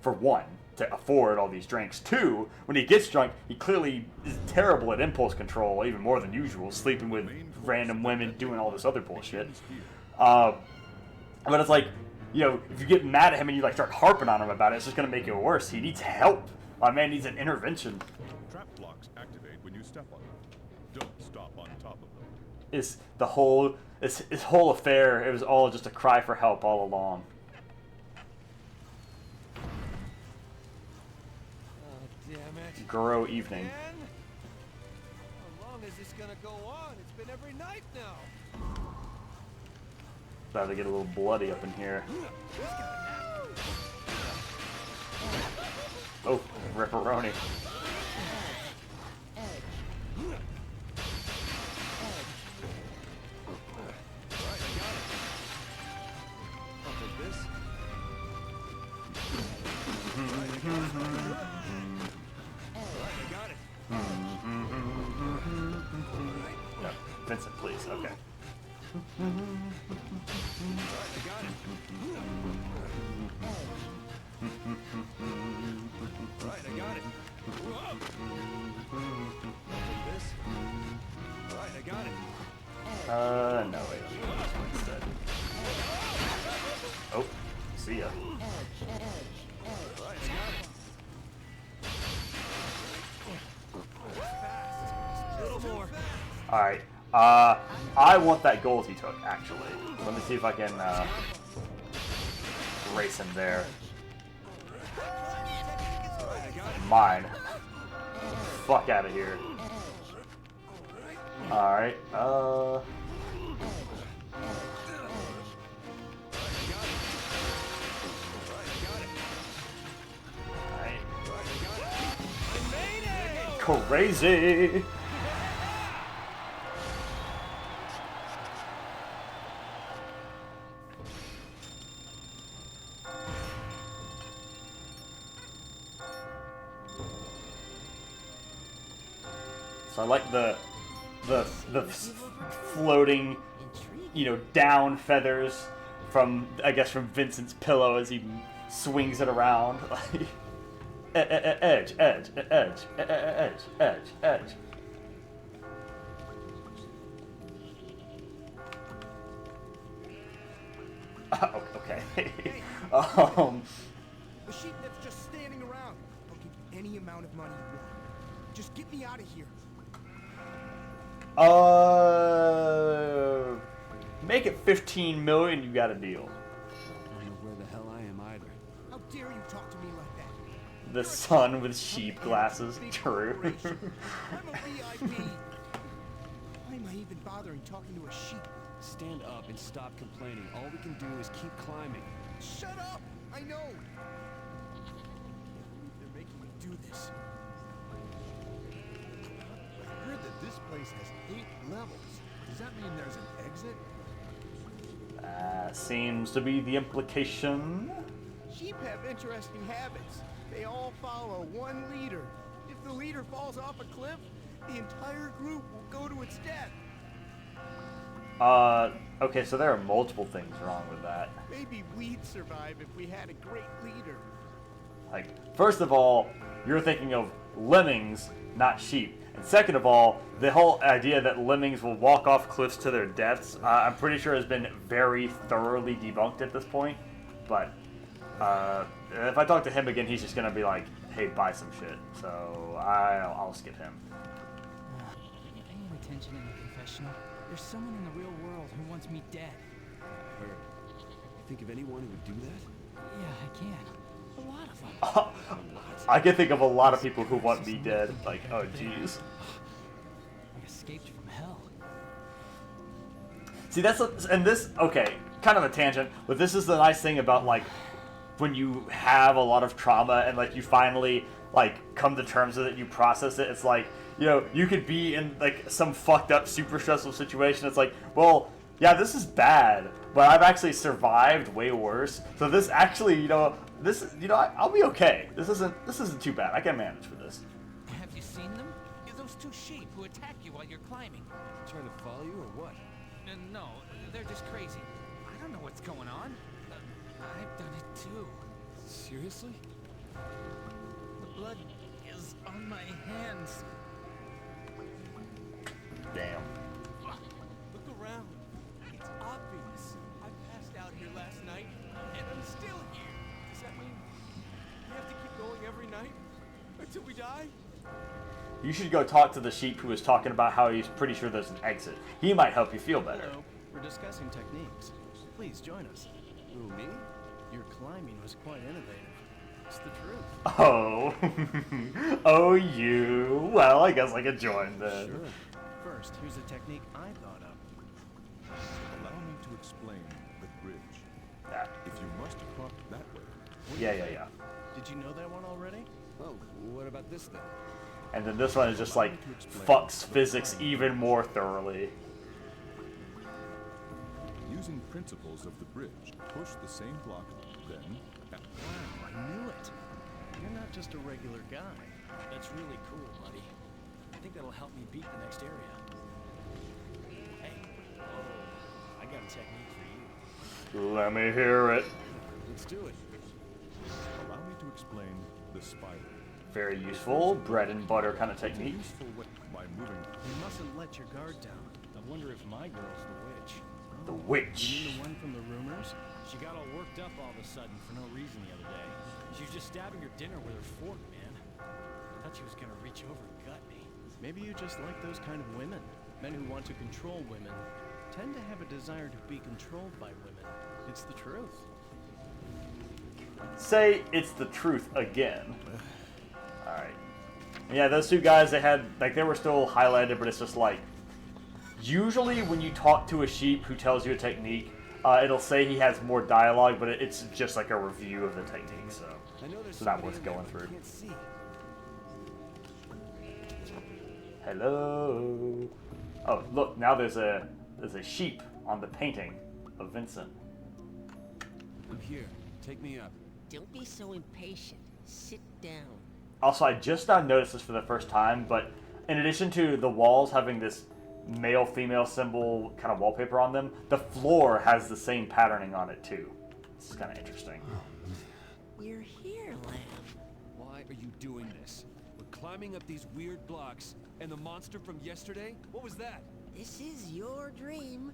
for one, to afford all these drinks. Two, when he gets drunk, he clearly is terrible at impulse control, even more than usual, sleeping with random women, doing all this other bullshit. But it's like, if you get mad at him and you like start harping on him about it, it's just gonna make it worse. He needs help. My man needs an intervention. Trap blocks activate when you step on them. Don't stop on top of them. His whole affair, it was all just a cry for help all along. Oh, damn it. Guro evening. Again? How long is this gonna go on? It's been every night now. About to get a little bloody up in here. Oh, ripperoni. No, Vincent, please. Okay. Right, I got it. Right, I got it. No, wait. I'll do this one instead. Oh, see ya. Right, I got it. A little more. Alright. I want that gold he took, actually. Let me see if I can, race him there. Mine. Fuck out of here. Alright, Alright. Crazy! So I like the floating, down feathers from, I guess, from Vincent's pillow as he swings it around. Edge, edge, edge, edge, edge, edge. Oh, okay. The sheep that's just standing around. I'll give you any amount of money you want. Just get me out of here. Make it 15 million, you got a deal. I don't know where the hell I am either. How dare you talk to me like that? The son with sheep glasses. True. I'm a VIP. Why am I even bothering talking to a sheep? Stand up and stop complaining. All we can do is keep climbing. Shut up! I know! They're making me do this. I heard that this place has 8 levels. Does that mean there's an exit? Seems to be the implication. Sheep have interesting habits. They all follow one leader. If the leader falls off a cliff, the entire group will go to its death. Okay, so there are multiple things wrong with that. Maybe we'd survive if we had a great leader. Like, first of all, you're thinking of lemmings, not sheep. And second of all, the whole idea that lemmings will walk off cliffs to their deaths, I'm pretty sure has been very thoroughly debunked at this point. But if I talk to him again, he's just going to be like, hey, buy some shit. So I'll skip him. Paying attention in the confessional. There's someone in the real world who wants me dead. I heard. You think of anyone who would do that? Yeah, I can. A lot of them. I can think of a lot of people who want me dead. Like, oh, jeez. I escaped from hell. See, okay, kind of a tangent, but this is the nice thing about, like, when you have a lot of trauma and, like, you finally, like, come to terms with it, you process it, it's like, you know, you could be in, like, some fucked up, super stressful situation. It's like, well, yeah, this is bad, but I've actually survived way worse. So this actually, I'll be okay. This isn't too bad. I can manage for this. Have you seen them? Yeah, those two sheep who attack you while you're climbing. Trying to follow you or what? No, they're just crazy. I don't know what's going on. I've done it too. Seriously? The blood is on my hands. Damn. Look around. It's obvious. I passed out here last night, and I'm still here. Does that mean we have to keep going every night until we die? You should go talk to the sheep who was talking about how he's pretty sure there's an exit. He might help you feel better. Hello. We're discussing techniques. Please join us. Who, me? Your climbing was quite innovative. It's the truth. Oh. Oh, you. Well, I guess I could join then. Sure. First, here's a technique I thought of. Allow me to explain the bridge. If you must cross that way. Yeah. Did you know that one already? Oh, what about this then? And then this one is just like, fucks physics even more thoroughly. Using principles of the bridge, push the same block, then... Wow, I knew it. You're not just a regular guy. That's really cool, buddy. I think that'll help me beat the next area. Hey, I got a technique for you. Let me hear it. Let's do it. Allow me to explain the spiral. Very useful, bread and butter kind of technique. Useful by moving. You mustn't let your guard down. I wonder if my girl's the witch. The witch. You mean the one from the rumors? She got all worked up all of a sudden for no reason the other day. She was just stabbing her dinner with her fork, man. I thought she was gonna reach over and gut me. Maybe you just like those kind of women. Men who want to control women tend to have a desire to be controlled by women. It's the truth. Say it's the truth again. Alright. Yeah, those two guys, they were still highlighted, but it's just like, usually when you talk to a sheep who tells you a technique, it'll say he has more dialogue, but it's just like a review of the technique, so it's not worth going through. Hello. Oh, look, now there's a sheep on the painting of Vincent. I'm here. Take me up. Don't be so impatient. Sit down. Also, I just now noticed this for the first time, but in addition to the walls having this male-female symbol kind of wallpaper on them, the floor has the same patterning on it too. This is kind of interesting. You're here, Lamb. Why are you doing this? We're climbing up these weird blocks, and the monster from yesterday? What was that? This is your dream.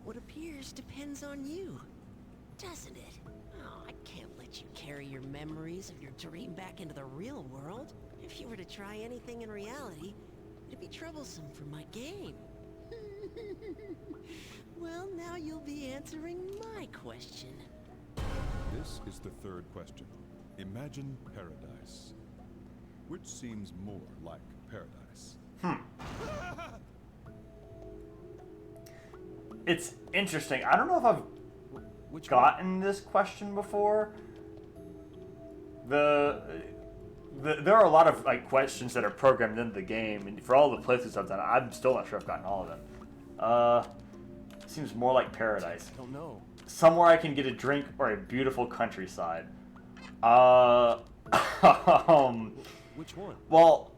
What appears depends on you, doesn't it? Oh, I can't let you carry your memories of your dream back into the real world. If you were to try anything in reality, it'd be troublesome for my game. Well, now you'll be answering my question. This is the third question. Imagine paradise. Which seems more like paradise? It's interesting. I don't know if I've gotten this question before. There are a lot of like questions that are programmed into the game, and for all the playthroughs I've done, I'm still not sure I've gotten all of them. Seems more like paradise. Don't know. Somewhere I can get a drink or a beautiful countryside. Which one? Well,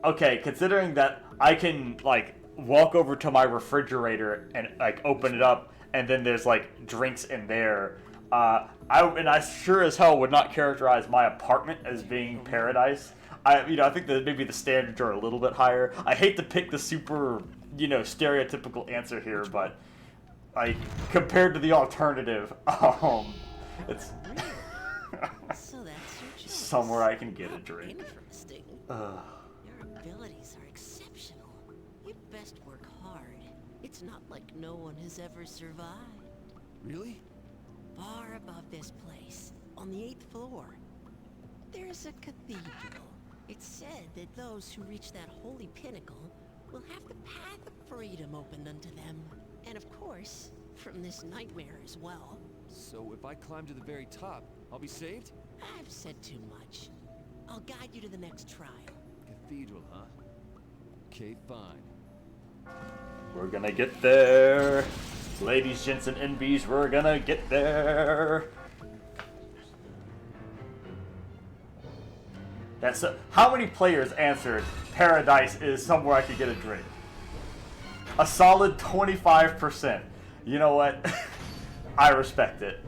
okay, considering that I can, like, walk over to my refrigerator and, like, open it up, and then there's, like, drinks in there, I sure as hell would not characterize my apartment as being paradise. I think that maybe the standards are a little bit higher. I hate to pick the super, stereotypical answer here, but, like, compared to the alternative, it's So that's your choice. somewhere I can get a drink. Interesting. Your abilities are exceptional. You'd best work hard. It's not like no one has ever survived. Really? Far above this place, on the 8th floor, there's a cathedral. It's said that those who reach that holy pinnacle will have the path of freedom opened unto them. And of course, from this nightmare as well. So if I climb to the very top, I'll be saved? I've said too much. I'll guide you to the next trial. Cathedral, huh? Okay, fine. We're gonna get there. Ladies, gents, and NBs, we're gonna get there. That's how many players answered Paradise is somewhere I could get a drink? A solid 25%. You know what? I respect it.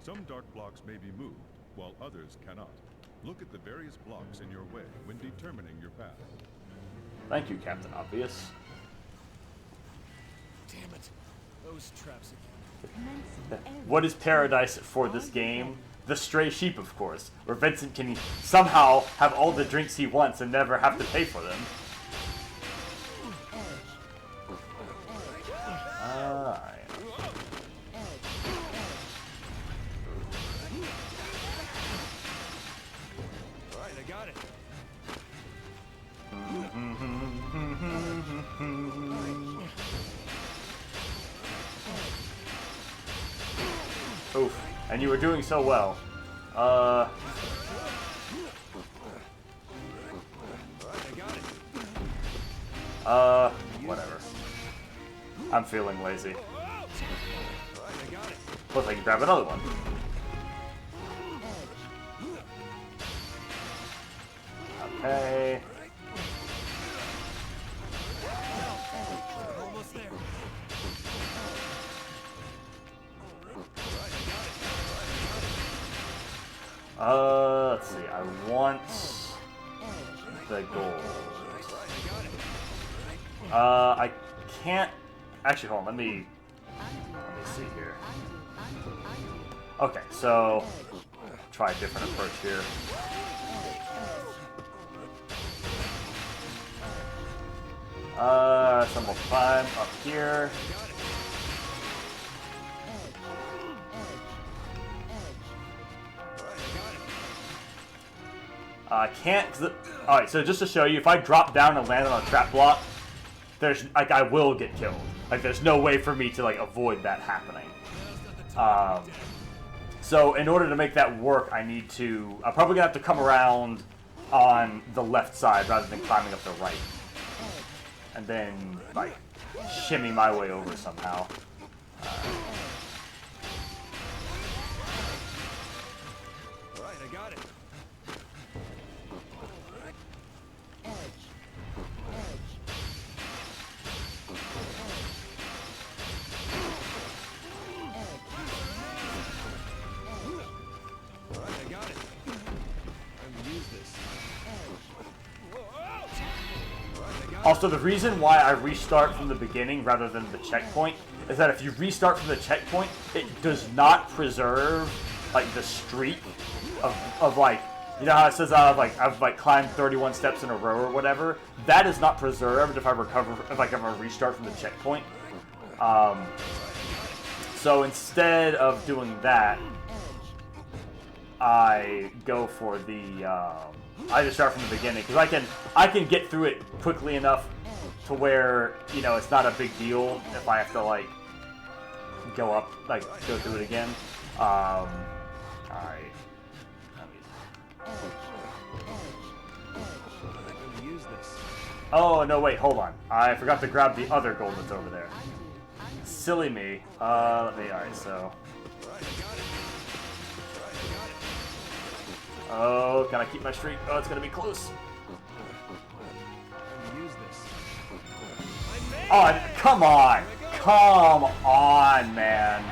Some dark blocks may be moved, while others cannot. Look at the various blocks in your way when determining your path. Thank you, Captain Obvious. Damn it. Those traps again. What is Paradise for this game? The stray sheep, of course, where Vincent can somehow have all the drinks he wants and never have to pay for them. Alright. Alright, I got it. Oof. And you were doing so well. Whatever. I'm feeling lazy. Plus I can grab another one. Okay. Almost there. Let's see. I want the gold. I can't. Actually, hold on. Let me see here. Okay, so try a different approach here. So we'll climb up here. I can't. All right, so just to show you, if I drop down and land on a trap block, there's like I will get killed. Like there's no way for me to like avoid that happening. So in order to make that work, I need to. I'm probably gonna have to come around on the left side rather than climbing up the right, and then like shimmy my way over somehow. Alright, I got it. Alright, I got it. I'm gonna use this. Also, the reason why I restart from the beginning rather than the checkpoint is that if you restart from the checkpoint, it does not preserve like the streak of like, you know how it says I've climbed 31 steps in a row or whatever. That is not preserved if I restart from the checkpoint. So instead of doing that, I go for the I just start from the beginning because I can get through it quickly enough to where it's not a big deal if I have to like go through it again. All right. Oh, no, wait, hold on. I forgot to grab the other gold that's over there. Silly me. Alright, so... Oh, can I keep my streak? Oh, it's gonna be close. Oh, come on! Come on, man!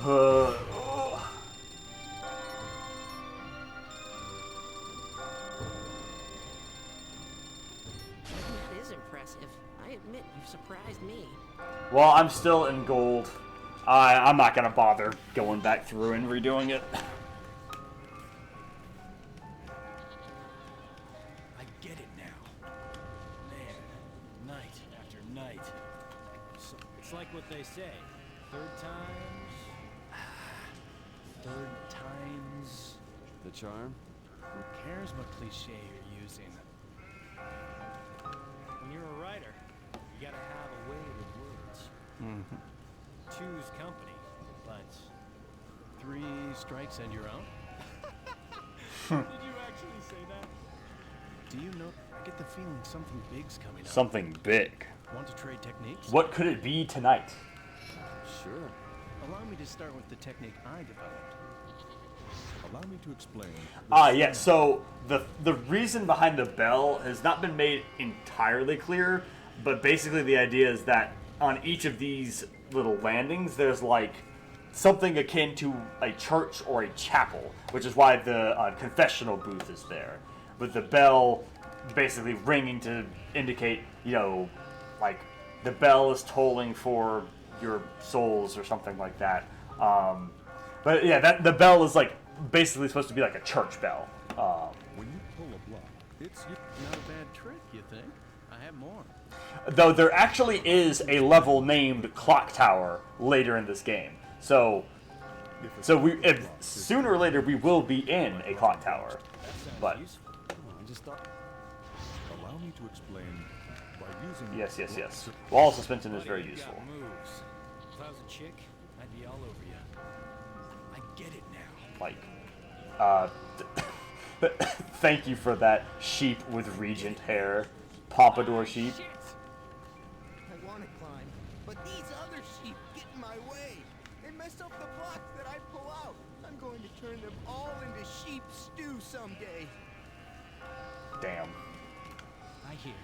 That is impressive. I admit you've surprised me. Well, I'm still in gold. I'm not gonna bother going back through and redoing it. I get it now. Man, night after night. So, It's like what they say. Third times... Third times... The charm? Who cares what cliche you're using? When you're a writer, you gotta have a way with words. Mm-hmm. Choose company, but 3 strikes and you're out? did you actually say that? Do you know? I get the feeling something big's coming up. Something big. Want to trade techniques? What could it be tonight? Sure. Allow me to start with the technique I developed. Allow me to explain. Yeah, so the reason behind the bell has not been made entirely clear, but basically the idea is that on each of these little landings, there's like something akin to a church or a chapel, which is why the confessional booth is there, with the bell basically ringing to indicate, you know, like the bell is tolling for your souls or something like that. But yeah, that the bell is like basically supposed to be like a church bell. When you pull a block, it's not a bad trick, you think? I have more. Though there actually is a level named Clock Tower later in this game, so if sooner or later we will be in a clock tower. But I just thought. Allow me to explain by using. yes. Wall suspension is very useful. Moves. If I was a chick, I'd be all over you. I get it now. Like, thank you for that sheep with regent hair, pompadour sheep. I want to climb, but these other sheep get in my way. They mess up the blocks that I pull out. I'm going to turn them all into sheep stew someday. Damn. I hear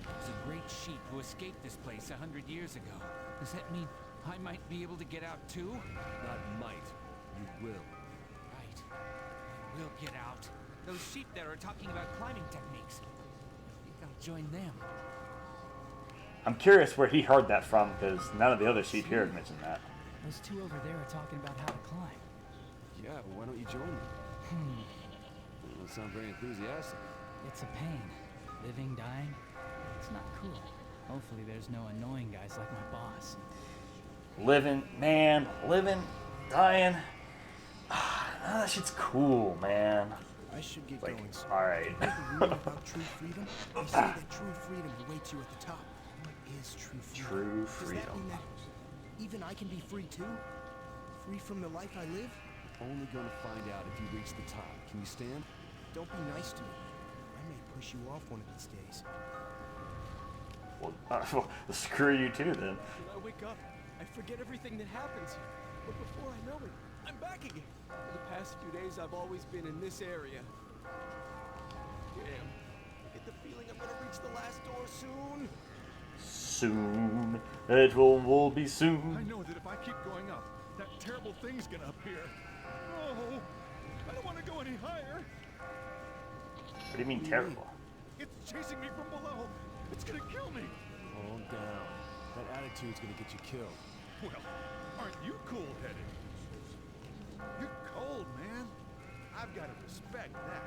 there's a great sheep who escaped this place 100 years ago. Does that mean I might be able to get out too? Not might. You will. Right. I will get out. Those sheep there are talking about climbing techniques. I think I'll join them. I'm curious where he heard that from, because none of the other sheep here had mentioned that. Those two over there are talking about how to climb. Yeah, but why don't you join them? You don't sound very enthusiastic. It's a pain. Living, dying. It's not cool. Hopefully there's no annoying guys like my boss. Living, dying. That shit's cool, man. I should get Like, going. alright. About true freedom? They say that true freedom awaits you at the top. What is true freedom? True Does that freedom. mean that even I can be free too? Free from the life I live? Only gonna find out if you reach the top. Can you stand? Don't be nice to me. I may push you off one of these days. Well, screw you too, then. When I wake up, I forget everything that happens here. But before I know it, I'm back again. For the past few days, I've always been in this area. Damn. I get the feeling I'm gonna reach the last door soon. Soon. It will be soon. I know that if I keep going up, that terrible thing's gonna appear. Oh, I don't want to go any higher. What do you mean terrible? It's chasing me from below. It's gonna kill me. Calm down. That attitude's gonna get you killed. Well, aren't you cool-headed? You're cold, man. I've got to respect that.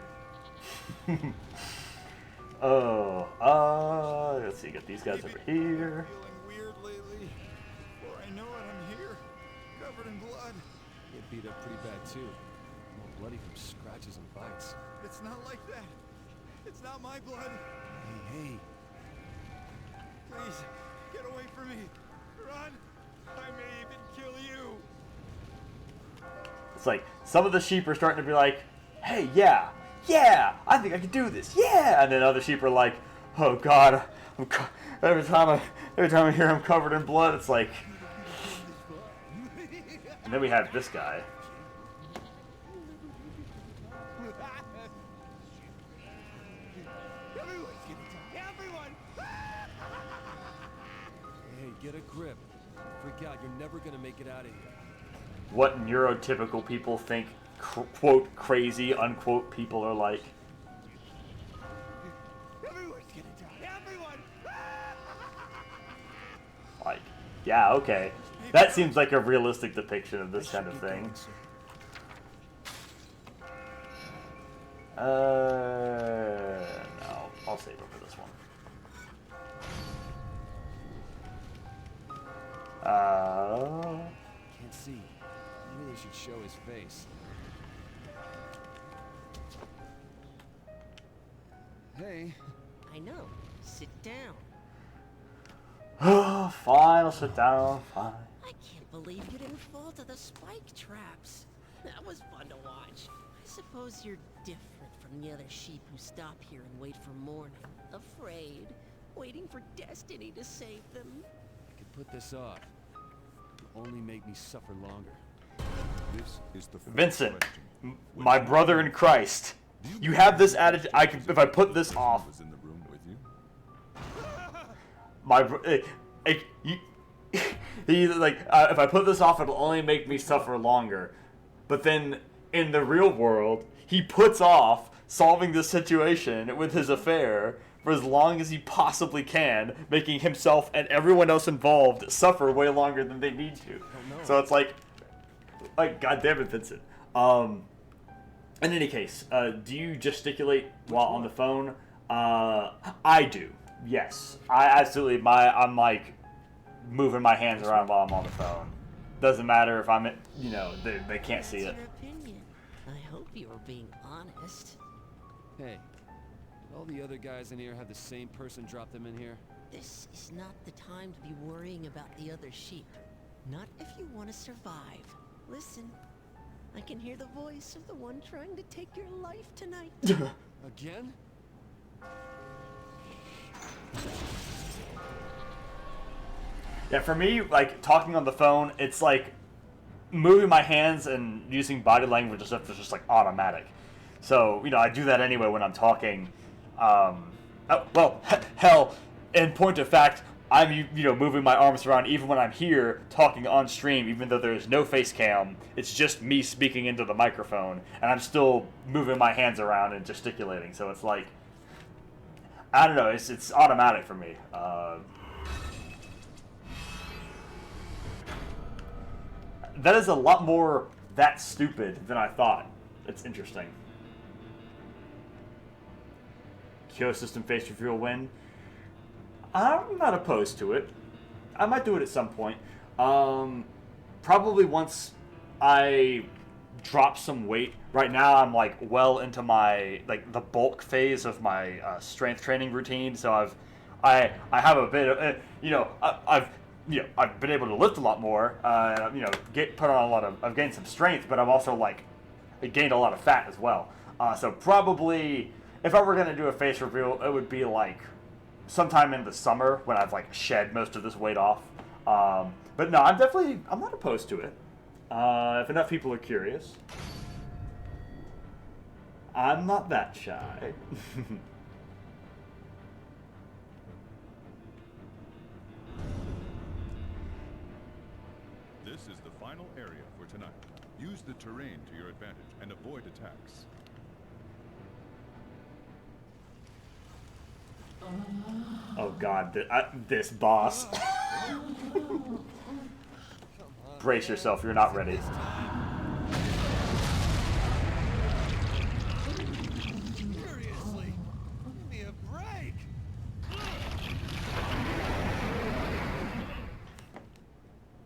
Let's see, get these guys over here. Feeling weird lately. Before I know it, I'm here, covered in blood. Get beat up pretty bad too. More bloody from scratches and bites. It's not like that. It's not my blood. Hey. Please, get away from me. Run. I may even kill you. It's like some of the sheep are starting to be like, hey, yeah, I think I can do this, yeah. And then other sheep are like, oh God, every time I hear I'm covered in blood, it's like. And then we have this guy. Hey, get a grip. Freak out, you're never gonna make it out of here. What neurotypical people think, quote, crazy, unquote, people are like. Like, yeah, okay. That seems like a realistic depiction of this kind of thing. No, I'll save it for this one. Can't see. Maybe they should show his face. Hey. I know. Sit down. Fine, I'll sit down, fine. I can't believe you didn't fall to the spike traps. That was fun to watch. I suppose you're different from the other sheep who stop here and wait for morning. Afraid. Waiting for destiny to save them. I could put this off. It'll only make me suffer longer. This is the Vincent, my brother in Christ. You have this attitude. If I put this off. Was in the room with you? He's like, if I put this off, it'll only make me suffer longer. But then, in the real world, he puts off solving this situation with his affair for as long as he possibly can, making himself and everyone else involved suffer way longer than they need to. So it's like God damn it, Vincent. In any case, do you gesticulate while on the phone? I do. Yes, I absolutely. I'm like moving my hands around while I'm on the phone. Doesn't matter if I'm, they can't see it. Your opinion. I hope you were being honest. Hey, did all the other guys in here have the same person drop them in here? This is not the time to be worrying about the other sheep. Not if you want to survive. Listen, I can hear the voice of the one trying to take your life tonight. Again? Yeah, for me, like, talking on the phone, it's like moving my hands and using body language and stuff is just, like, automatic. So, I do that anyway when I'm talking. Hell, in point of fact, I'm, moving my arms around even when I'm here talking on stream, even though there's no face cam. It's just me speaking into the microphone, and I'm still moving my hands around and gesticulating. So it's like, I don't know, it's automatic for me. That is a lot more that stupid than I thought. It's interesting. Kyo system face reveal win. I'm not opposed to it. I might do it at some point. Probably once I drop some weight. Right now I'm like well into my the bulk phase of my strength training routine. So I have a bit of I've been able to lift a lot more. I've gained some strength, but I've also gained a lot of fat as well. So probably if I were gonna do a face reveal, it would be sometime in the summer when I've shed most of this weight off. But no, I'm not opposed to it. If enough people are curious. I'm not that shy. This is the final area for tonight. Use the terrain to your advantage and avoid attacks. Oh God, this boss. Brace yourself, you're not ready. Seriously, give me a break.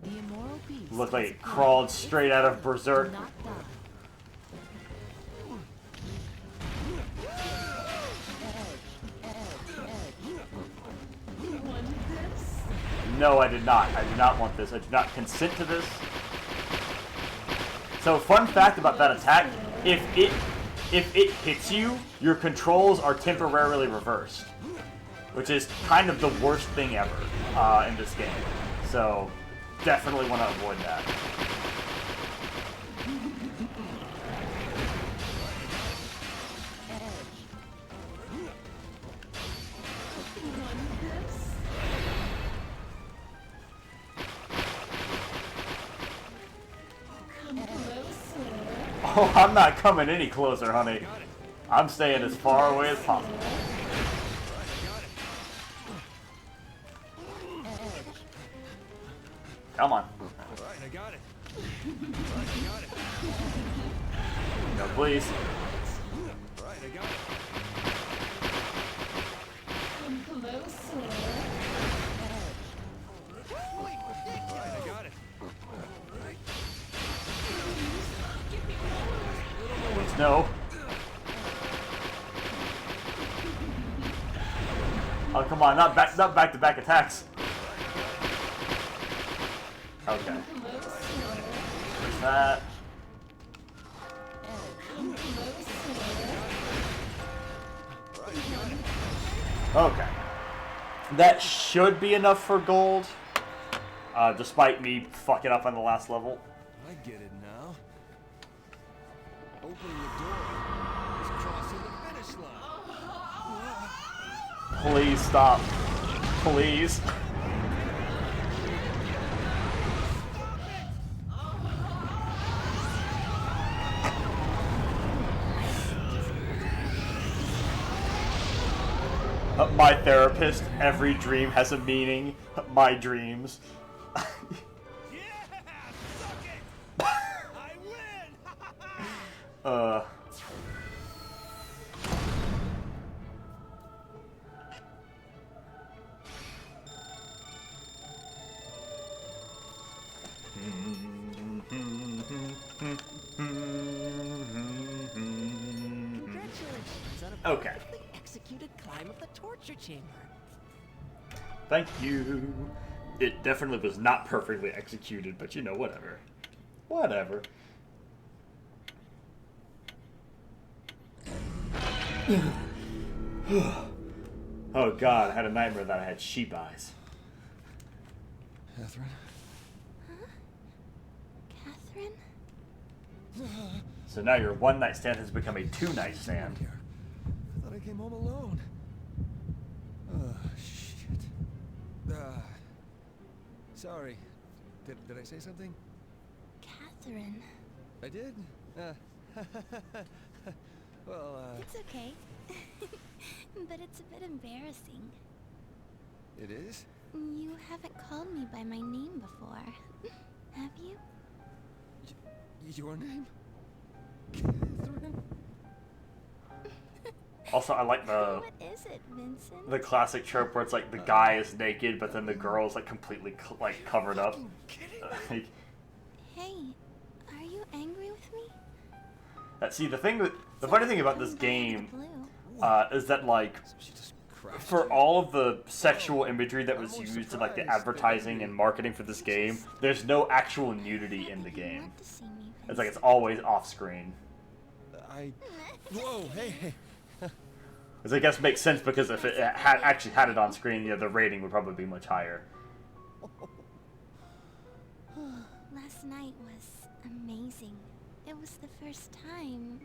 The immoral beast Looked like it crawled straight out of Berserk. No, I did not. I do not want this. I do not consent to this. So fun fact about that attack, if it hits you, your controls are temporarily reversed, which is kind of the worst thing ever in this game. So definitely want to avoid that. Oh, I'm not coming any closer, honey. I'm staying as far away as possible. Come on. Alright, I got it. No, please. Alright, I got it. Come closer. Alright, I got it. Please, no. Oh, come on, not back-to-back attacks. Okay. Where's that? Okay. That should be enough for gold, despite me fucking up on the last level. I get it now. Opening the door is crossing the finish line. Please stop. Please. My therapist, every dream has a meaning. My dreams. Congratulations on a Okay. perfectly executed climb of the torture chamber. Thank you. It definitely was not perfectly executed, but you know, whatever. Whatever. Oh god, I had a nightmare that I had sheep eyes. Catherine? Catherine? So now your one-night stand has become a two-night stand. I thought I came home alone. Shit. Sorry. Did I say something? Catherine. I did? Well, It's okay. But it's a bit embarrassing. It is? You haven't called me by my name before. Have you? Your name? Catherine? Also, I like What is it, Vincent? the classic trope where it's like the guy is naked, but then the girl is like completely like covered up. Like, Hey, are you angry with me? see, the funny thing about this game is that like for all of the sexual imagery that was used in like the advertising and marketing for this game, there's no actual nudity in the game. It's like it's always off screen. Whoa, hey. Which I guess makes sense because if it had actually had it on screen, yeah, the rating would probably be much higher. Last night was amazing. It was the first time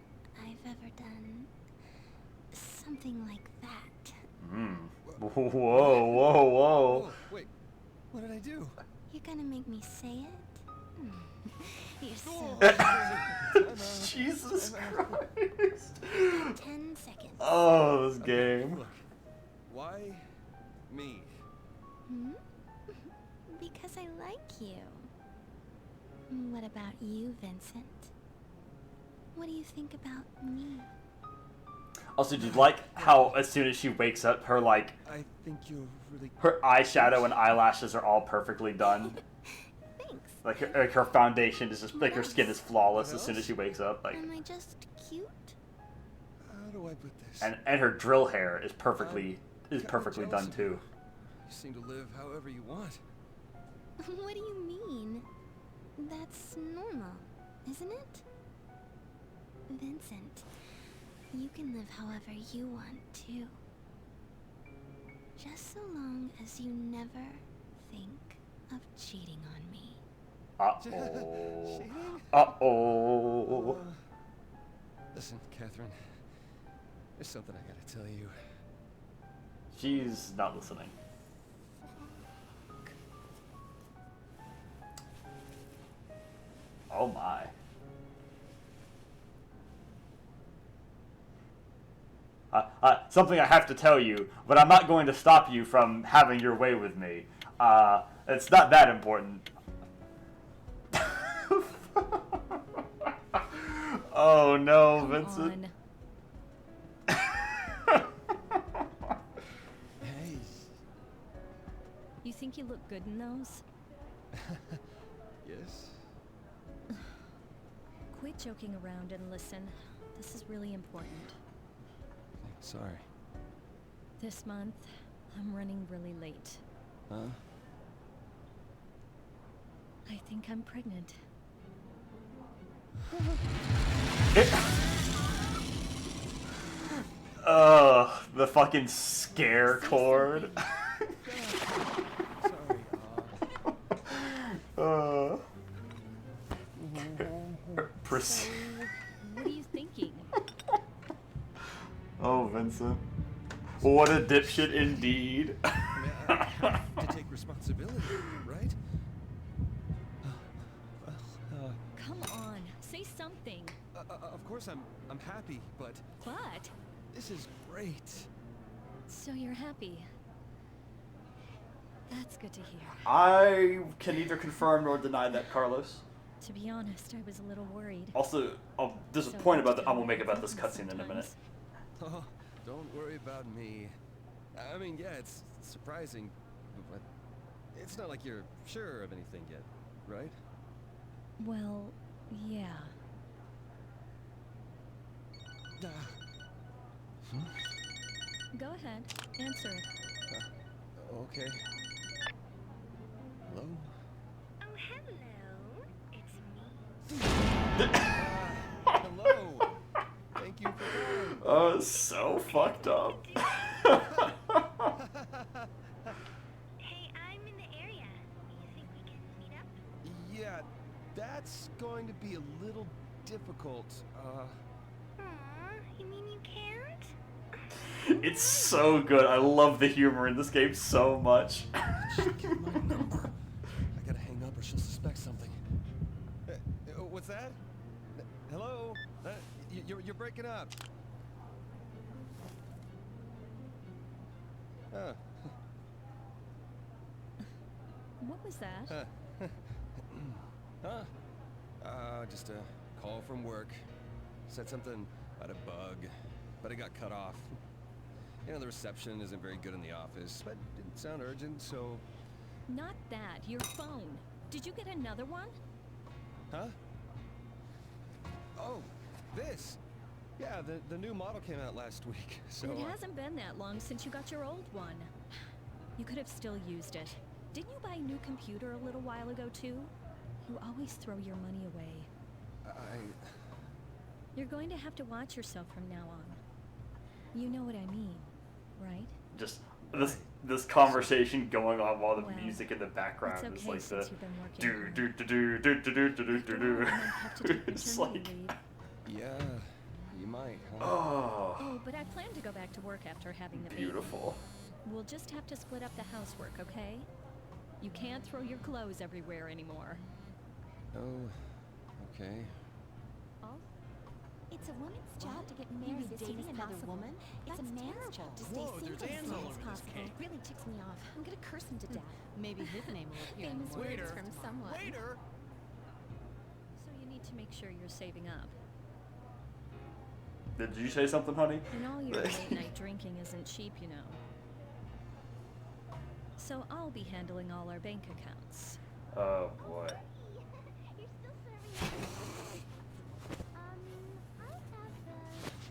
I've ever done something like that. Whoa, whoa, whoa. Wait, what did I do? You're gonna make me say it? You're so... Jesus Christ. 10 seconds. Oh, this game. Look, why me? Because I like you. What about you, Vincent? What do you think about me? Also, do you like how as soon as she wakes up, her like I think you're really... her eyeshadow and eyelashes are all perfectly done. Thanks. Like her foundation is just like her skin is flawless as soon as she wakes up. Like, Am I just cute? How do I put this? and her drill hair is perfectly done too. You seem to live however you want. What do you mean? That's normal. isn't it? Vincent, you can live however you want to. Just so long as you never think of cheating on me. Uh-oh. Uh-oh. Listen, Catherine. There's something I gotta tell you. She's not listening. Oh my. Something I have to tell you, but I'm not going to stop you from having your way with me. It's not that important. Oh no, Come Vincent. on. Hey. You think you look good in those? Yes? Quit joking around and listen. This is really important. Sorry. This month, I'm running really late. Huh? I think I'm pregnant. The fucking scare cord. So, what are you thinking? Oh, Vincent. What a dipshit indeed. I have to take responsibility, right? Come on, say something. Of course I'm happy, but... But? This is great. So you're happy. That's good to hear. I can neither confirm nor deny that, Carlos. To be honest, I was a little worried. Also, there's a point about I will make about this cutscene in a minute. Oh, don't worry about me. I mean, yeah, it's surprising, but it's not like you're sure of anything yet, right? Well, yeah. Go ahead, answer it. Okay. Hello? Oh, hello. It's me. Hello. Thank you for calling. So fucked up. Hey, I'm in the area. You think we can meet up? Yeah, that's going to be a little difficult. Aw, you mean you can't? It's so good. I love the humor in this game so much. Get my number. I gotta hang up or she'll suspect something. What's that? Hello? You're breaking up. What was that? Just a call from work. Said something about a bug, but it got cut off. You know, the reception isn't very good in the office, but it didn't sound urgent, so... Not that, your phone. Did you get another one? Huh? Oh, this! Yeah, the new model came out last week, so... It hasn't been that long since you got your old one. You could have still used it. Didn't you buy a new computer a little while ago, too? You always throw your money away. You're going to have to watch yourself from now on. You know what I mean, right? Just this conversation going on while the music in the background is like the do do do do do do do do do. It's like, yeah, you might, huh? Oh, but I plan to go back to work after having the baby. Beautiful. We'll just have to split up the housework, okay? You can't throw your clothes everywhere anymore. Oh, okay. It's a woman's job to get married as soon as possible. It's a man's job to stay single as soon as possible. It really ticks me off. I'm gonna curse him to death. Maybe his name will appear in Famous the words words from someone. Waiter! So you need to make sure you're saving up. Did you say something, honey? And all your late-night drinking isn't cheap, you know. So I'll be handling all our bank accounts. Oh, boy. You're still serving me. I have the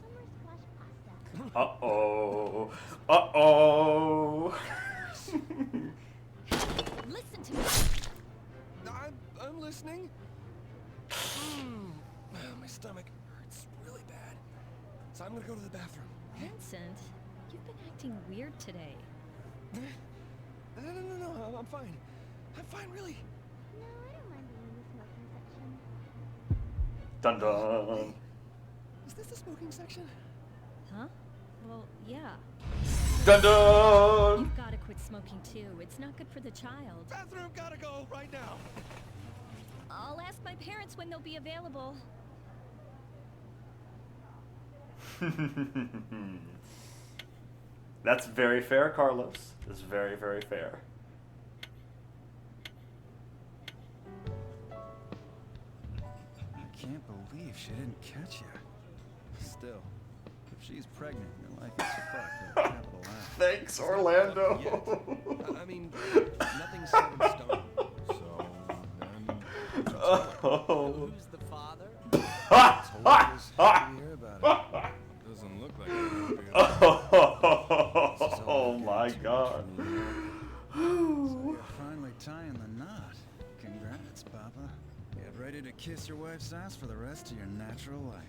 summer squash pasta. Uh-oh. Uh-oh. Listen to me. I'm listening. My stomach hurts really bad. So I'm gonna go to the bathroom. Vincent, you've been acting weird today. No, I'm fine. I'm fine, really. No, I don't mind being in the smoking section. Dun dun. Is this the smoking section? Huh? Well, yeah. Dun dun. You've got to quit smoking too. It's not good for the child. Bathroom, gotta go right now. I'll ask my parents when they'll be available. That's very fair, Carlos. That's very, very fair. I can't believe she didn't catch you. Still, if she's pregnant, your life is fucked with a capital F. Thanks, Orlando. I mean, nothing's set in stone. So then, Who's the father? hear about it. Doesn't look like it. Oh my God. So you're finally tying the knot. Congrats, Papa. Get ready to kiss your wife's ass for the rest of your natural life.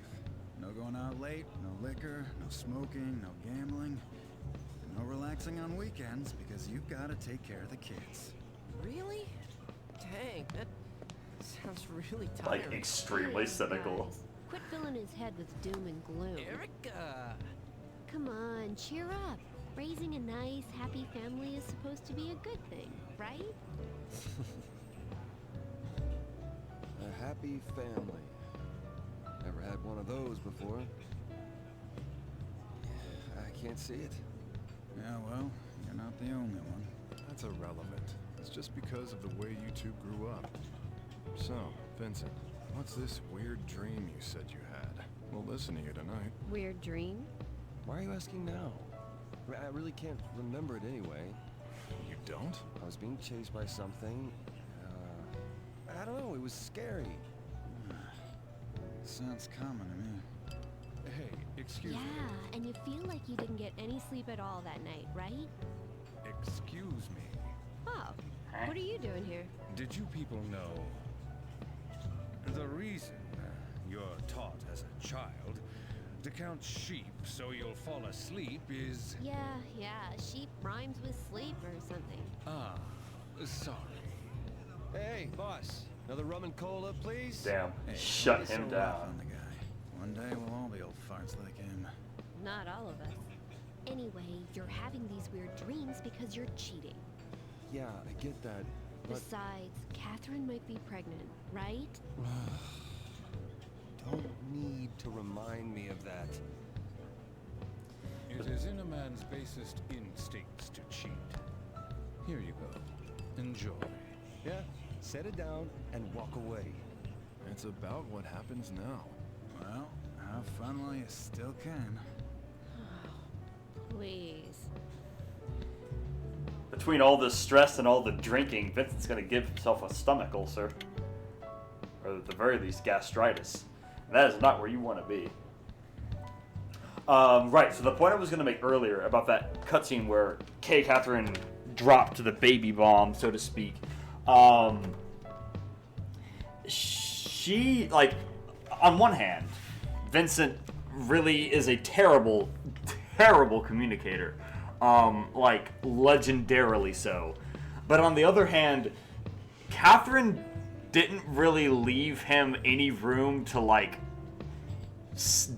No going out late, no liquor, no smoking, no gambling, no relaxing on weekends because you've got to take care of the kids. Really? Dang, that sounds really tiring. Like extremely cynical. Quit filling his head with doom and gloom. Erica! Come on, cheer up. Raising a nice, happy family is supposed to be a good thing, right? A happy family. Never had one of those before. I can't see it. Yeah, well, you're not the only one. That's irrelevant. It's just because of the way you two grew up. So, Vincent, what's this weird dream you said you had? We'll listen to you tonight. Weird dream? Why are you asking now? I really can't remember it anyway. You don't? I was being chased by something. I don't know, it was scary. Sounds common to me. Hey, excuse me. Yeah, and you feel like you didn't get any sleep at all that night, right? Excuse me. Oh, what are you doing here? Did you people know the reason you're taught as a child to count sheep so you'll fall asleep is... Yeah, sheep rhymes with sleep or something. Ah, sorry. Hey, boss. Another rum and cola, please? Damn. Hey, Shut don't be him so rough down. on the guy. One day we'll all be old farts like him. Not all of us. Anyway, you're having these weird dreams because you're cheating. Yeah, I get that. But Besides, Catherine might be pregnant, right? don't need to remind me of that. It is in a man's basest instincts to cheat. Here you go. Enjoy. Yeah, set it down and walk away. It's about what happens now. Well, have fun while you still can. Please. Between all the stress and all the drinking, Vincent's gonna give himself a stomach ulcer. Or at the very least, gastritis. And that is not where you want to be. Right, so the point I was gonna make earlier about that cutscene where Catherine dropped the baby bomb, so to speak. She, like, on one hand, Vincent really is a terrible, terrible communicator. Like, legendarily so. But on the other hand, Catherine didn't really leave him any room to, like,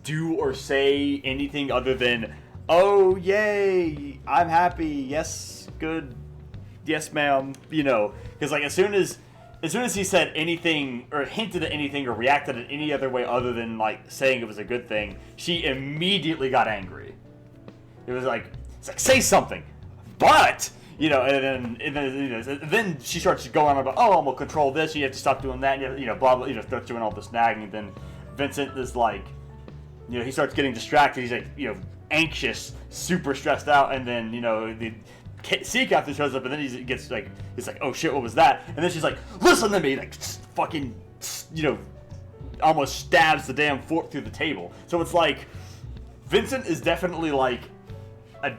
do or say anything other than, oh, yay, I'm happy, yes, good, yes, ma'am, you know. Because, like, as soon as he said anything, or hinted at anything, or reacted in any other way other than, like, saying it was a good thing, she immediately got angry. It was like, say something, but, you know, and then she starts going on about, oh, I'm gonna control this, you have to stop doing that, and you know, blah, blah, you know, starts doing all this nagging, and then Vincent is like, you know, he starts getting distracted, he's like, you know, anxious, super stressed out, and then, you know, the sea captain shows up, and then he gets like, he's like, oh shit, what was that? And then she's like, listen to me, like, fucking, you know, almost stabs the damn fork through the table. So it's like, Vincent is definitely like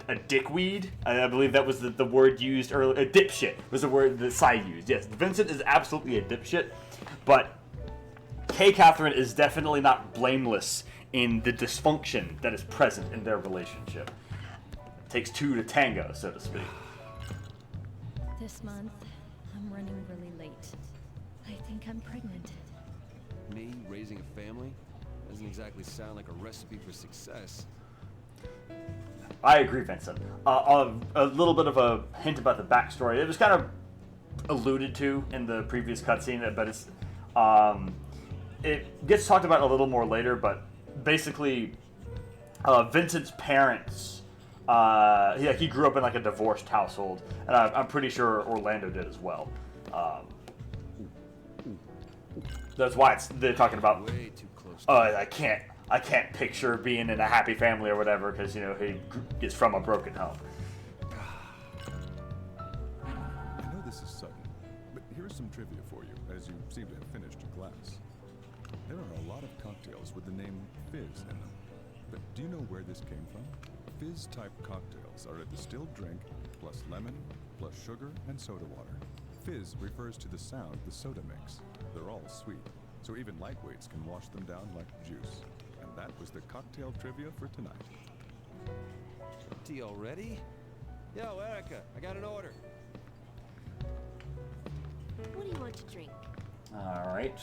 a dickweed. I believe that was the word used earlier. A dipshit was the word that Sai used. Yes, Vincent is absolutely a dipshit, but Kay Catherine is definitely not blameless in the dysfunction that is present in their relationship. It takes two to tango, so to speak. This month, I'm running really late. I think I'm pregnant. Me raising a family? Doesn't exactly sound like a recipe for success. I agree, Vincent. A little bit of a hint about the backstory. It was kind of alluded to in the previous cutscene, but it's it gets talked about a little more later. But basically, Vincent's parents, he grew up in like a divorced household, and I'm pretty sure Orlando did as well. That's why they're talking about. Way too close. I can't picture being in a happy family or whatever because he is from a broken home. I know this is sudden, but here's some trivia for you, as you seem to have finished your glass. There are a lot of cocktails with the name Fizz in them, but do you know where this came from? Fizz-type cocktails are a distilled drink plus lemon plus sugar and soda water. Fizz refers to the sound the soda makes. They're all sweet, so even lightweights can wash them down like juice. And that was the cocktail trivia for tonight. Tea already? Yo, Erica, I got an order. What do you want to drink? All right.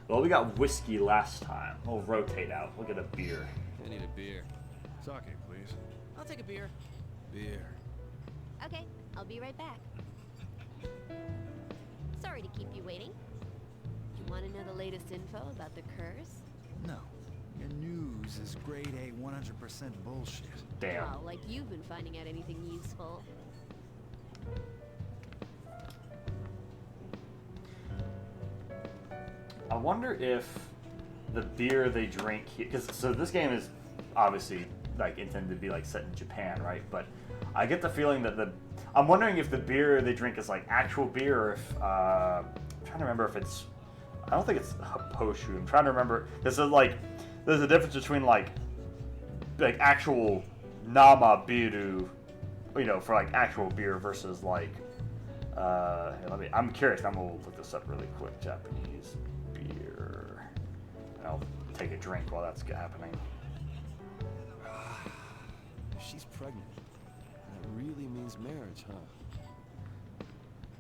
Well, we got whiskey last time. We'll rotate out. We'll get a beer. I need a beer. Sake, please. I'll take a beer. Beer. Okay, I'll be right back. Sorry to keep you waiting. You want to know the latest info about the curse? No. Your news is grade A 100% bullshit. Damn. Wow, like you've been finding out anything useful. I wonder if the beer they drink here, because so this game is obviously like intended to be like set in Japan, right? But I get the feeling that I'm wondering if the beer they drink is like actual beer, or if I'm trying to remember if it's. I don't think it's Happoshu. I'm trying to remember. There's a difference between like actual Nama biru, for like actual beer versus like. I'm curious. I'm gonna look this up really quick. Japanese beer. And I'll take a drink while that's happening. She's pregnant. That really means marriage, huh?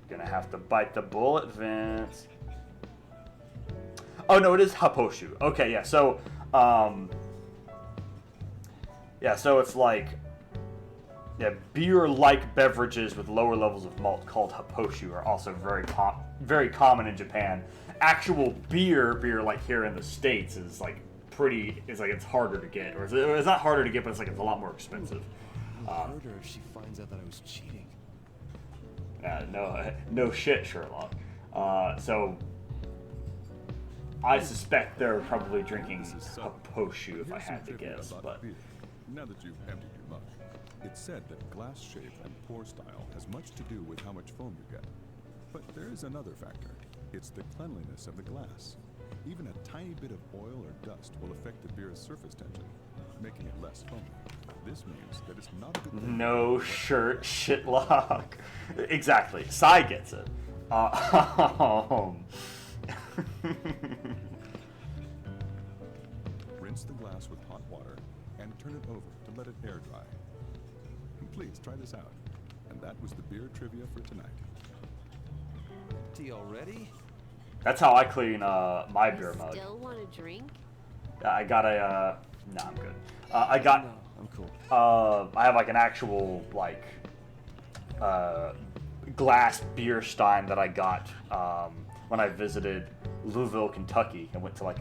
Gonna have to bite the bullet, Vince. Oh no, it is Happoshu. Okay, yeah. So, so it's like, beer-like beverages with lower levels of malt called Happoshu are also very common in Japan. Actual beer like here in the States is like it's harder to get, or it's not harder to get, but it's a lot more expensive. I'll hurt her if she finds out that I was cheating. No shit, Sherlock. So I suspect they're probably drinking Happoshu if I had to guess. But now that you've emptied your mug, it's said that glass shape and pour style has much to do with how much foam you get. But there is another factor. It's the cleanliness of the glass. Even a tiny bit of oil or dust will affect the beer's surface tension, making it less foamy. This means that it's not a good thing. No shirt, shitlock. Exactly. Sai gets it. Rinse the glass with hot water and turn it over to let it air dry. Please try this out. And that was the beer trivia for tonight. Tea already? That's how I clean my beer mug. Still want a drink? I got a. No, I'm good. I got. No, I'm cool. I have like an actual glass beer stein that I got when I visited Louisville, Kentucky, and went to like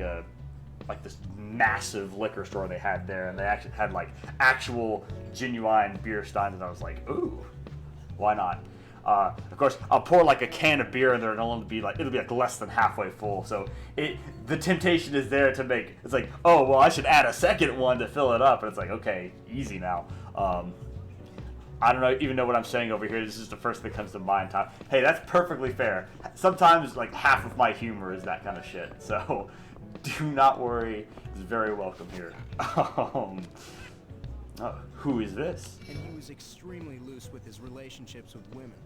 this massive liquor store they had there, and they actually had like actual genuine beer steins, and I was like, ooh, why not? Of course, I'll pour like a can of beer in there, and it'll be like less than halfway full. So the temptation is there to make. It's like, oh well, I should add a second one to fill it up, and it's like, okay, easy now. I don't even know what I'm saying over here. This is the first thing that comes to mind. Hey, that's perfectly fair. Sometimes like half of my humor is that kind of shit. So do not worry. It's very welcome here. Who is this? And he was extremely loose with his relationships with women.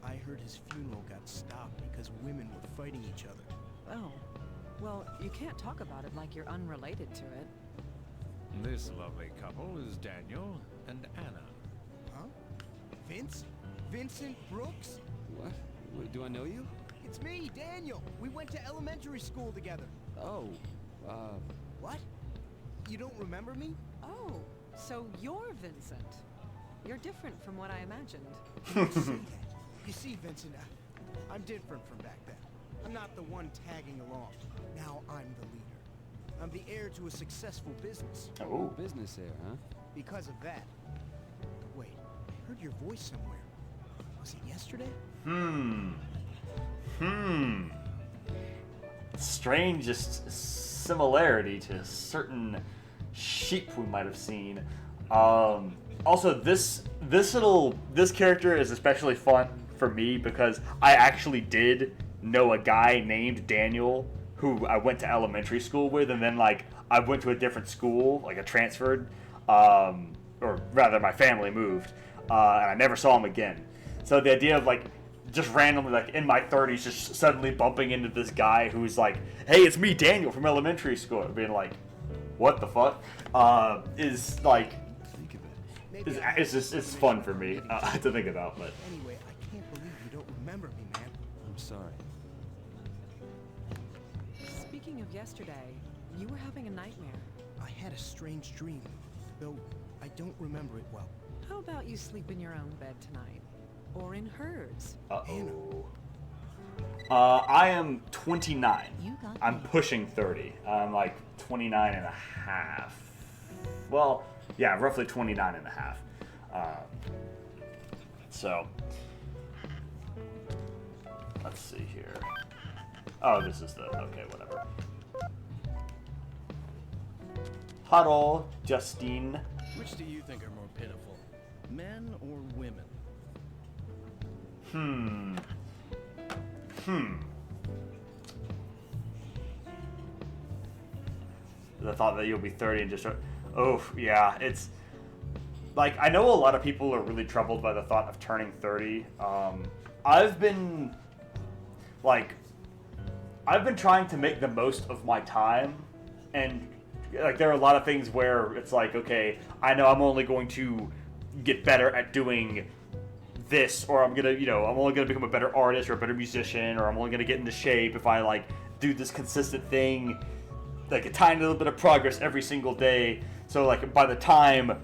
I heard his funeral got stopped because women were fighting each other. Oh. Well, you can't talk about it like you're unrelated to it. This lovely couple is Daniel and Anna. Huh? Vince? Vincent Brooks? What? Do I know you? It's me, Daniel. We went to elementary school together. Oh, What? You don't remember me? Oh, so you're Vincent. You're different from what I imagined. You see, Vincent, I'm different from back then. I'm not the one tagging along. Now I'm the leader. I'm the heir to a successful business. Oh. Business heir, huh? Because of that. Wait, I heard your voice somewhere. Was it yesterday? Strangest similarity to certain sheep we might have seen. Also, this character is especially fun for me because I actually did know a guy named Daniel who I went to elementary school with, and then like I went to a different school, like I transferred, or rather my family moved, and I never saw him again. So the idea of like just randomly like in my 30s just suddenly bumping into this guy who's like, hey, it's me, Daniel from elementary school, being like, what the fuck, is like, it's fun for me to think about. But anyway, I can't believe you don't remember me, man. I'm sorry. Speaking of yesterday, you were having a nightmare. I had a strange dream, though I don't remember it well. How about you sleep in your own bed tonight? Or in hers? Uh-oh. I am 29. I'm pushing 30. I'm like 29 and a half. Well, yeah, roughly 29 and a half. So, let's see here. Oh, this is the, okay, whatever. Hello, Justine. Which do you think are more pitiful, men or women? The thought that you'll be 30 and just, oh, yeah, it's, like, I know a lot of people are really troubled by the thought of turning 30. I've been trying to make the most of my time, and, like, there are a lot of things where it's like, okay, I know I'm only going to get better at doing this, or I'm only gonna become a better artist or a better musician, or I'm only gonna get into shape if I like do this consistent thing, like a tiny little bit of progress every single day. So like by the time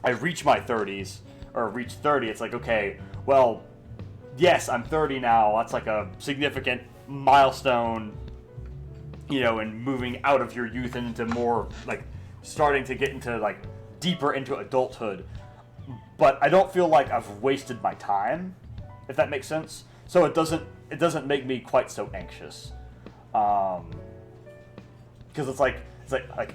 I reach my 30s or reach 30, it's like, okay, well, yes, I'm 30 now. That's like a significant milestone, in moving out of your youth and into more like starting to get into like deeper into adulthood. But I don't feel like I've wasted my time, if that makes sense. So it doesn't make me quite so anxious, because it's like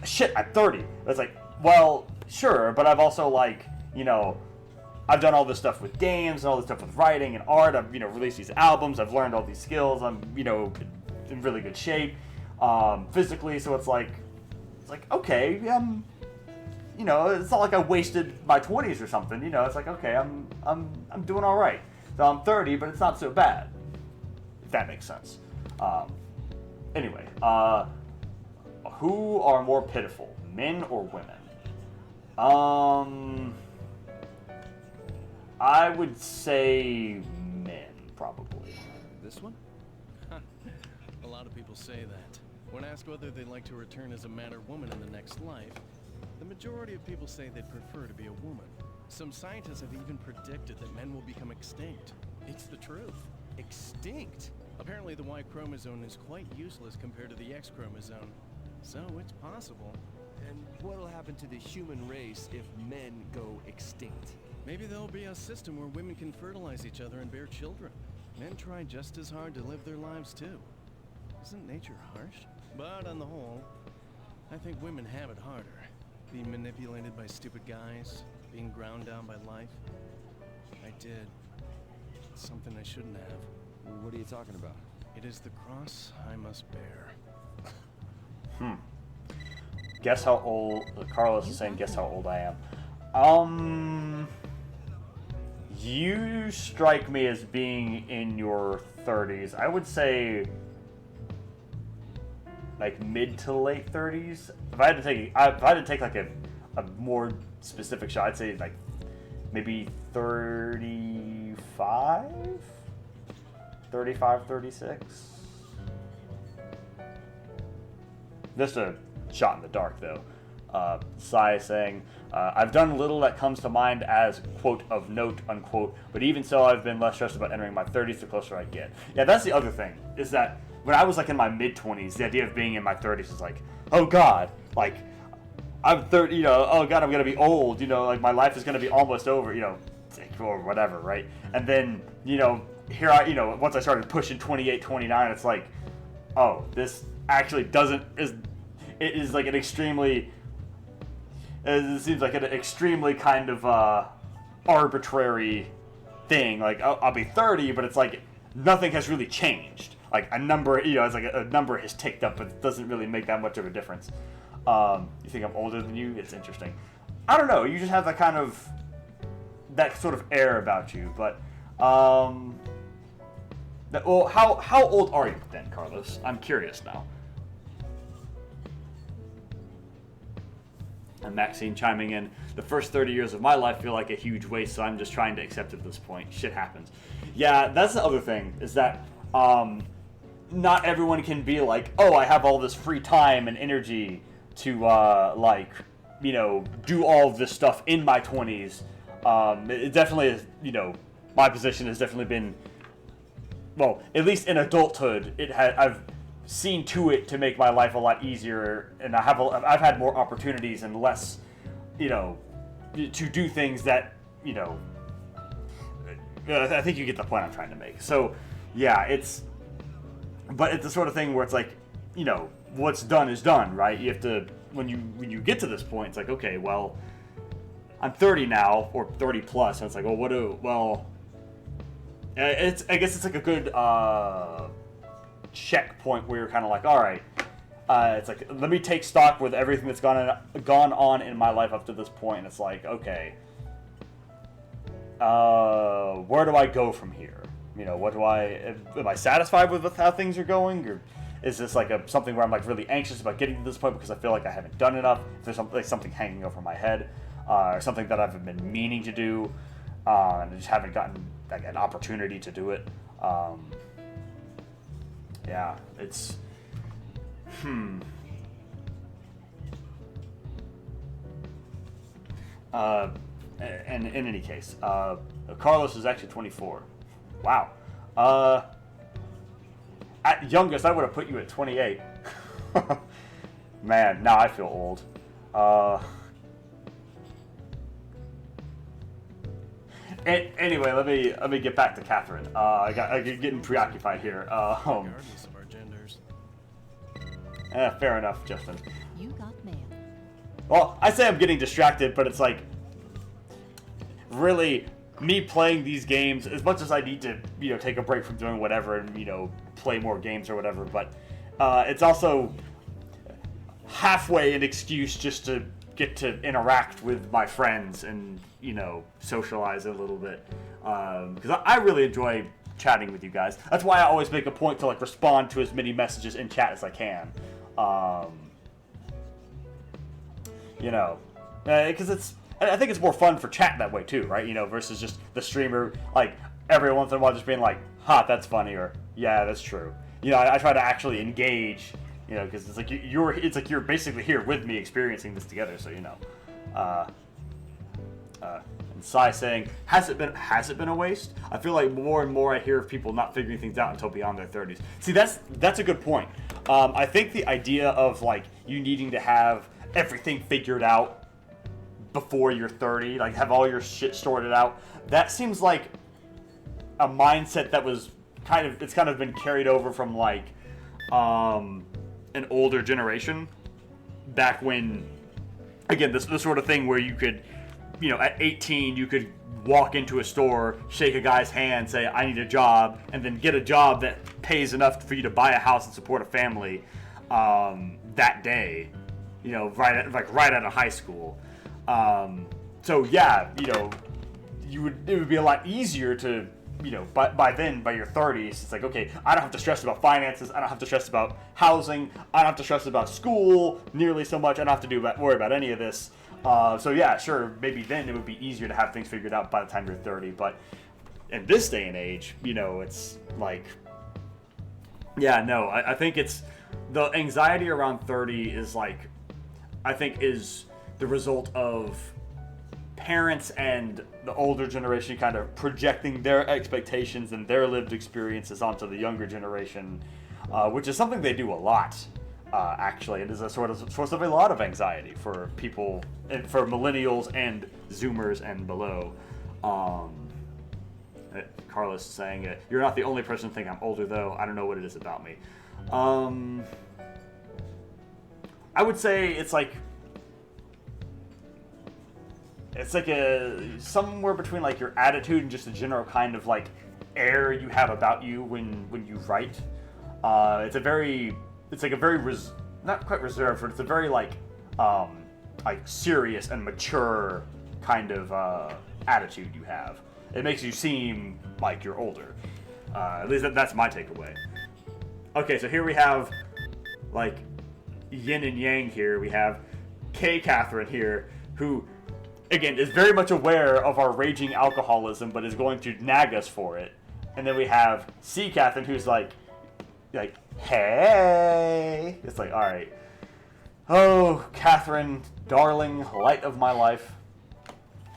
shit, I'm 30. It's like, well, sure, but I've also like I've done all this stuff with games and all this stuff with writing and art. I've released these albums. I've learned all these skills. I'm in really good shape physically. So it's like okay, it's not like I wasted my 20s or something. It's like, okay, I'm doing all right. So I'm 30, but it's not so bad, if that makes sense. Anyway, who are more pitiful, men or women? I would say men, probably. This one? A lot of people say that. When asked whether they'd like to return as a man or woman in the next life, the majority of people say they'd prefer to be a woman. Some scientists have even predicted that men will become extinct. It's the truth. Extinct? Apparently the Y chromosome is quite useless compared to the X chromosome. So it's possible. And what'll happen to the human race if men go extinct? Maybe there'll be a system where women can fertilize each other and bear children. Men try just as hard to live their lives too. Isn't nature harsh? But on the whole, I think women have it harder. Being manipulated by stupid guys, being ground down by life. I did. It's something I shouldn't have. What are you talking about? It is the cross I must bear. Guess how old... Carlos is saying, guess how old I am. You strike me as being in your 30s. I would say like mid to late 30s. If I had to take like a more specific shot, I'd say like maybe 35, 36. Just a shot in the dark, though. Sai saying, I've done little that comes to mind as, quote, of note, unquote, but even so, I've been less stressed about entering my 30s the closer I get. Yeah, that's the other thing, is that when I was, like, in my mid-20s, the idea of being in my 30s is like, oh, God, like, I'm 30, you know, oh, God, I'm going to be old, you know, like, my life is going to be almost over, you know, or whatever, right? And then, you know, here I, you know, once I started pushing 28, 29, it's like, oh, this actually it is like an extremely, it seems like an extremely kind of arbitrary thing. Like, I'll be 30, but it's like nothing has really changed. Like a number, you know, it's like a number has ticked up, but it doesn't really make that much of a difference. You think I'm older than you? It's interesting. I don't know. You just have that sort of air about you. But well, how old are you then, Carlos? I'm curious now. And Maxine chiming in, the first 30 years of my life feel like a huge waste, so I'm just trying to accept at this point. Shit happens. Yeah, that's the other thing, is that not everyone can be like, oh, I have all this free time and energy to, like, you know, do all of this stuff in my 20s. It definitely is, you know, my position has definitely been, well, at least in adulthood, I've seen to it to make my life a lot easier, and I've had more opportunities and less, you know, to do things that, you know, I think you get the point I'm trying to make. So, yeah, but it's the sort of thing where it's like, you know, what's done is done, right? You have to, when you get to this point, it's like, okay, well, I'm 30 now, or 30 plus, and it's like, well, I guess it's like a good, checkpoint where you're kind of like, all right, it's like, let me take stock with everything that's gone on in my life up to this point, and it's like, okay, where do I go from here? You know, am I satisfied with how things are going, or is this like something where I'm like really anxious about getting to this point because I feel like I haven't done enough? If there's something hanging over my head, or something that I've been meaning to do, and I just haven't gotten like an opportunity to do it. Yeah, it's, and in any case, Carlos is actually 24. Wow. At youngest, I would have put you at 28. Man, now I feel old. Anyway, let me get back to Catherine. I'm getting preoccupied here. Regardless of our genders. Fair enough, Justin. You got mail. Well, I say I'm getting distracted, but it's like, really, me playing these games, as much as I need to, you know, take a break from doing whatever and, you know, play more games or whatever, but it's also halfway an excuse just to get to interact with my friends and, you know, socialize a little bit. Because I really enjoy chatting with you guys. That's why I always make a point to, like, respond to as many messages in chat as I can. You know, because I think it's more fun for chat that way too, right? You know, versus just the streamer, like, every once in a while just being like, ha, that's funny, or yeah, that's true. You know, I try to actually engage, you know, because it's like you're basically here with me experiencing this together, so, you know. And Sai saying, has it been a waste? I feel like more and more I hear of people not figuring things out until beyond their 30s. See, that's a good point. I think the idea of, like, you needing to have everything figured out before you're 30, like have all your shit sorted out, that seems like a mindset that was kind of been carried over from, like, an older generation back when, again, this sort of thing where you could, you know, at 18 you could walk into a store, shake a guy's hand, say, I need a job, and then get a job that pays enough for you to buy a house and support a family that day, you know, right out of high school. So yeah, you know, it would be a lot easier to, you know, by then, by your 30s, it's like, okay, I don't have to stress about finances, I don't have to stress about housing, I don't have to stress about school nearly so much, I don't have to worry about any of this. So yeah, sure, maybe then it would be easier to have things figured out by the time you're 30, but in this day and age, you know, it's like, yeah, no, I think it's, the anxiety around 30 is like, I think is the result of parents and the older generation kind of projecting their expectations and their lived experiences onto the younger generation, which is something they do a lot. Actually, it is a sort of source of a lot of anxiety for people, for millennials and Zoomers and below. Carlos saying, "You're not the only person to think I'm older, though. I don't know what it is about me." I would say it's like somewhere between like your attitude and just a general kind of like air you have about you when you write. It's like a very not quite reserved, but it's a very like serious and mature kind of attitude you have. It makes you seem like you're older. At least that's my takeaway. Okay, so here we have like yin and yang here. We have K. Catherine here, who again is very much aware of our raging alcoholism, but is going to nag us for it. And then we have C. Catherine, who's like, hey. It's like, all right. Oh, Catherine, darling, light of my life.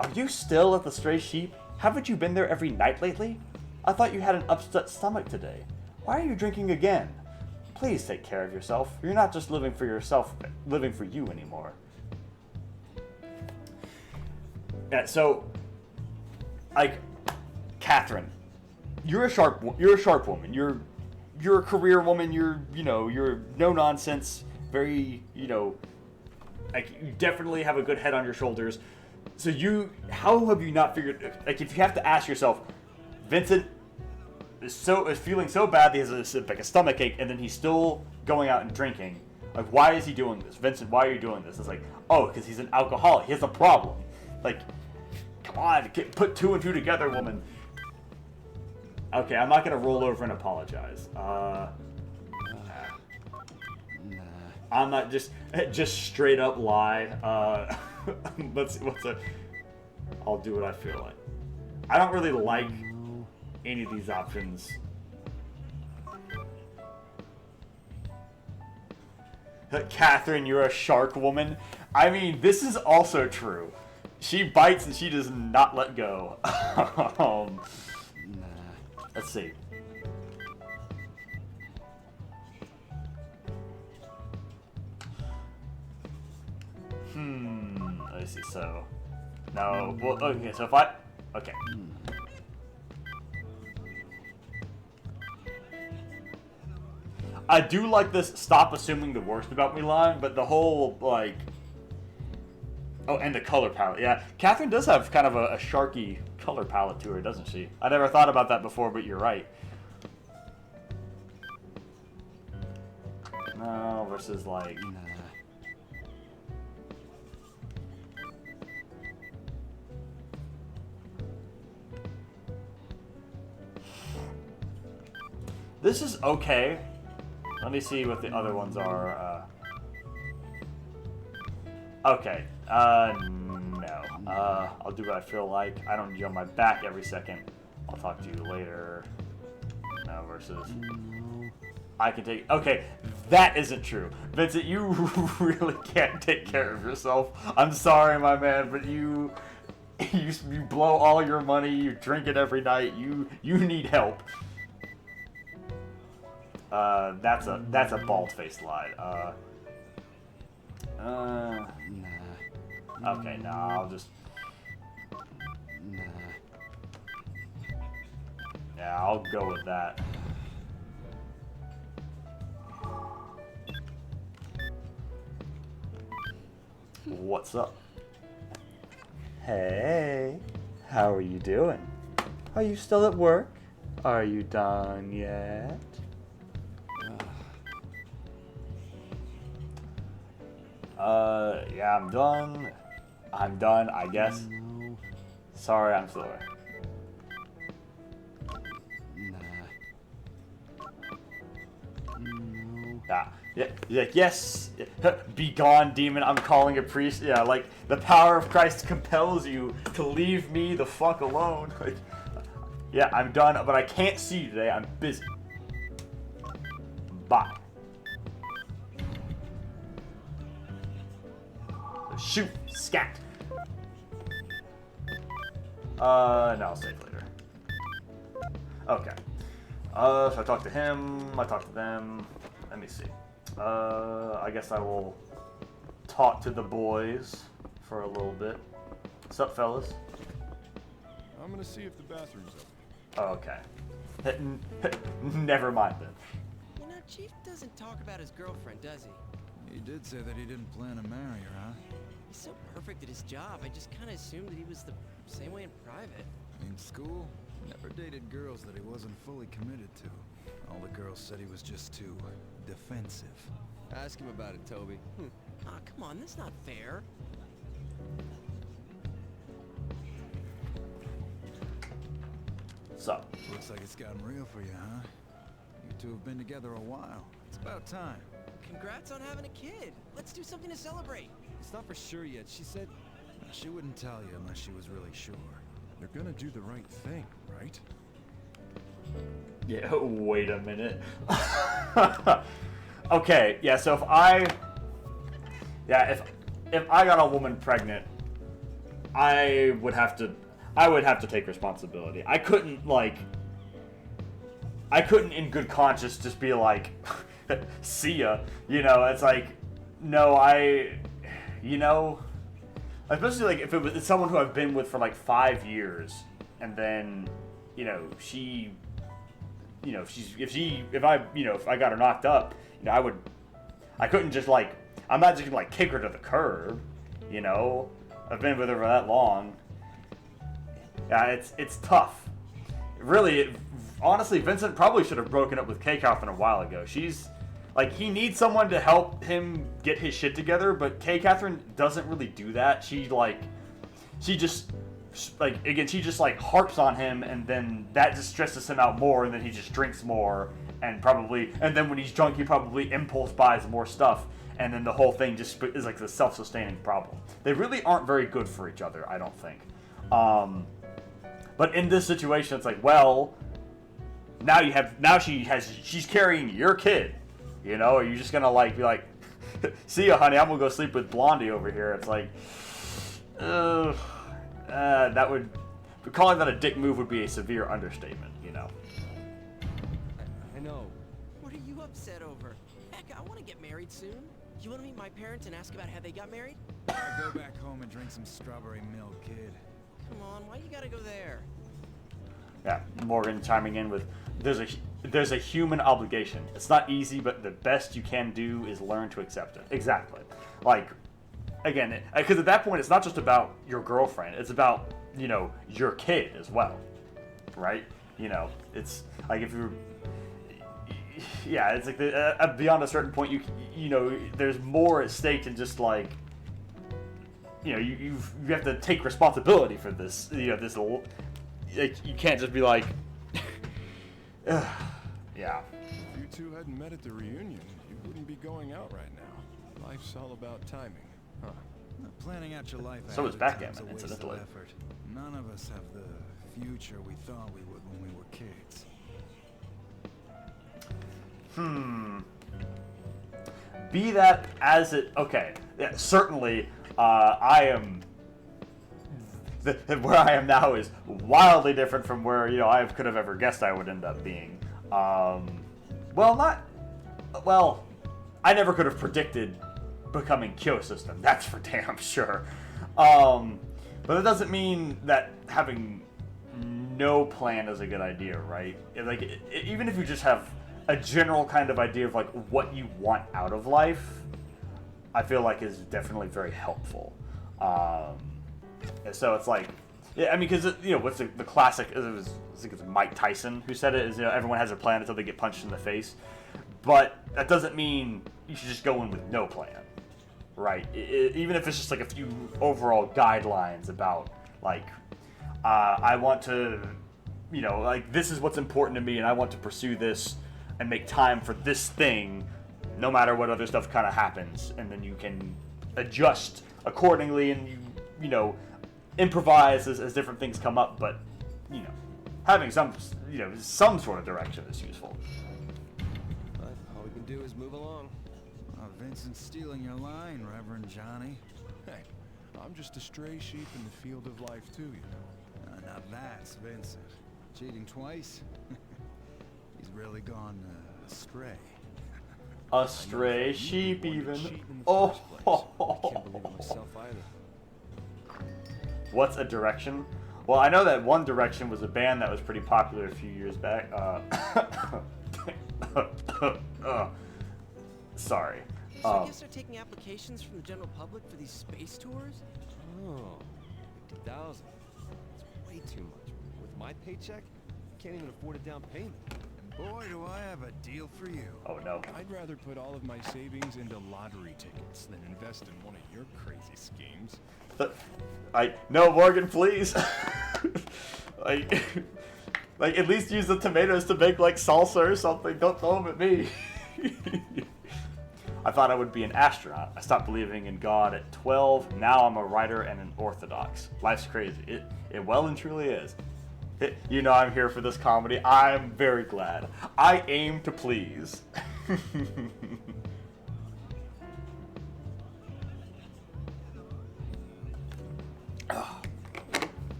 Are you still at the Stray Sheep? Haven't you been there every night lately? I thought you had an upset stomach today. Why are you drinking again? Please take care of yourself. You're not just living for yourself, living for you anymore. Yeah, so, like, Catherine, you're a sharp woman. You're a career woman. You're no nonsense. Very, like, you definitely have a good head on your shoulders. So how have you not figured, like, if you have to ask yourself, Vincent is feeling so bad that he has a stomach ache, and then he's still going out and drinking. Like, why is he doing this? Vincent, why are you doing this? It's like, oh, because he's an alcoholic. He has a problem. Like, come on, put two and two together, woman. Okay, I'm not going to roll over and apologize. I'm not just straight up lie. Let's see, I'll do what I feel like. I don't really like any of these options. Catherine, you're a shark woman. I mean, this is also true. She bites and she does not let go. Let's see. Let's see, so... No, well, okay, so if I... Okay. I do like this stop assuming the worst about me line, but the whole, like... Oh, and the color palette, yeah. Catherine does have kind of a sharky color palette to her, doesn't she? I never thought about that before, but you're right. No, versus, like... This is okay. Let me see what the other ones are. Okay. No. I'll do what I feel like. I don't need you on my back every second. I'll talk to you later. No, versus... I can take... Okay, that isn't true. Vincent, you really can't take care of yourself. I'm sorry, my man, but you blow all your money, you drink it every night, you need help. That's a bald-faced lie. Okay, no, I'll just... Yeah, I'll go with that. What's up? Hey, how are you doing? Are you still at work? Are you done yet? Yeah, I'm done. I'm done, I guess. Sorry, I'm slower. Yeah. Yeah. Yes. Be gone, demon. I'm calling a priest. Yeah. Like the power of Christ compels you to leave me the fuck alone. Like, yeah, I'm done, but I can't see you today. I'm busy. Bye. Shoot. Scat. No, I'll save later. Okay. So I talked to him. I talked to them. Let me see. I guess I will talk to the boys for a little bit. What's up, fellas? I'm gonna see if the bathroom's open. Oh, okay. Never mind then. You know, Chief doesn't talk about his girlfriend, does he? He did say that he didn't plan to marry her, huh? He's so perfect at his job, I just kind of assumed that he was the same way in private. In school, never dated girls that he wasn't fully committed to. All the girls said he was just too defensive. Ask him about it, Toby. Aw, come on, that's not fair. So. Looks like it's gotten real for you, huh? You two have been together a while. It's about time. Congrats on having a kid. Let's do something to celebrate. It's not for sure yet. She said... She wouldn't tell you unless she was really sure. You're gonna do the right thing, right? Yeah, wait a minute. Okay, yeah, so if I got a woman pregnant, I would have to take responsibility. I couldn't in good conscience just be like, see ya. You know, it's like, no, especially like if it's someone who I've been with for like 5 years, and then, if I got her knocked up, I couldn't just I'm not just gonna kick her to the curb, I've been with her for that long. Yeah, it's tough. Really, honestly, Vincent probably should have broken up with Kay Catherine a while ago. She's he needs someone to help him get his shit together, but Kay Catherine doesn't really do that. She just harps on him, and then that just stresses him out more, and then he just drinks more, and then when he's drunk, he probably impulse buys more stuff, and then the whole thing just is like the self-sustaining problem. They really aren't very good for each other, I don't think. But in this situation, it's like, well, she's carrying your kid. Are you just gonna be like, see ya, honey, I'm gonna go sleep with Blondie over here? It's like, calling that a dick move would be a severe understatement, I know. What are you upset over? Heck, I want to get married soon. You want to meet my parents and ask about how they got married? Go back home and drink some strawberry milk, kid. Come on, why you gotta go there? Yeah, Morgan chiming in with, there's a human obligation. It's not easy, but the best you can do is learn to accept it. Exactly. Again, because at that point, it's not just about your girlfriend. It's about, your kid as well, right? It's like if you're... Yeah, it's like beyond a certain point, you there's more at stake than just you have to take responsibility for this. This you can't just be like, yeah. If you two hadn't met at the reunion, you wouldn't be going out right now. Life's all about timing, huh? Planning out your life. So is backgammon, incidentally. Effort. None of us have the future we thought we would when we were kids. Be that as it... Okay, yeah, certainly, I am... where I am now is wildly different from where, I could have ever guessed I would end up being. I never could have predicted becoming Kyo System, that's for damn sure. But it doesn't mean that having no plan is a good idea, right? Even if you just have a general kind of idea of what you want out of life, I feel is definitely very helpful. So it's because what's the classic? I think it's Mike Tyson who said it. Is everyone has a plan until they get punched in the face, but that doesn't mean you should just go in with no plan, right? Even if it's just a few overall guidelines about I want to, you know, like, this is what's important to me, and I want to pursue this and make time for this thing, no matter what other stuff kind of happens. And then you can adjust accordingly, and you know, improvise as different things come up. But, you know, having some sort of direction is useful. But all we can do is move along. Vincent's stealing your line, Reverend Johnny. Hey, I'm just a stray sheep in the field of life too, you know. Now that's Vincent. Cheating twice? He's really gone astray. A stray sheep, even. I can't believe it myself either. What's a direction? Well, I know that One Direction was a band that was pretty popular a few years back. Sorry. So I guess they're taking applications from the general public for these space tours? Oh, 50,000. It's way too much. With my paycheck, I can't even afford a down payment. And boy, do I have a deal for you. Oh no. I'd rather put all of my savings into lottery tickets than invest in one of your crazy schemes. No, Morgan, please. like at least use the tomatoes to make like salsa or something. Don't throw them at me. I thought I would be an astronaut. I stopped believing in God at 12. Now I'm a writer and an Orthodox. Life's crazy. It well and truly is. You know I'm here for this comedy. I'm very glad. I aim to please.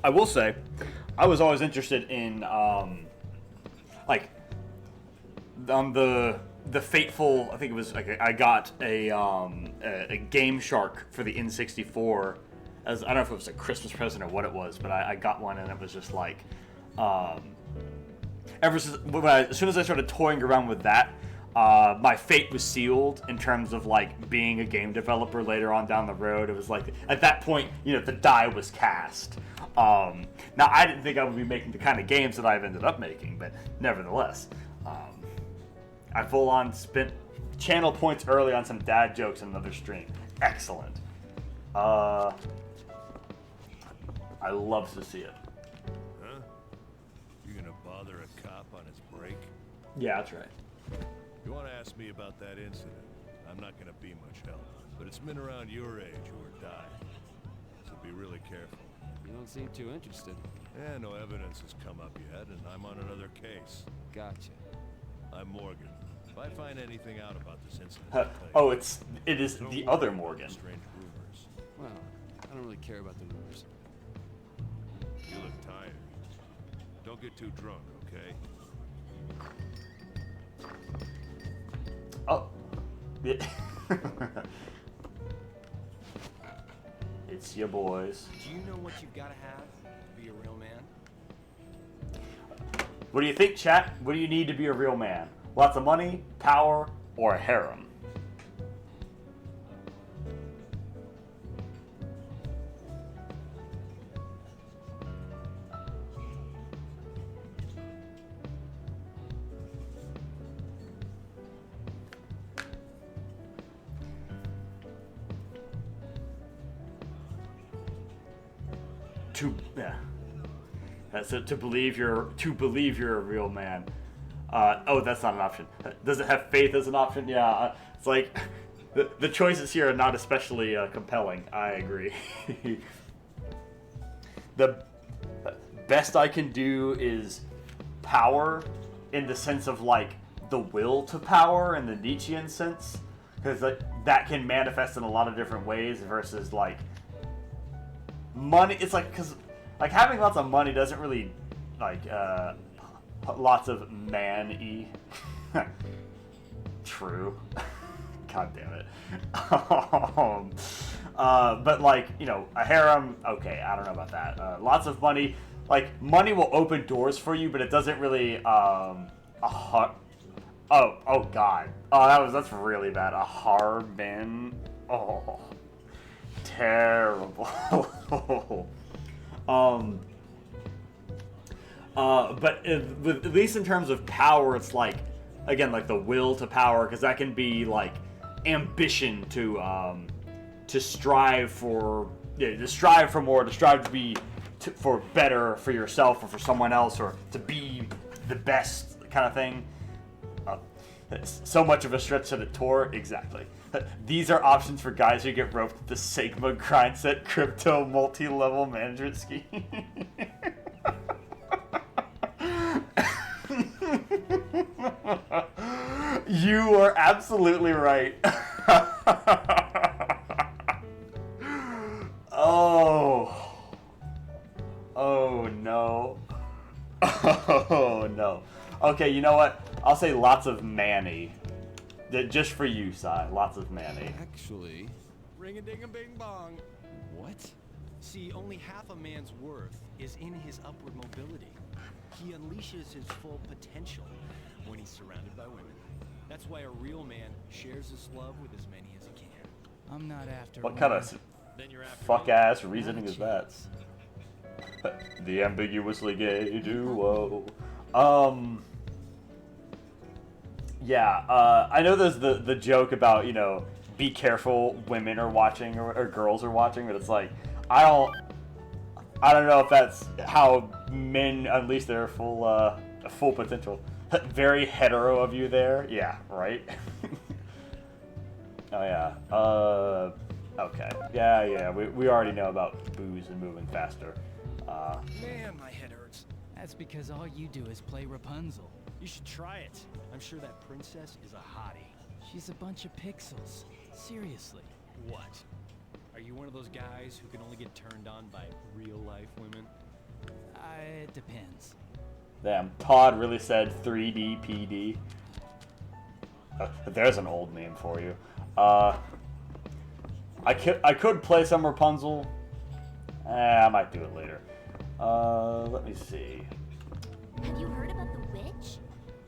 I will say, I was always interested in, the fateful. I think it was like I got a Game Shark for the N64. I don't know if it was a Christmas present or what it was, but I got one, and it was just like, as soon as I started toying around with that, my fate was sealed in terms of like being a game developer later on down the road. It was like at that point, you know, the die was cast. Now I didn't think I would be making the kind of games that I've ended up making, but nevertheless, I full on spent channel points early on some dad jokes in another stream. Excellent. I love to see it. Huh? You gonna bother a cop on his break? Yeah, that's right. You want to ask me about that incident? I'm not gonna be much help, but it's men around your age who are dying, so be really careful. You don't seem too interested. Yeah, no evidence has come up yet, and I'm on another case. Gotcha. I'm Morgan. If I find anything out about this incident, It is the other Morgan. Strange rumors. Well, I don't really care about the rumors. You look tired. Don't get too drunk, okay? Oh. Yeah. It's your boys. Do you know what you've got to have to be a real man? What do you think, chat? What do you need to be a real man? Lots of money, power, or a harem? That's it. To believe you're a real man. Oh, that's not an option. Does it have faith as an option? Yeah. It's like the choices here are not especially compelling. I agree. The best I can do is power, in the sense of like the will to power in the Nietzschean sense, because that can manifest in a lot of different ways. Versus like money. It's like because. Like, having lots of money doesn't really, like, lots of man-y. True. God damn it. But, like, you know, a harem, okay, I don't know about that. Lots of money, like, money will open doors for you, but it doesn't really, oh, God. Oh, that's really bad. A harem. Oh. Terrible. But at least in terms of power, it's like, again, like the will to power, because that can be like ambition to strive for to strive for more, to strive to be for better for yourself or for someone else, or to be the best kind of thing. It's so much of a stretch that it tore. Exactly. These are options for guys who get roped the Sigma grind set crypto multi-level management scheme. You are absolutely right. Oh. Oh no. Oh no. Okay, you know what? I'll say lots of Manny. Just for you, Sai. Lots of Manny. Actually, ring-a-ding-a-bing-bong. what? See, only half a man's worth is in his upward mobility. He unleashes his full potential when he's surrounded by women. That's why a real man shares his love with as many as he can. I'm not after What kind of fuck-ass reasoning is that? The ambiguously gay duo. Yeah, I know there's the joke about, you know, be careful, women are watching or girls are watching, but it's like, I don't know if that's how men unleash their full potential. Very hetero of you there. Yeah, right? Oh yeah. Okay. Yeah, we already know about booze and moving faster. Man, my head hurts. That's because all you do is play Rapunzel. You should try it. I'm sure that princess is a hottie. She's a bunch of pixels. Seriously. What? Are you one of those guys who can only get turned on by real-life women? It depends. Damn, Todd really said 3D PD. There's an old meme for you. I could play some Rapunzel. I might do it later. Let me see. Have you heard about the witch?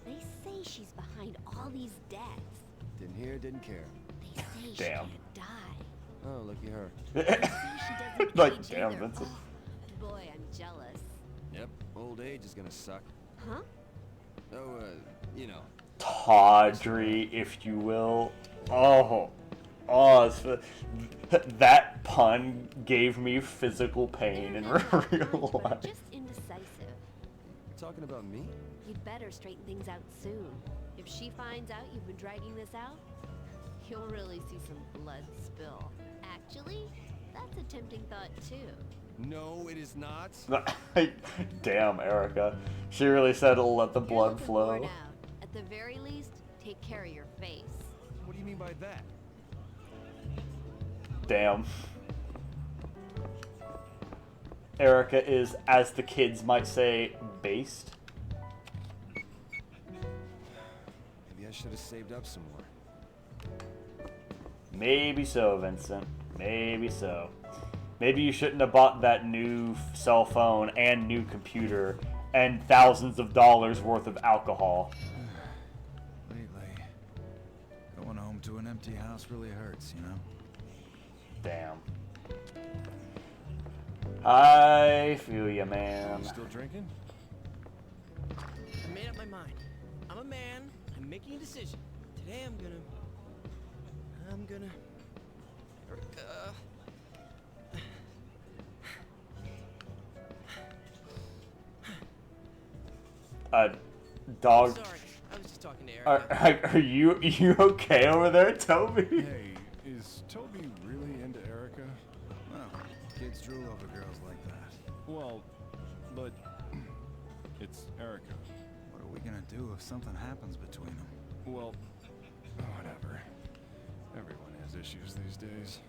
They say she's behind all these deaths. Didn't hear, didn't care. They say Damn. she can't die. Oh, looky her. They say she doesn't Like, age damn, either. Vincent. Oh, boy, I'm jealous. Yep, old age is gonna suck. Huh? Oh, you know. Tawdry, if you will. That pun gave me physical pain in real life. Just indecisive. You're talking about me? You'd better straighten things out soon. If she finds out you've been dragging this out, you'll really see some blood spill. Actually, that's a tempting thought too. No, it is not. Damn, Erica. She really said it'll let the You're blood looking flow. worn out. At the very least, take care of your face. What do you mean by that? Damn. Erica is, as the kids might say, based. Maybe I should have saved up some more. Maybe so, Vincent. Maybe so. Maybe you shouldn't have bought that new cell phone and new computer and thousands of dollars worth of alcohol. Lately, going home to an empty house really hurts, you know? Damn. I feel ya, man. You still drinking? I made up my mind. I'm a man. I'm making a decision. Today I'm gonna... Dog. Sorry, I was just talking to Erica. Are you okay over there, Toby? Hey, is Toby really into Erica? Well, kids drool over girls like that. Well, but it's Erica. What are we gonna do if something happens between them? Well, whatever. Everyone has issues these days.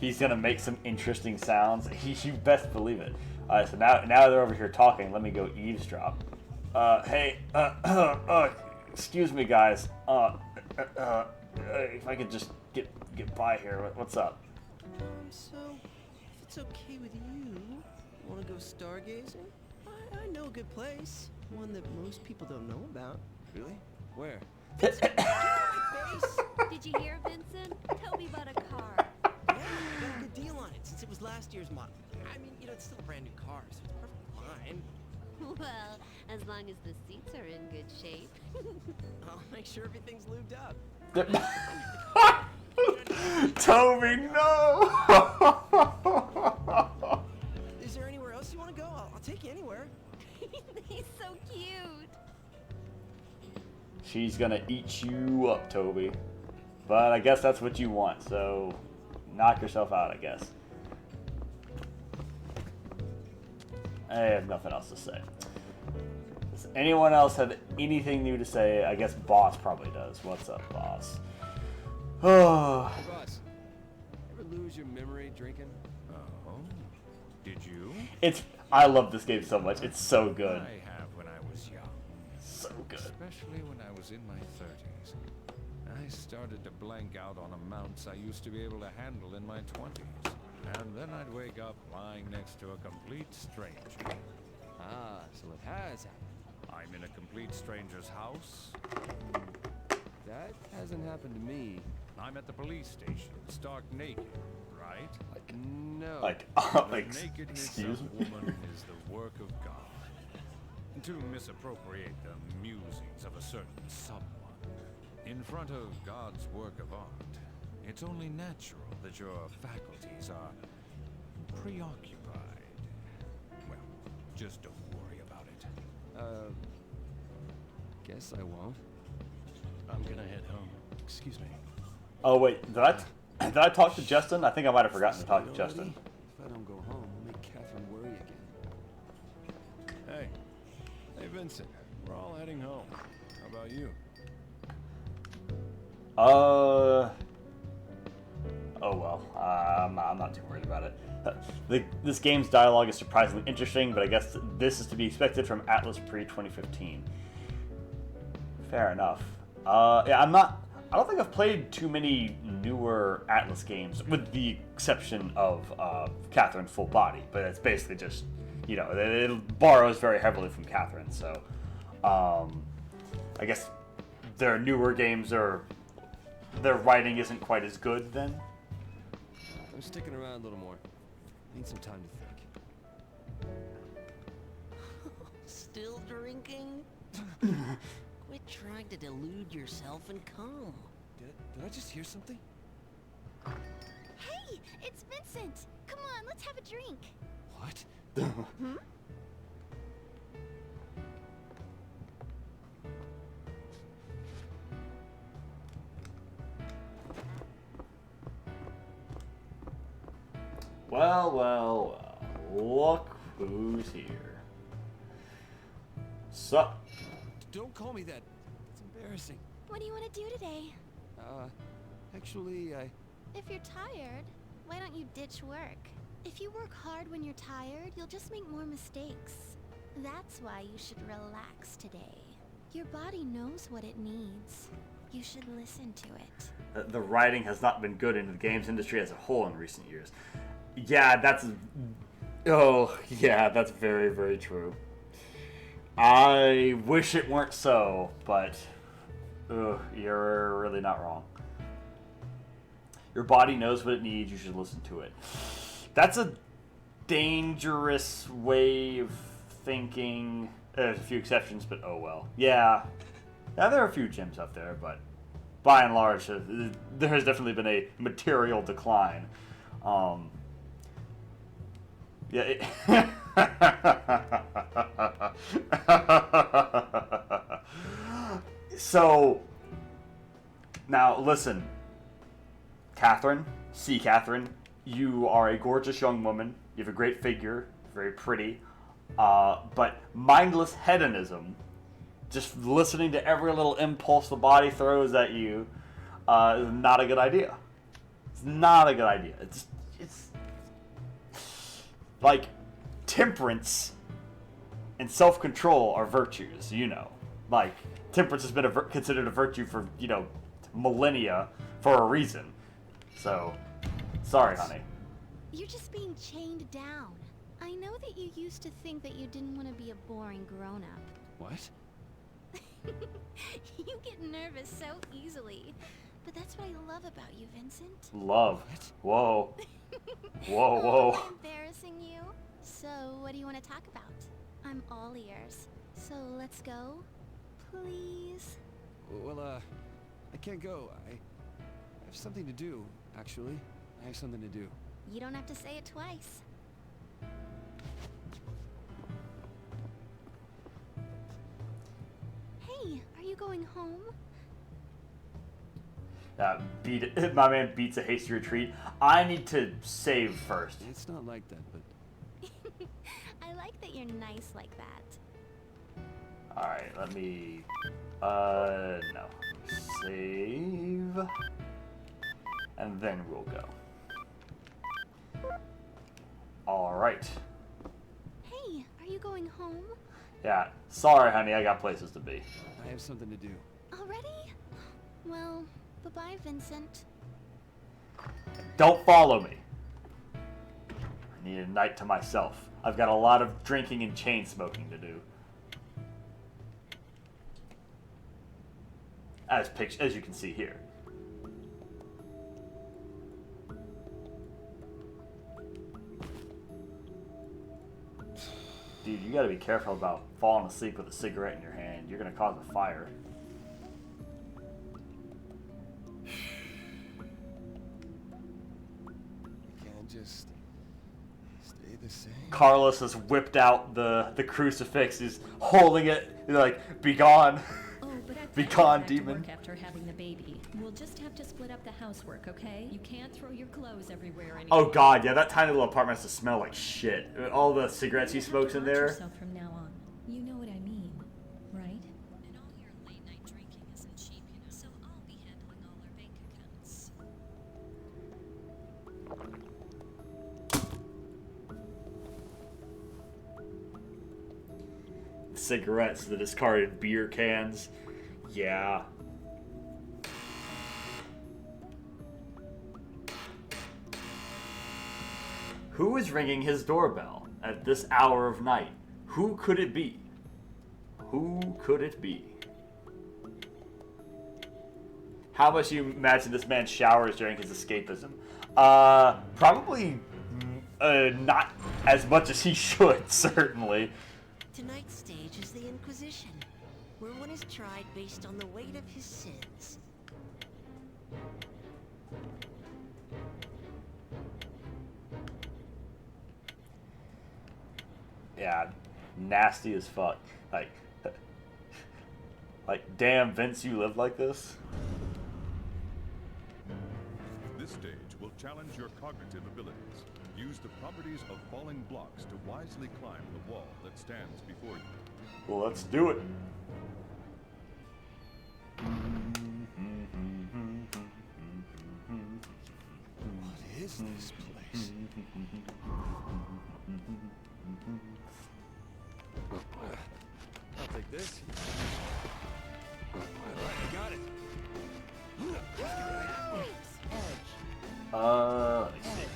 He's gonna make some interesting sounds. You best believe it. Alright, so now they're over here talking. Let me go eavesdrop. Hey, excuse me, guys. If I could just get by here. What's up? So, if it's okay with you, wanna go stargazing? I know a good place. One that most people don't know about. Really? Where? Did you hear, Vincent? Toby bought a car. Yeah, I got a good deal on it since it was last year's model. I mean, you know, it's still a brand new car, so it's perfectly fine. Well, as long as the seats are in good shape. I'll make sure everything's lubed up. Toby, no! Is there anywhere else you want to go? I'll take you anywhere. He's so cute. She's gonna eat you up, Toby. But I guess that's what you want, so knock yourself out, I guess. I have nothing else to say. Does anyone else have anything new to say? I guess Boss probably does. What's up, Boss? Oh. Hey, boss. Ever lose your memory drinking? Oh, did you? I love this game so much. It's so good. I have when I was young. So good. Especially when I was in my 30s. I started to blank out on amounts I used to be able to handle in my 20s. And then I'd wake up lying next to a complete stranger. Ah, so it has happened. I'm in a complete stranger's house. That hasn't happened to me. I'm at the police station, stark naked, right? No. Like, the nakedness excuse of me? woman is the work of God. To misappropriate the musings of a certain someone in front of God's work of art, it's only natural that your faculties are preoccupied. Well, just don't worry about it. Guess I won't. I'm gonna head home. Excuse me. Oh wait, did I talk to Justin? I think I might have forgotten to talk to Justin. If I don't go home, I'll make Catherine worry again. Hey, Vincent. We're all heading home. How about you? Oh well, I'm not too worried about it. This game's dialogue is surprisingly interesting, but I guess this is to be expected from Atlas pre-2015. Fair enough. Yeah, I don't think I've played too many newer Atlas games, with the exception of Catherine Full Body, but it's basically just, you know, it borrows very heavily from Catherine, so I guess their newer games their writing isn't quite as good then. I'm sticking around a little more. Need some time to think. Still drinking? Quit trying to delude yourself and come. Did I just hear something? Hey, it's Vincent. Come on, let's have a drink. What? Hmm? Well, look who's here. Sup? Don't call me that. It's embarrassing. What do you want to do today? Actually, If you're tired, why don't you ditch work? If you work hard when you're tired, you'll just make more mistakes. That's why you should relax today. Your body knows what it needs. You should listen to it. The writing has not been good in the games industry as a whole in recent years. Yeah, that's very, very true. I wish it weren't so, but you're really not wrong. Your body knows what it needs, you should listen to it. That's a dangerous way of thinking. There's a few exceptions, but oh well. Yeah, there are a few gyms out there, but by and large, there has definitely been a material decline. So, now listen, Catherine, you are a gorgeous young woman. You have a great figure, very pretty, but mindless hedonism, just listening to every little impulse the body throws at you, is not a good idea. It's not a good idea. It's like temperance and self-control are virtues, you know. Like temperance has been considered a virtue for, you know, millennia for a reason. So, sorry, honey. You're just being chained down. I know that you used to think that you didn't want to be a boring grown-up. What? You get nervous so easily. But that's what I love about you, Vincent. Love. Whoa. Whoa, Oh, whoa. am I embarrassing you? So, what do you want to talk about? I'm all ears. So, let's go? Please? Well, I can't go. have something to do, actually. I have something to do. You don't have to say it twice. Hey, are you going home? My man beats a hasty retreat. I need to save first. It's not like that, but... I like that you're nice like that. Alright, let me... no. Save. And then we'll go. Alright. Hey, are you going home? Yeah, sorry honey, I got places to be. I have something to do. Already? Well, bye-bye, Vincent. Don't follow me. I need a night to myself. I've got a lot of drinking and chain smoking to do. As you can see here. Dude, you gotta be careful about falling asleep with a cigarette in your hand. You're gonna cause a fire. You can't just stay the same. Carlos has whipped out the crucifix. He's holding it. He's like, be gone. Oh, but I Be thought gone, you were back to demon. work after having the baby. We'll just have to split up the housework, okay? You can't throw your clothes everywhere anymore. Oh god, yeah, that tiny little apartment has to smell like shit. All the cigarettes he smokes in Watch there. yourself from now on. You know what I mean, right? And all your late night drinking isn't cheap, you know. So I'll be handling all our bank accounts. Cigarettes, the discarded beer cans. Yeah. Who is ringing his doorbell at this hour of night? Who could it be? Who could it be? How much do you imagine this man showers during his escapism? Probably not as much as he should, certainly. Tonight's stage is the Inquisition, where one is tried based on the weight of his sins. Yeah, nasty as fuck. Like, damn, Vince, you live like this? This stage will challenge your cognitive abilities. Use the properties of falling blocks to wisely climb the wall that stands before you. Well, let's do it. What is this place? I'll take this. Alright, I got it. Let me see here.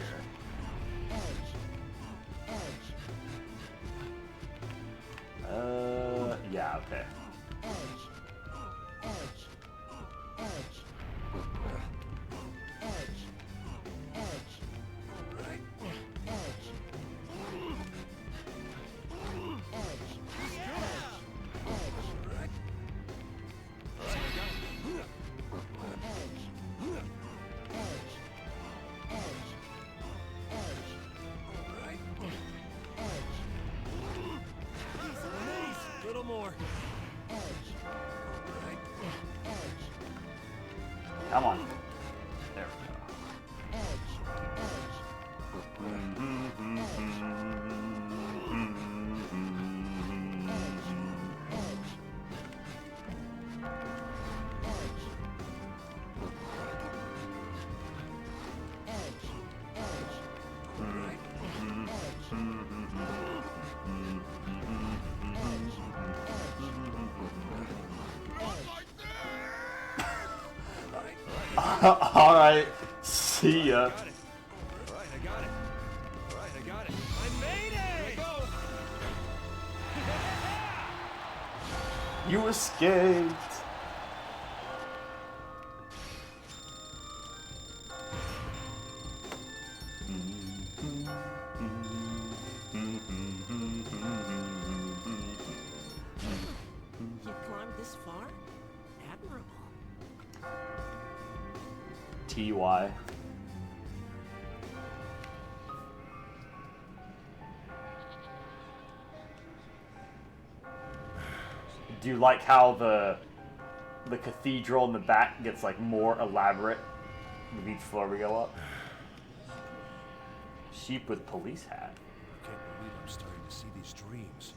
Yeah, okay. Little more. Come on. There Alright, see ya. Alright, I got it. Alright, I got it. I made it! Here I go! You escaped. You climbed this far? Admirable. TY. Do you like how the cathedral in the back gets like more elaborate with each floor we go up? Sheep with police hat. I can't believe I'm starting to see these dreams.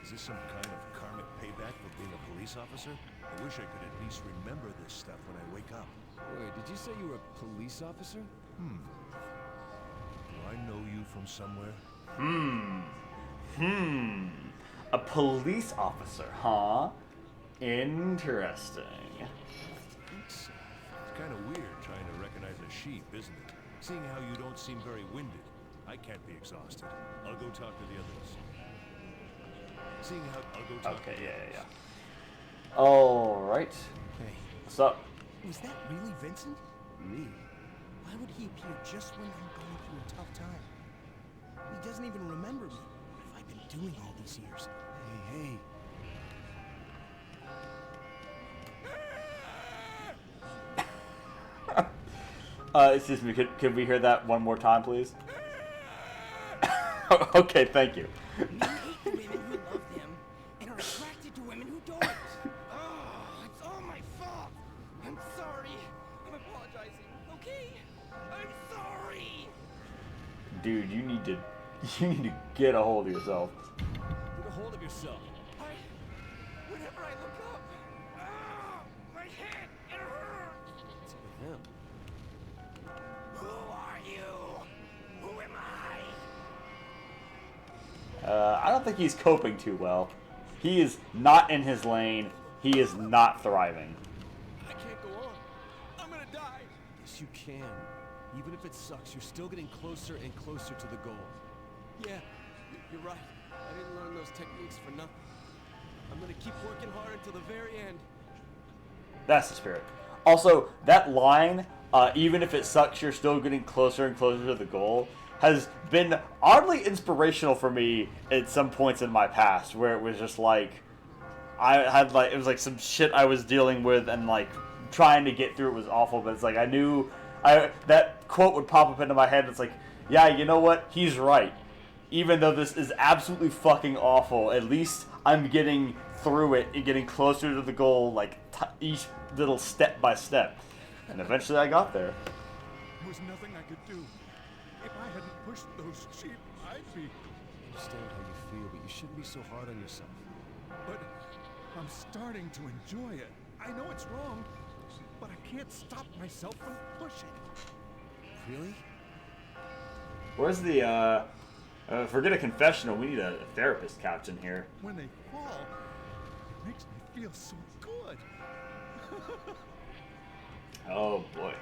Is this some kind of karmic payback for being a police officer? I wish I could at least remember this stuff when I wake up. Wait, did you say you were a police officer? Do I know you from somewhere? A police officer, huh? Interesting. It's kind of weird trying to recognize a sheep, isn't it? Seeing how you don't seem very winded. I can't be exhausted. I'll go talk to the others. Seeing how I'll go talk to the others. Yeah. Alright. Hey. What's up? Was that really Vincent? Me? Why would he appear just when I'm going through a tough time? He doesn't even remember me. What have I been doing all these years? Hey. Excuse me, could we hear that one more time, please? Okay, thank you. Men hate the women who love them and are attracted to women who don't. Oh, it's all my fault. I'm sorry. I'm apologizing. Okay? I'm sorry. Dude, you need to get a hold of yourself. Get a hold of yourself. Whenever I look up, my head, it hurts. What's with him? Who are you? Who am I? I don't think he's coping too well. He is not in his lane. He is not thriving. I can't go on. I'm gonna die. Yes, you can. Even if it sucks, you're still getting closer and closer to the goal. Yeah, you're right. I didn't learn those techniques for nothing. I'm gonna keep working hard until the very end. That's the spirit. Also, that line, even if it sucks, you're still getting closer and closer to the goal, has been oddly inspirational for me at some points in my past, where it was just like, it was like some shit I was dealing with, and like trying to get through it was awful, but it's like I knew, that quote would pop up into my head. It's like, yeah, you know what? He's right. Even though this is absolutely fucking awful, at least I'm getting through it and getting closer to the goal, like each little step by step. And eventually I got there. There was nothing I could do. If I hadn't pushed those sheep, I'd be... I understand how you feel, but you shouldn't be so hard on yourself. But I'm starting to enjoy it. I know it's wrong, but I can't stop myself from pushing. Really? Where's the, forget a confessional, we need a therapist couch in here. When they fall, it makes me feel so good. Oh boy.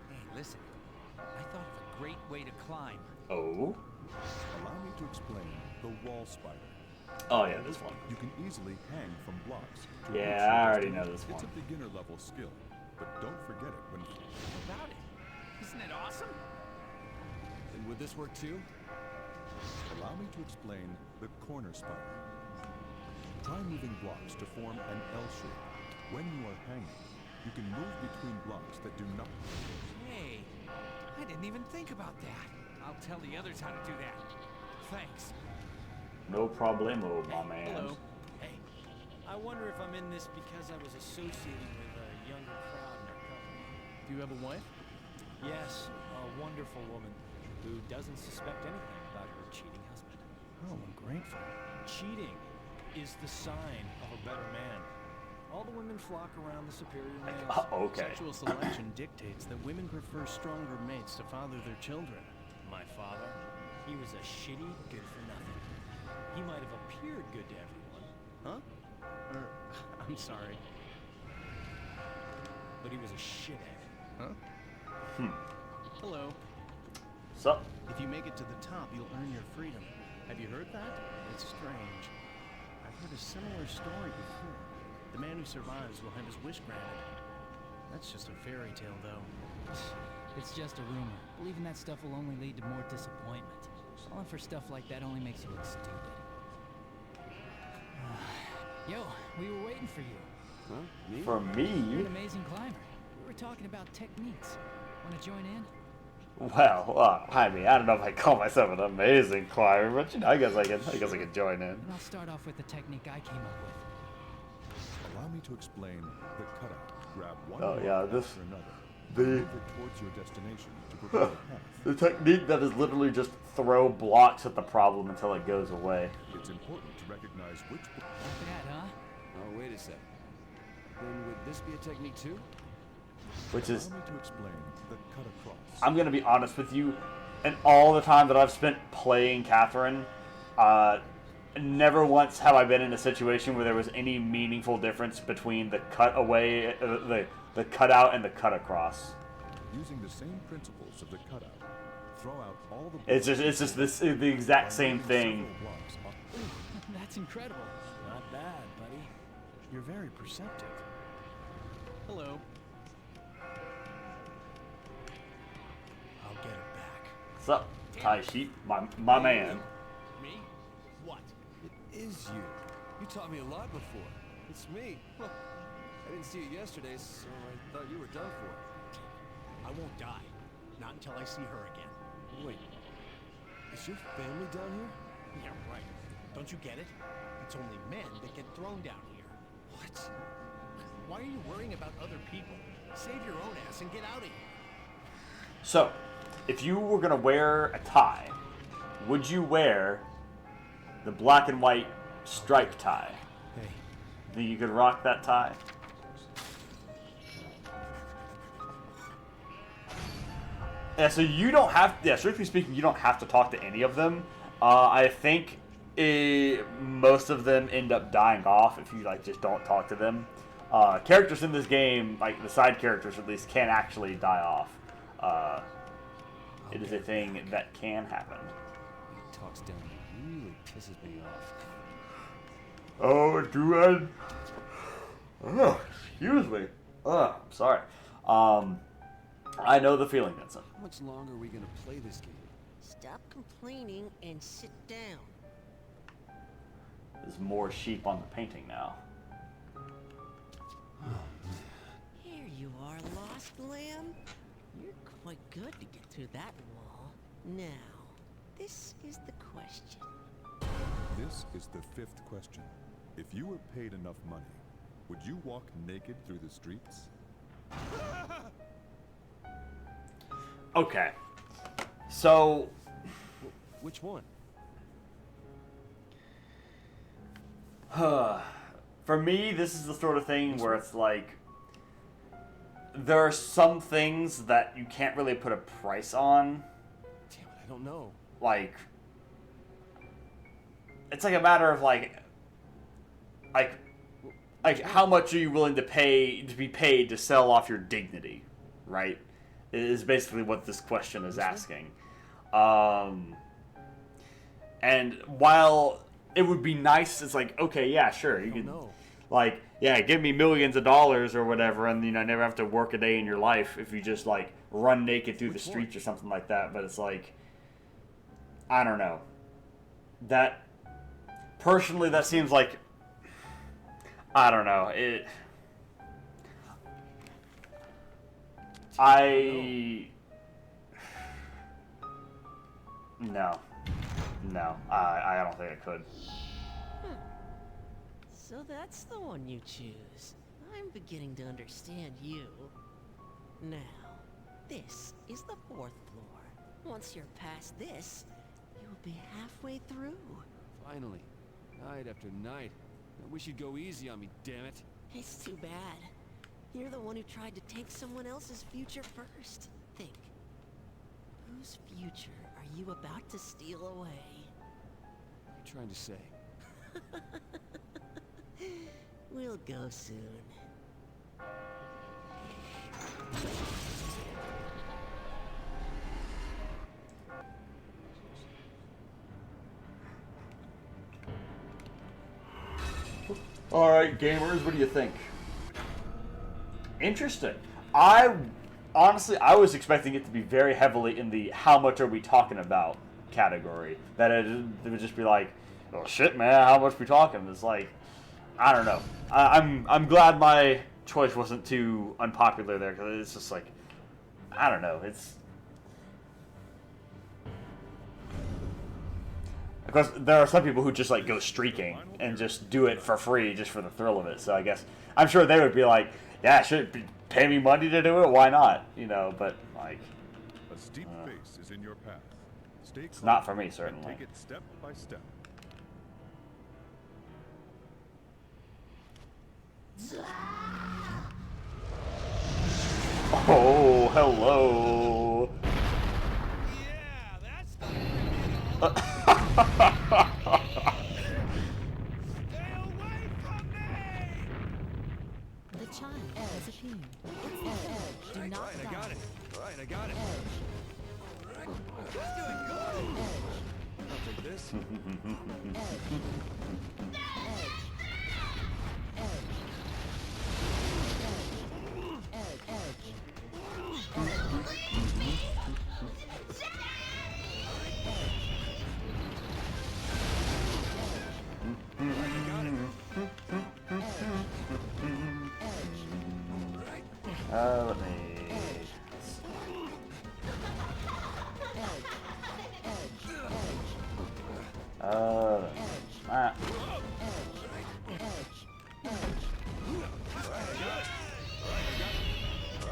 Hey, listen. I thought of a great way to climb. Oh? Allow me to explain the wall spider. Oh yeah, this one. You can easily hang from blocks. Yeah, I already know this one. It's a beginner level skill, but don't forget it when... How about it? Isn't it awesome? And would this work too? Allow me to explain the corner spider. Try moving blocks to form an L shape. When you are hanging, you can move between blocks that do not... Hey, I didn't even think about that. I'll tell the others how to do that. Thanks. No problemo, my man. Hello. Hey, I wonder if I'm in this because I was associating with a younger crowd in our company. Do you have a wife? Yes, a wonderful woman who doesn't suspect anything about her cheating husband. Oh, ungrateful. Cheating is the sign of a better man. All the women flock around the superior males. Okay. Sexual selection dictates that women prefer stronger mates to father their children. My father, he was a shitty good-for-nothing. He might have appeared good to everyone. Huh? I'm sorry. But he was a shithead. Huh? Hello. Sup? If you make it to the top, you'll earn your freedom. Have you heard that? It's strange. I've heard a similar story before. The man who survives will have his wish granted. That's just a fairy tale, though. It's just a rumor. Believing that stuff will only lead to more disappointment. Falling for stuff like that only makes you look stupid. Yo, we were waiting for you. Huh? Me? For me? You're an amazing climber. were talking about techniques. Want to join in? Well, I mean, I don't know if I call myself an amazing climber, but you know, I guess I can join in. I'll start off with the technique I came up with. Allow me to explain the cutout. Grab one Oh block yeah, after another. Move it towards your destination to prepare a path. the technique that is literally just throw blocks at the problem until it goes away. It's important to recognize which. Like that, huh? Oh, wait a sec. Then would this be a technique too? Which is, Allow me to explain the cut across. I'm gonna be honest with you, and all the time that I've spent playing Catherine, never once have I been in a situation where there was any meaningful difference between the cutaway, the cutout and the cut across. Using the same principles of the cutout, throw out all the. It's just the exact same thing. That's incredible. Not bad, buddy. You're very perceptive. Hello. I'll get her back. What's up, Tai Sheep? My man. Me? What? It is you. You taught me a lot before. It's me. Well, I didn't see you yesterday, so I thought you were done for. I won't die. Not until I see her again. Wait. Is your family down here? Yeah, right. Don't you get it? It's only men that get thrown down here. What? Why are you worrying about other people? Save your own ass and get out of here. So, if you were gonna wear a tie, would you wear the black and white striped tie? Hey. Think you could rock that tie? Yeah, so you don't have, strictly speaking, you don't have to talk to any of them. I think most of them end up dying off if you like just don't talk to them. Characters in this game, like the side characters at least, can actually die off. It is a thing that can happen. He talks down and really pisses me off. Oh, do I? Oh, excuse me. I'm sorry. I know the feeling, Vincent. How much longer are we gonna play this game? Stop complaining and sit down. There's more sheep on the painting now. Here you are, lost lamb. You're quite good to get through that wall. Now, this is the question. This is the fifth question. If you were paid enough money, would you walk naked through the streets? Okay. So... Which one? For me, this is the sort of thing where it's like... There are some things that you can't really put a price on. Damn it, I don't know. Like... It's like a matter of like how much are you willing to be paid to sell off your dignity, right? Is basically what this question is asking. And while it would be nice, it's like, okay, yeah, sure, you can, like, yeah, give me millions of dollars or whatever, and you know, never have to work a day in your life if you just like run naked through the streets or something like that. But it's like, I don't know. That personally, that seems like, I don't know. No, I don't think I could. So that's the one you choose. I'm beginning to understand you. Now, this is the 4th floor. Once you're past this, you'll be halfway through. Finally. Night after night. I wish you'd go easy on me, damn it. It's too bad. You're the one who tried to take someone else's future first. Think. Whose future are you about to steal away? What are you trying to say? We'll go soon. Alright, gamers, what do you think? Interesting. I was expecting it to be very heavily in the how much are we talking about category. That it would just be like, oh shit, man, how much we talking? It's like, I don't know. I'm glad my choice wasn't too unpopular there, because it's just like, I don't know. It's, of course, there are some people who just like go streaking and just do it for free, just for the thrill of it. So I guess I'm sure they would be like, yeah, pay me money to do it. Why not? You know, but like, a steep face is in your path. Stay it's calm not for me, and certainly. take it step by step. Oh, hello. The child has appeared. It's the killer. Do not I got it. All right, I got it. He's doing good. I'll take this. Let me.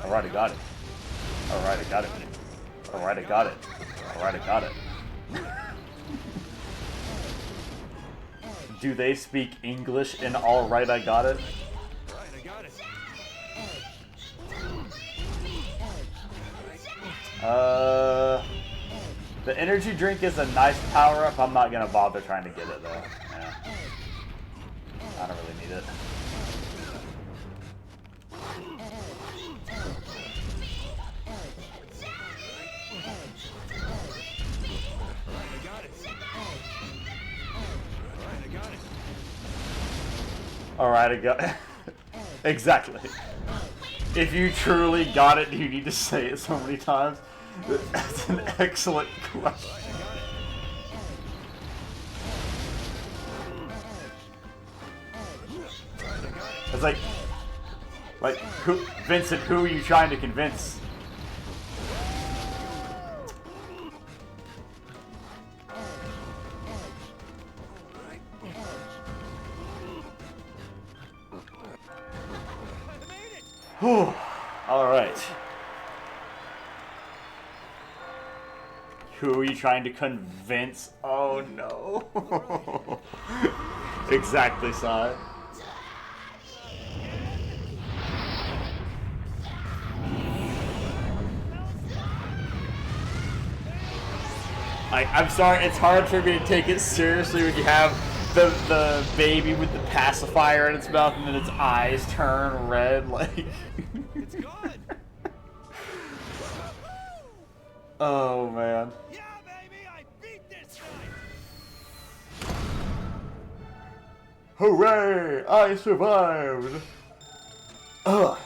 Alright, I got it. Alright, I got it. Alright, I got it. Alright, I got it. Do they speak English in Alright, I got it? Alright, I got it. The energy drink is a nice power-up. I'm not gonna bother trying to get it, though. Yeah. I don't really need it. Alright, I got it. Exactly. If you truly got it, do you need to say it so many times? That's an excellent question. It's like, who, Vincent, who are you trying to convince? Whew. All right. Who are you trying to convince? Oh no. Exactly, Sai. I'm sorry, it's hard for me to take it seriously when you have the baby with the pacifier in its mouth and then its eyes turn red, like. It's gone. Oh man. Yeah, baby, I beat this guy. Hooray! I survived. Ugh.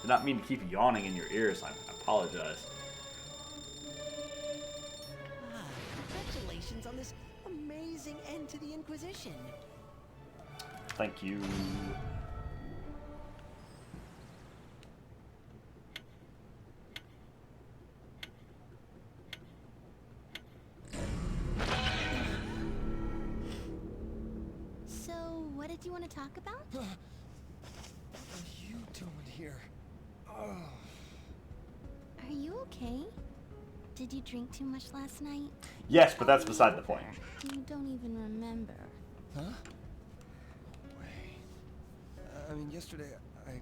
Did not mean to keep yawning in your ears. I apologize. Congratulations on this amazing end to the Inquisition. Thank you. So, what did you want to talk about? What are you doing here? Oh. Are you okay? Did you drink too much last night? Yes, but that's beside the point. You don't even remember. Huh? Wait. I mean, yesterday I...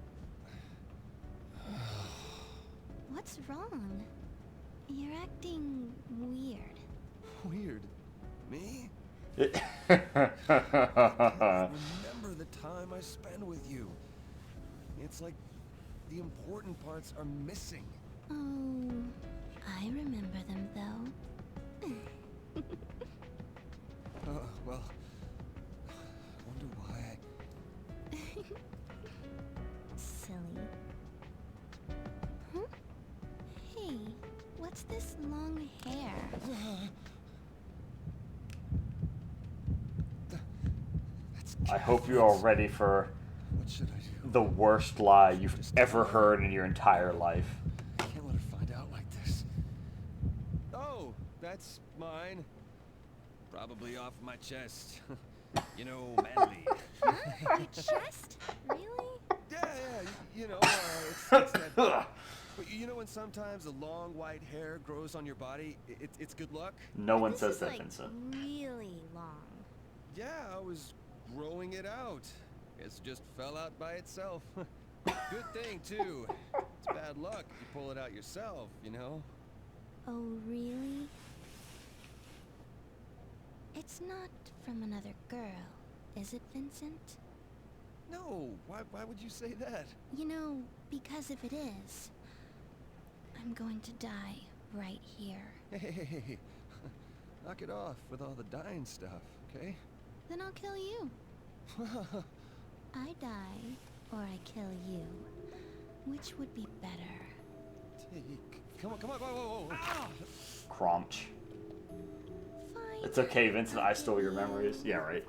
What's wrong? You're acting weird. Weird. Me? Remember Remember the time I spend with you. It's like the important parts are missing. Oh, I remember them though. Well, I wonder why. Silly. Huh? Hey, what's this long hair? I hope you're all ready for What should I do? the worst lie you've ever heard in your entire life. I can't let her find out like this. Oh, that's mine. Probably off my chest. You know, manly. Huh? Your chest? Really? Yeah, you know, it's that... But you know when sometimes the long white hair grows on your body, it's good luck? No one This says is, that, like, Vincent. really long. Yeah, I was growing it out. It just fell out by itself. Good thing, too. It's bad luck if you pull it out yourself, you know? Oh, really? It's not from another girl, is it, Vincent? No, why would you say that? You know, because if it is, I'm going to die right here. Hey, knock it off with all the dying stuff, okay? Then I'll kill you. I die, or I kill you. Which would be better? Hey, come on, whoa. Ah! Cromch. Fine. It's okay, Vincent. I stole your memories. Yeah, right.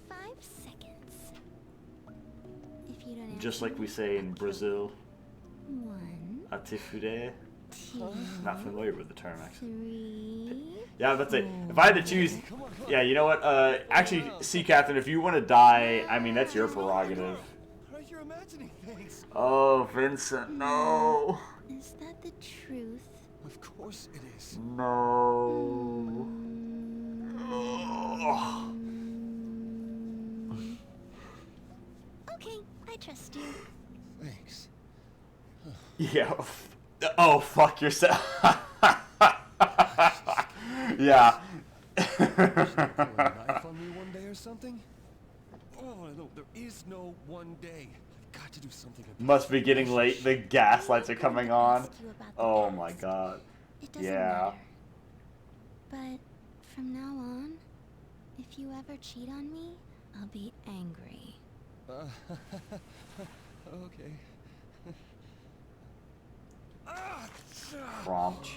5 seconds. If you don't Just like we answer say me, in I'll kill Brazil. you. 1, Atifude. 2, Not familiar with the term, actually. 3. Yeah, that's it. If I had to choose, yeah, you know what? Actually, see, Catherine, if you want to die, I mean, that's your prerogative. You're imagining things. Oh, Vincent, no. Is that the truth? Of course it is. No. Okay, I trust you. Thanks. Yeah. Oh, fuck yourself. Yeah. Pull a knife on me one day or something? Oh, no, there is no one day. I've got to do something about Must be getting late. The gas lights are coming on. Oh my god. It doesn't Yeah. matter. But from now on, if you ever cheat on me, I'll be angry. Okay. Prompt.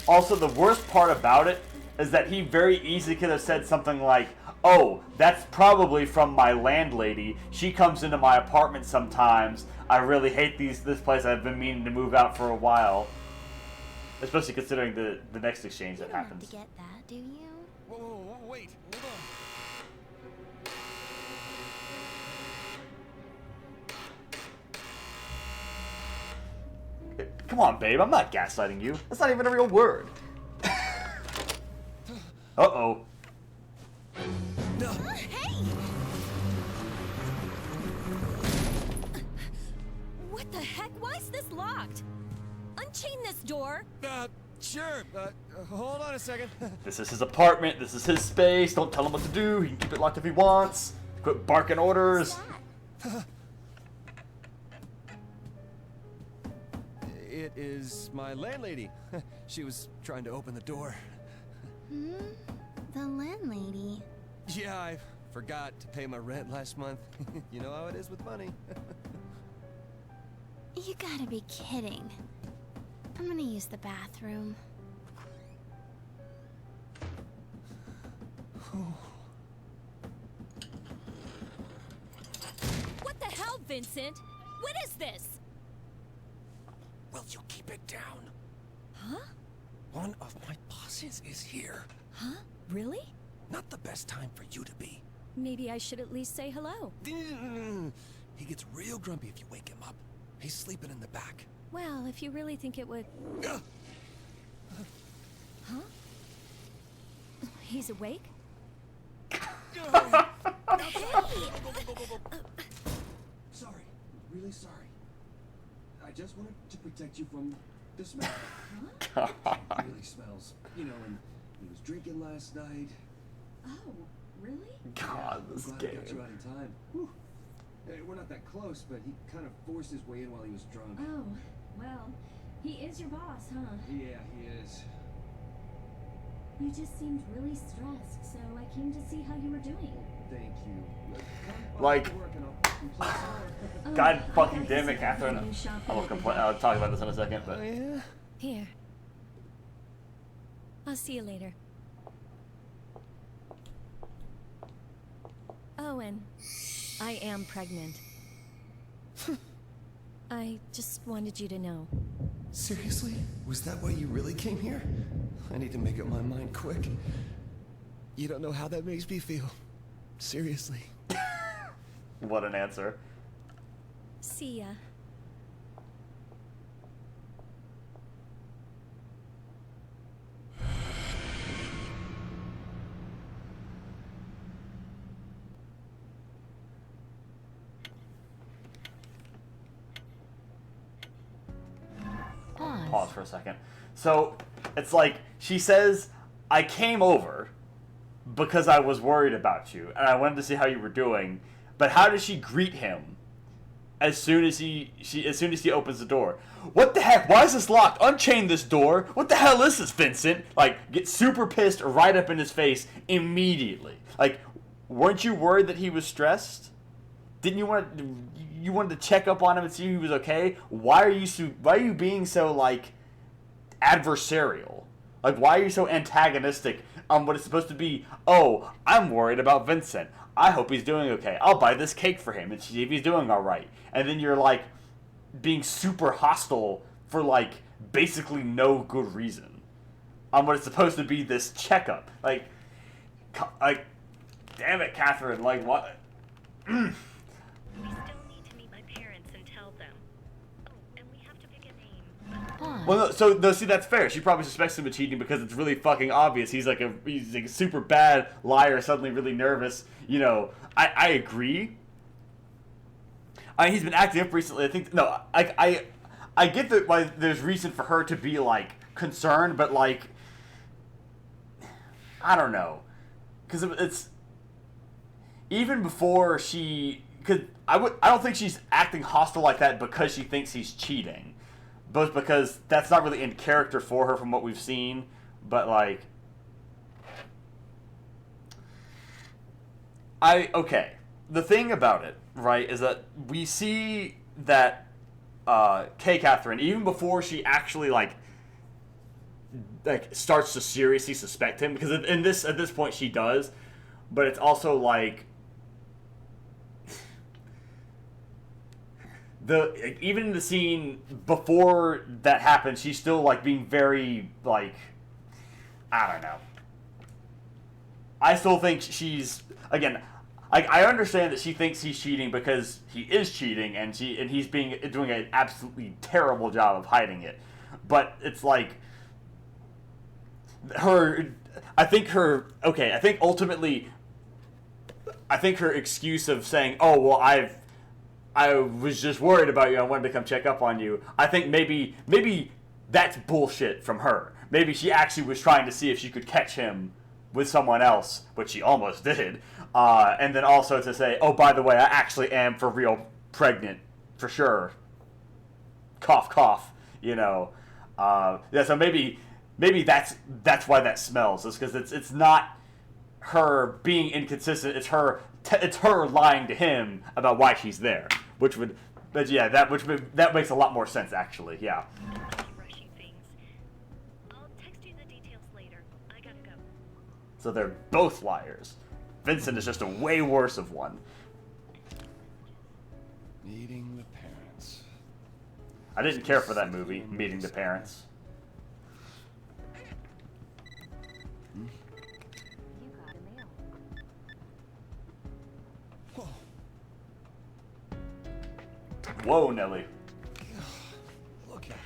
Also, the worst part about it is that he very easily could have said something like, "Oh, that's probably from my landlady. She comes into my apartment sometimes. I really hate this place. I've been meaning to move out for a while." Especially considering the next exchange that You don't happens. have to get that, do you? Whoa, wait, hold on. Come on, babe. I'm not gaslighting you. That's not even a real word. Uh-oh. Hey! What the heck? Why is this locked? Unchain this door. Sure. Hold on a second. This is his apartment. This is his space. Don't tell him what to do. He can keep it locked if he wants. Quit barking orders. It is my landlady. She was trying to open the door. Hmm? The landlady. Yeah, I forgot to pay my rent last month. You know how it is with money. You gotta be kidding. I'm gonna use the bathroom. What the hell, Vincent? What is this? Will you keep it down? Huh? One of my bosses is here. Huh? Really? Not the best time for you to be. Maybe I should at least say hello. He gets real grumpy if you wake him up. He's sleeping in the back. Well, if you really think it would... Huh? He's awake? Sorry. Really sorry. I just wanted to protect you from the smell. Huh? It really smells. You know, and he was drinking last night. Oh, really? God, this I'm glad I game. got you out in time. Whew. We're not that close, but he kind of forced his way in while he was drunk. Oh, well, he is your boss, huh? Yeah, he is. You just seemed really stressed, so I came to see how you were doing. Thank you. Like, Oh, God I fucking thought damn you it, said Catherine. you shopping I will at the complain. mall. I'll talk about this in a second, but Here. I'll see you later. Oh, and I am pregnant. I just wanted you to know. Seriously? Was that why you really came here? I need to make up my mind quick. You don't know how that makes me feel. Seriously. What an answer. See ya. Pause for a second. So, it's like, she says, I came over because I was worried about you, and I wanted to see how you were doing. But how does she greet him as soon as he opens the door? What the heck? Why is this locked? Unchain this door. What the hell is this, Vincent? Like, get super pissed right up in his face immediately. Like, weren't you worried that he was stressed? Didn't you wanted to check up on him and see if he was okay? Why are you being so, like, adversarial? Like, why are you so antagonistic on what is supposed to be, oh, I'm worried about Vincent. I hope he's doing okay. I'll buy this cake for him and see if he's doing all right. And then you're, like, being super hostile for, like, basically no good reason on what is supposed to be this checkup. Like, damn it, Catherine. Like, what? We still need to meet my parents and tell them. Oh, and we have to pick a name. Well, no, see, that's fair. She probably suspects him of cheating because it's really fucking obvious. He's like a super bad liar, suddenly really nervous. You know, I agree. He's been acting up recently. I think, no, I get that why there's reason for her to be, like, concerned, but, like, I don't know. Because it's, even before she, because I don't think she's acting hostile like that because she thinks he's cheating. Both because that's not really in character for her from what we've seen, but, like, okay. The thing about it, right, is that we see that Catherine, even before she actually, like starts to seriously suspect him, because at this point she does, but it's also like even in the scene before that happens, she's still, like, being very, like, I don't know. I still think she's, again, I understand that she thinks he's cheating because he is cheating, and he's doing an absolutely terrible job of hiding it. But it's like I think ultimately her excuse of saying, "Oh, well, I was just worried about you. I wanted to come check up on you." I think maybe that's bullshit from her. Maybe she actually was trying to see if she could catch him with someone else, which she almost did. And then also to say, "Oh, by the way, I actually am for real pregnant, for sure." Cough, cough. You know. Yeah. So maybe that's why that smells. Is because it's not her being inconsistent. It's her lying to him about why she's there, that makes a lot more sense, actually. Yeah. I'll text you the details later. I gotta go. So they're both liars. Vincent is just a way worse of one. Meeting the parents. I didn't care for that movie, Meeting the Parents. Whoa, Nelly. Look at her.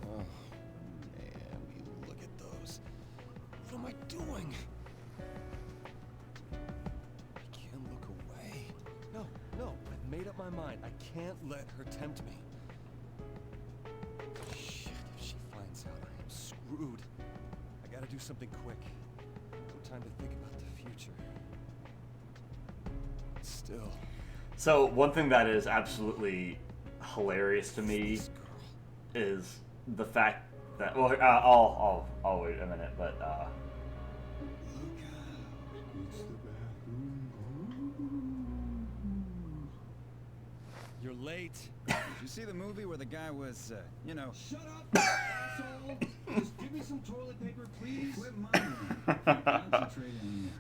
Oh, man, look at those. What am I doing? I can't look away. No, I've made up my mind. I can't let her tempt me. Shit, if she finds out, I am screwed. I gotta do something quick. No time to think about the future. Still. So, one thing that is absolutely hilarious to me is the fact that, well, I'll wait a minute, but, You're late. Did you see the movie where the guy was, you know... Shut up, asshole! Just give me some toilet paper, please. Quit mumbling. Concentrate on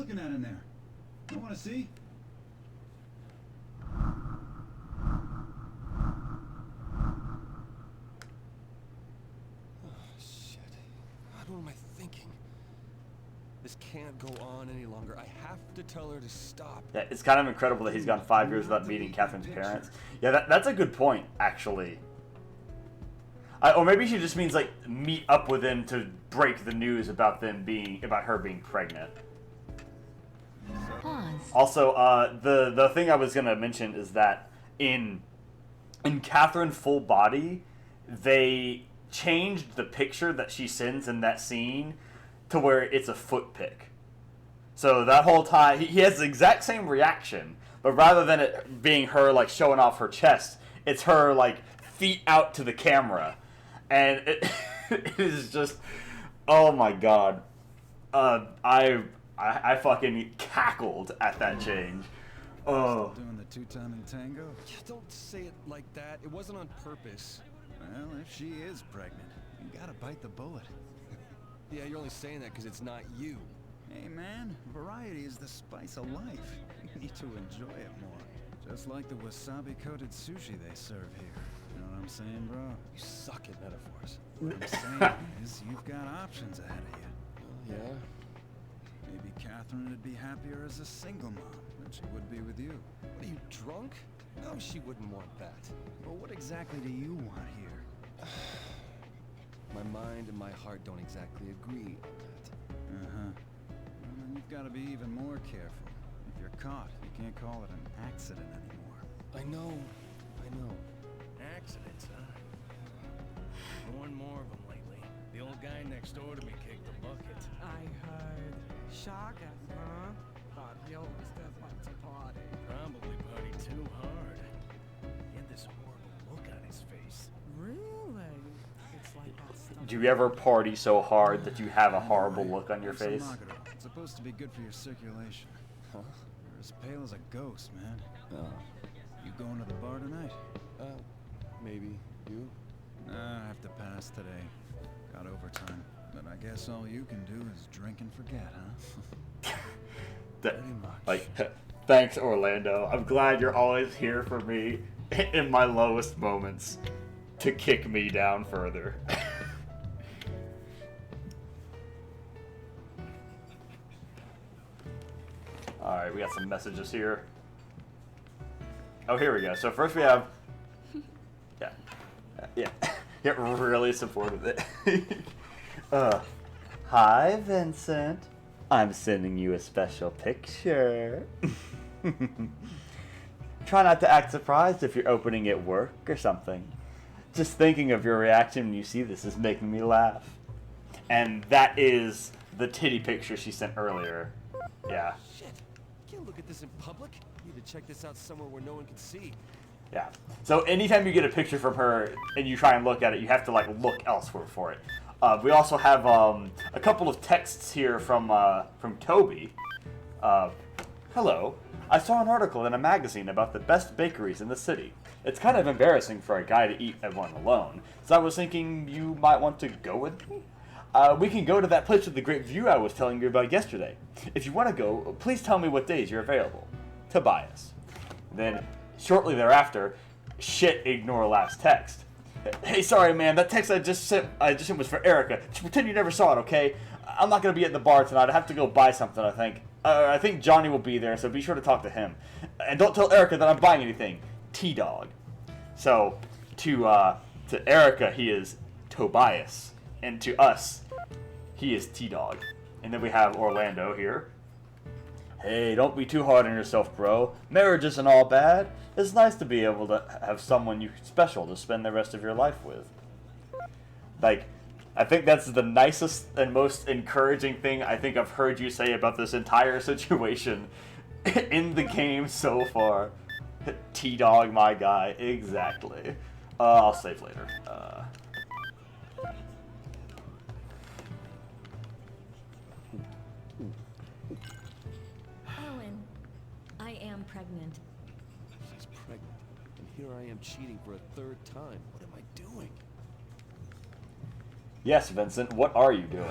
looking at in there? Don't want to see? Oh, shit. God, what am I thinking? This can't go on any longer. I have to tell her to stop. Yeah, it's kind of incredible that he's gone 5 years without meeting Catherine's parents. Yeah, that's a good point, actually. Or maybe she just means like meet up with him to break the news about her being pregnant. Pause. Also, the thing I was gonna mention is that in Catherine Full Body, they changed the picture that she sends in that scene to where it's a foot pic. So that whole time he has the exact same reaction, but rather than it being her like showing off her chest, it's her like feet out to the camera. And it is just, oh my god, I fucking cackled at that change. Oh, Doing the two-timing tango? Yeah, don't say it like that. It wasn't on purpose. Well, if she is pregnant, you gotta bite the bullet. Yeah, you're only saying that because it's not you. Hey man, variety is the spice of life. You need to enjoy it more. Just like the wasabi-coated sushi they serve here. You know what I'm saying, bro? You suck at metaphors. What I'm saying is, you've got options ahead of you. Yeah? Maybe Catherine would be happier as a single mom than she would be with you. What are you, drunk? No, she wouldn't want that. Well, what exactly do you want here? My mind and my heart don't exactly agree on that. Uh-huh. Well, then you've got to be even more careful. If you're caught, you can't call it an accident anymore. I know. Accidents, huh? One more of them lately. The old guy next door to me kicked the bucket. I heard. Shocking, huh? Thought he always did like to party. Probably party too hard. He had this horrible look on his face. Really? It's like that stuff. do you ever party so hard that you have a horrible look on your face? It's supposed to be good for your circulation. Huh? You're as pale as a ghost, man. Oh. You going to the bar tonight? Maybe. You? Nah, I have to pass today. Got overtime. But I guess all you can do is drink and forget, huh? Pretty much. Like, thanks, Orlando. I'm glad you're always here for me in my lowest moments to kick me down further. Alright, we got some messages here. Oh, here we go. So first we have... Yeah. Get really supportive of it. Hi, Vincent. I'm sending you a special picture. Try not to act surprised if you're opening at work or something. Just thinking of your reaction when you see this is making me laugh. And that is the titty picture she sent earlier. Yeah. Shit. Can't look at this in public. Need to check this out somewhere where no one can see. Yeah. So anytime you get a picture from her and you try and look at it, you have to like look elsewhere for it. We also have a couple of texts here from Toby. Hello. I saw an article in a magazine about the best bakeries in the city. It's kind of embarrassing for a guy to eat at one alone, so I was thinking you might want to go with me. We can go to that place with the great view I was telling you about yesterday. If you want to go, please tell me what days you're available. Tobias. Then, shortly thereafter, shit, ignore last text. Hey, sorry, man. That text I just sent was for Erica. Just pretend you never saw it, okay? I'm not gonna be at the bar tonight. I have to go buy something. I think Johnny will be there, so be sure to talk to him. And don't tell Erica that I'm buying anything. T-Dog. So, to Erica, he is Tobias, and to us, he is T-Dog. And then we have Orlando here. Hey, don't be too hard on yourself, bro. Marriage isn't all bad. It's nice to be able to have someone special to spend the rest of your life with. Like, I think that's the nicest and most encouraging thing I think I've heard you say about this entire situation in the game so far. T-Dog, my guy. Exactly. I'll save later. Owen, I am pregnant. She's pregnant, and here I am cheating for a third time. What am I doing? Yes, Vincent, what are you doing?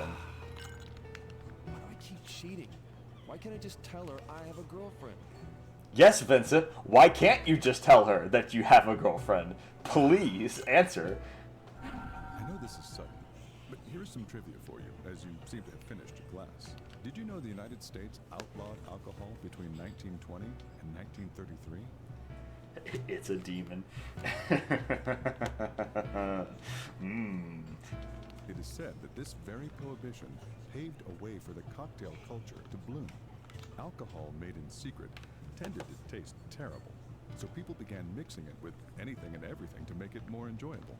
Why do I keep cheating? Why can't I just tell her I have a girlfriend? Yes, Vincent. Why can't you just tell her that you have a girlfriend? Please answer. I know this is sudden, but here's some trivia for you, as you seem to have finished your glass. Did you know the United States outlawed alcohol between 1920 and 1933? It's a demon. It is said that this very prohibition paved a way for the cocktail culture to bloom. Alcohol made in secret tended to taste terrible, so people began mixing it with anything and everything to make it more enjoyable.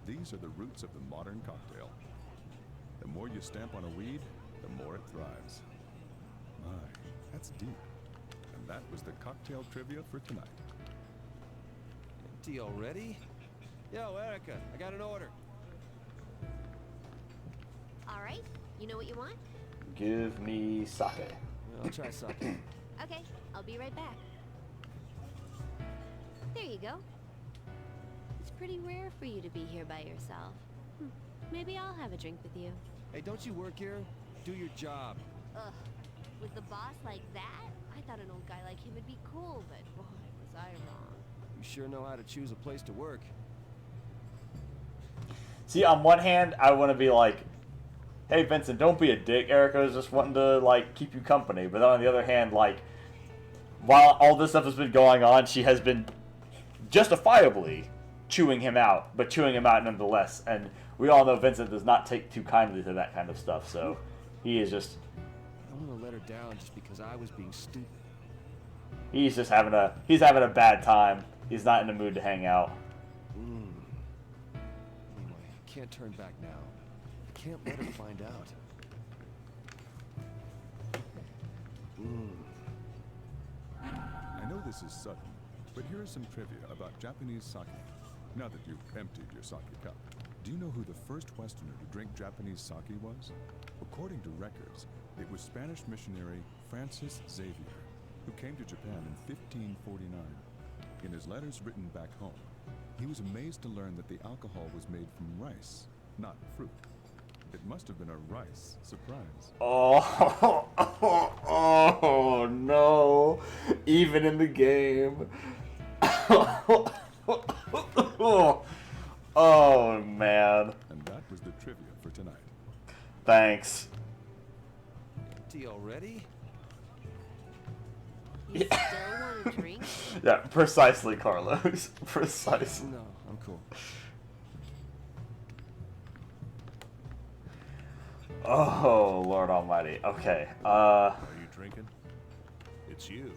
These are the roots of the modern cocktail. The more you stamp on a weed, the more it thrives. My, that's deep. And that was the cocktail trivia for tonight. Empty already? Yo, Erica, I got an order. All right, you know what you want? Give me sake. I'll try sake. Okay, I'll be right back. There you go. It's pretty rare for you to be here by yourself. Maybe I'll have a drink with you. Hey, don't you work here? Do your job. Ugh, with the boss like that? I thought an old guy like him would be cool, but boy, was I wrong. You sure know how to choose a place to work. See, on one hand, I want to be like, hey, Vincent, don't be a dick. Erica's just wanting to, like, keep you company. But then on the other hand, like, while all this stuff has been going on, she has been justifiably chewing him out, but chewing him out nonetheless. And we all know Vincent does not take too kindly to that kind of stuff, so he is just... I don't want to let her down just because I was being stupid. He's just having a bad time. He's not in the mood to hang out. Anyway, I can't turn back now. I can't let her find out. I know this is sudden, but here is some trivia about Japanese sake. Now that you've emptied your sake cup, do you know who the first Westerner to drink Japanese sake was? According to records, it was Spanish missionary Francis Xavier, who came to Japan in 1549. In his letters written back home, he was amazed to learn that the alcohol was made from rice, not fruit. It must have been a rice surprise. Oh no. Even in the game. Oh, man. And that was the trivia for tonight. Thanks. Empty already? You still want a drink? Yeah, precisely, Carlos. Precisely. No, I'm cool. Oh, Lord Almighty. Okay. Are you drinking? It's you.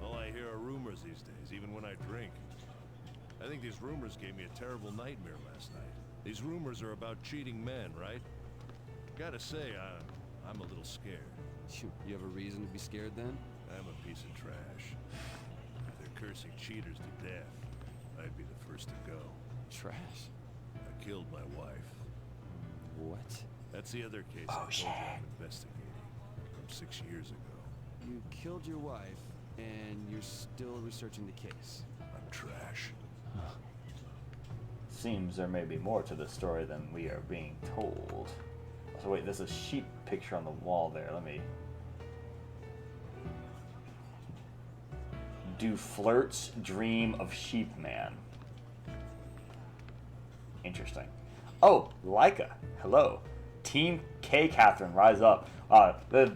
All I hear are rumors these days, even when I drink. I think these rumors gave me a terrible nightmare last night. These rumors are about cheating men, right? Gotta say, I'm a little scared. You have a reason to be scared then? I'm a piece of trash. If they're cursing cheaters to death, I'd be the first to go. Trash? I killed my wife. What? That's the other case I told you I'm investigating from 6 years ago. You killed your wife, and you're still researching the case. I'm trash. Seems there may be more to this story than we are being told. So wait, there's a sheep picture on the wall there. Let me... Do flirts dream of sheep man? Interesting. Oh, Leica. Hello. Team K Catherine, rise up. The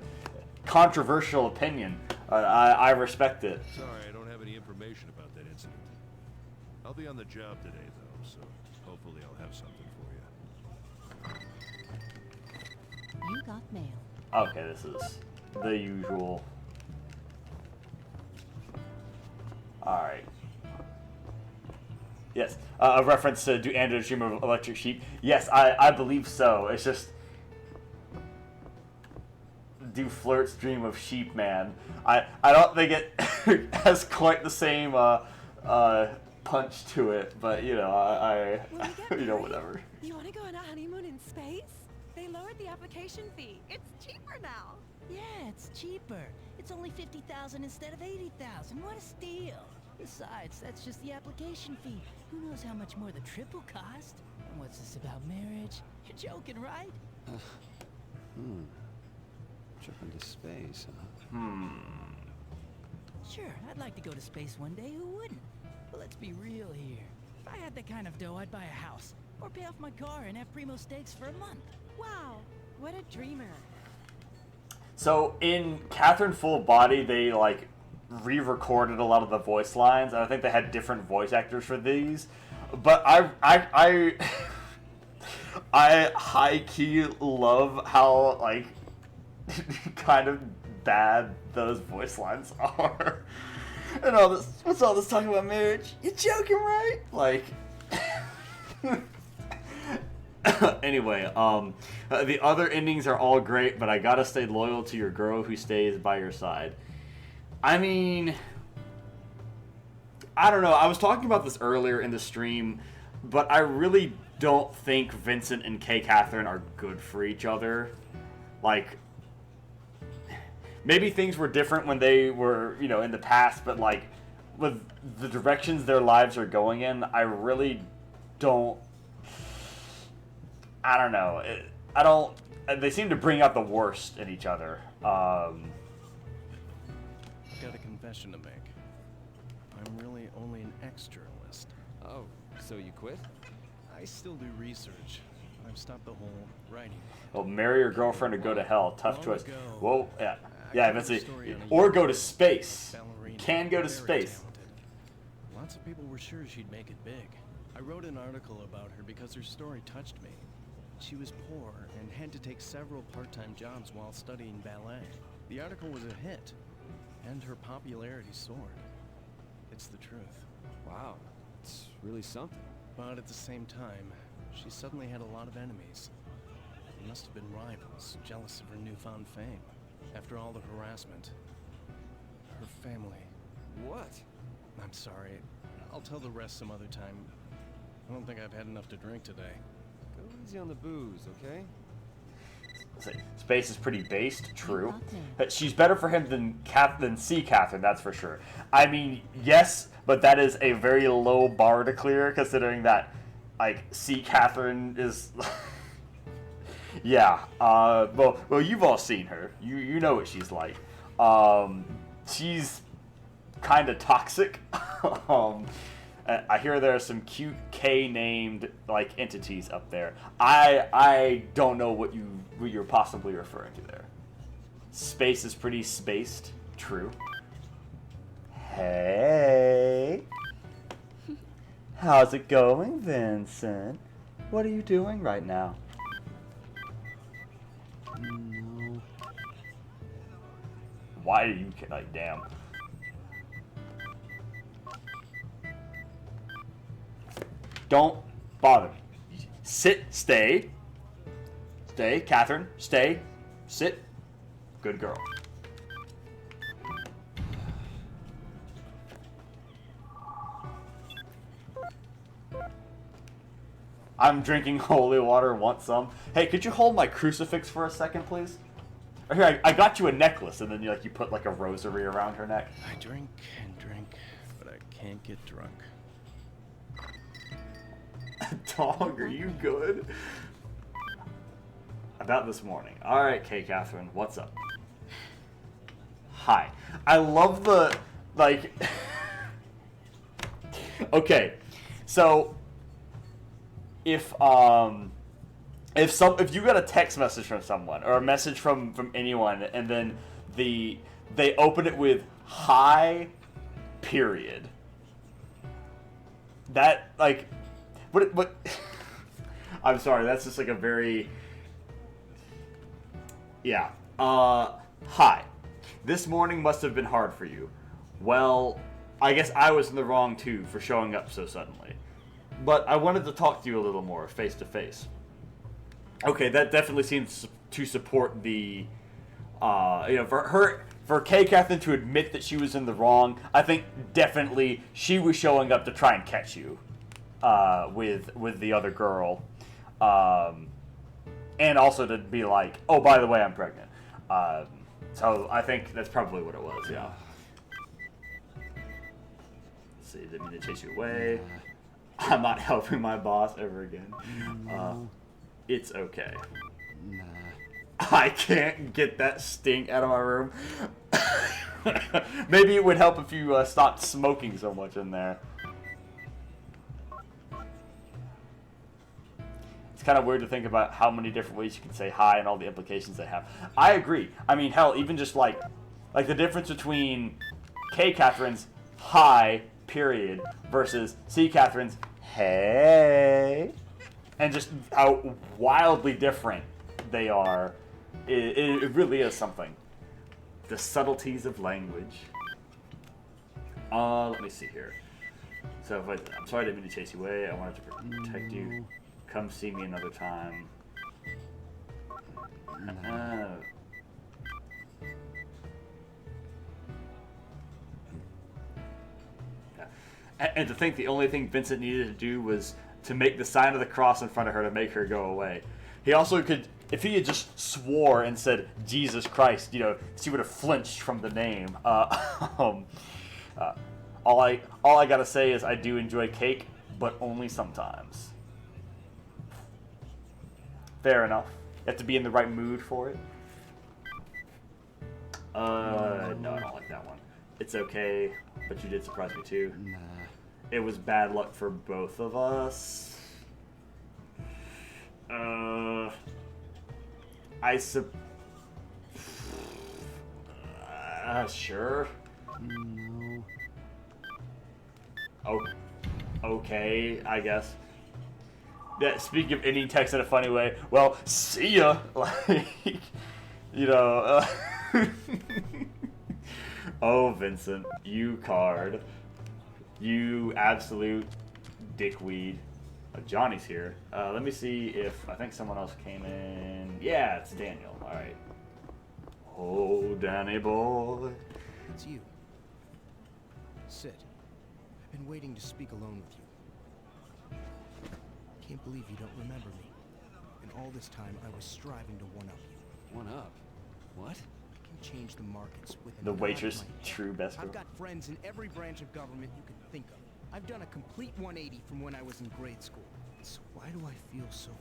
controversial opinion. I respect it. Sorry, I don't have any information about that incident. I'll be on the job today, though, so hopefully I'll have something for you. You got mail. Okay, this is the usual. Alright. Yes, a reference to do Andrew's dream of electric sheep. Yes, I believe so. It's just... Do flirts dream of sheep man. I don't think it has quite the same punch to it, but you know, you know, whatever. You want to go on a honeymoon in space? They lowered the application fee. It's cheaper now. Yeah, it's cheaper. It's only $50,000 instead of $80,000. What a steal! Besides, that's just the application fee. Who knows how much more the trip will cost? And what's this about marriage? You're joking, right? Trip into space, huh? Sure, I'd like to go to space one day, who wouldn't? But let's be real here. If I had that kind of dough, I'd buy a house, or pay off my car and have primo steaks for a month. Wow, what a dreamer. So in Catherine Full Body, they like re-recorded a lot of the voice lines, and I think they had different voice actors for these. But I high key love how like kind of bad those voice lines are. And all this, what's all this talking about marriage? You're joking, right? Like. Anyway, the other endings are all great, but I gotta stay loyal to your girl who stays by your side. I mean, I don't know. I was talking about this earlier in the stream, but I really don't think Vincent and Kay Catherine are good for each other. Like, maybe things were different when they were, you know, in the past, but like, with the directions their lives are going in, I really don't. I don't know. They seem to bring out the worst in each other. Got a confession to make. I'm really only an externalist. Oh, so you quit? I still do research. I've stopped the whole writing. Well, marry your girlfriend or go to hell. Tough Long choice. ago, Whoa, yeah. I Yeah, covered that's a it. story on a Or young go to space. ballerina, Can go to very space. talented. Lots of people were sure she'd make it big. I wrote an article about her because her story touched me. She was poor and had to take several part-time jobs while studying ballet. The article was a hit, and her popularity soared. It's the truth. Wow, it's really something. But at the same time, she suddenly had a lot of enemies. They must have been rivals, jealous of her newfound fame. After all the harassment, her family. What? I'm sorry. I'll tell the rest some other time. I don't think I've had enough to drink today. Go easy on the booze, okay? Space is pretty based, true. But she's better for him than C. Catherine, that's for sure. I mean, yes, but that is a very low bar to clear, considering that, like, C. Catherine is. Yeah. Well, you've all seen her. You know what she's like. She's kind of toxic. I hear there are some cute K-named like entities up there. I don't know what you're possibly referring to there. Space is pretty spaced. True. Hey. How's it going, Vincent? What are you doing right now? No. Why are you like damn? Don't bother me. Sit, stay. Stay, Catherine, stay. Sit. Good girl. I'm drinking holy water, want some? Hey, could you hold my crucifix for a second, please? Or here, I got you a necklace, and then you put like a rosary around her neck. I drink and drink, but I can't get drunk. Dog, are you good? About this morning. Alright, Kay Catherine, what's up? Hi. I love the, like... Okay, so... If you got a text message from someone, or a message from anyone, and then they open it with, hi, period. That, like... What I'm sorry, that's just like a very... Yeah. Hi. This morning must have been hard for you. Well, I guess I was in the wrong too for showing up so suddenly. But I wanted to talk to you a little more, face to face. Okay, that definitely seems to support the... for Kay Catherine to admit that she was in the wrong, I think definitely she was showing up to try and catch you. With the other girl, and also to be like, oh, by the way, I'm pregnant. So I think that's probably what it was. Yeah. Let's see, didn't mean to chase you away. I'm not helping my boss ever again. It's okay. I can't get that stink out of my room. Maybe it would help if you stopped smoking so much in there. It's kind of weird to think about how many different ways you can say hi and all the implications they have. I agree. I mean, hell, even just like the difference between K. Catherine's hi, period, versus C. Catherine's hey, and just how wildly different they are. It really is something. The subtleties of language. Let me see here. So if I'm sorry I didn't mean to chase you away. I wanted to protect you. Come see me another time. And to think the only thing Vincent needed to do was to make the sign of the cross in front of her to make her go away. He also could, if he had just swore and said Jesus Christ, you know, she would have flinched from the name. All I gotta say is I do enjoy cake, but only sometimes. Fair enough. You have to be in the right mood for it. No, I don't like that one. It's okay, but you did surprise me too. Nah. It was bad luck for both of us. Sure. No. Oh, okay, I guess. Yeah, speaking of ending text in a funny way, well, see ya. Like, you know. Oh, Vincent, you card. You absolute dickweed. Johnny's here. Let me see if I think someone else came in. Yeah, it's Daniel. All right. Oh, Danny boy. It's you. Sit. I've been waiting to speak alone with you. Can't believe you don't remember me. And all this time, I was striving to one-up you. One-up? What? I can change the markets with the waitress, true best girl. I've got friends in every branch of government you can think of. I've done a complete 180 from when I was in grade school. So why do I feel so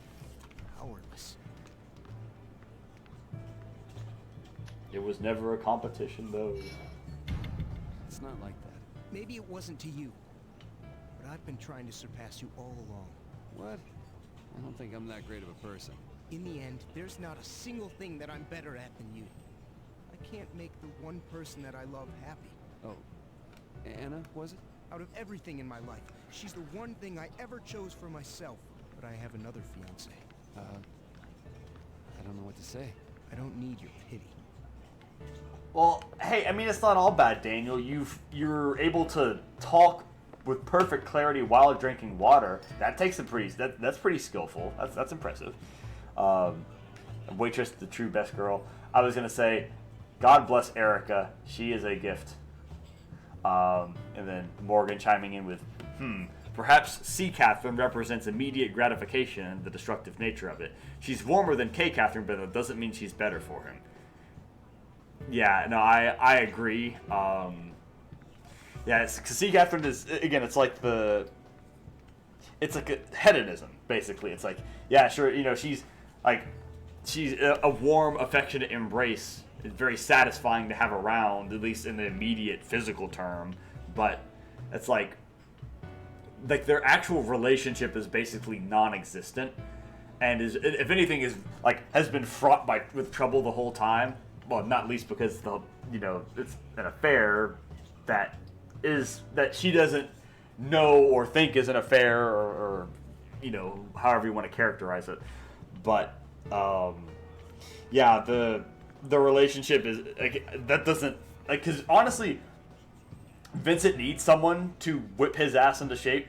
powerless? It was never a competition, though. It's not like that. Maybe it wasn't to you, but I've been trying to surpass you all along. What? I don't think I'm that great of a person. In the end, there's not a single thing that I'm better at than you. I can't make the one person that I love happy. Oh, Anna, was it? Out of everything in my life, she's the one thing I ever chose for myself. But I have another fiancé. I don't know what to say. I don't need your pity. Well, hey, I mean, it's not all bad, Daniel. You're able to talk with perfect clarity while drinking water. That takes a that's pretty skillful. That's impressive. Waitress, the true best girl. I was gonna say, God bless Erica. She is a gift. And then Morgan chiming in with, perhaps C. Catherine represents immediate gratification and the destructive nature of it. She's warmer than K. Catherine, but that doesn't mean she's better for him. Yeah, no, I agree. Yeah, because C. Catherine is, again, it's like a hedonism, basically. It's like, yeah, sure, you know, she's a warm, affectionate embrace. It's very satisfying to have around, at least in the immediate physical term. But it's like their actual relationship is basically non-existent, and is, if anything, is has been fraught with trouble the whole time. Well, not least because it's an affair that she doesn't know or think is an affair, or however you want to characterize it. But yeah, the relationship is that doesn't because honestly, Vincent needs someone to whip his ass into shape.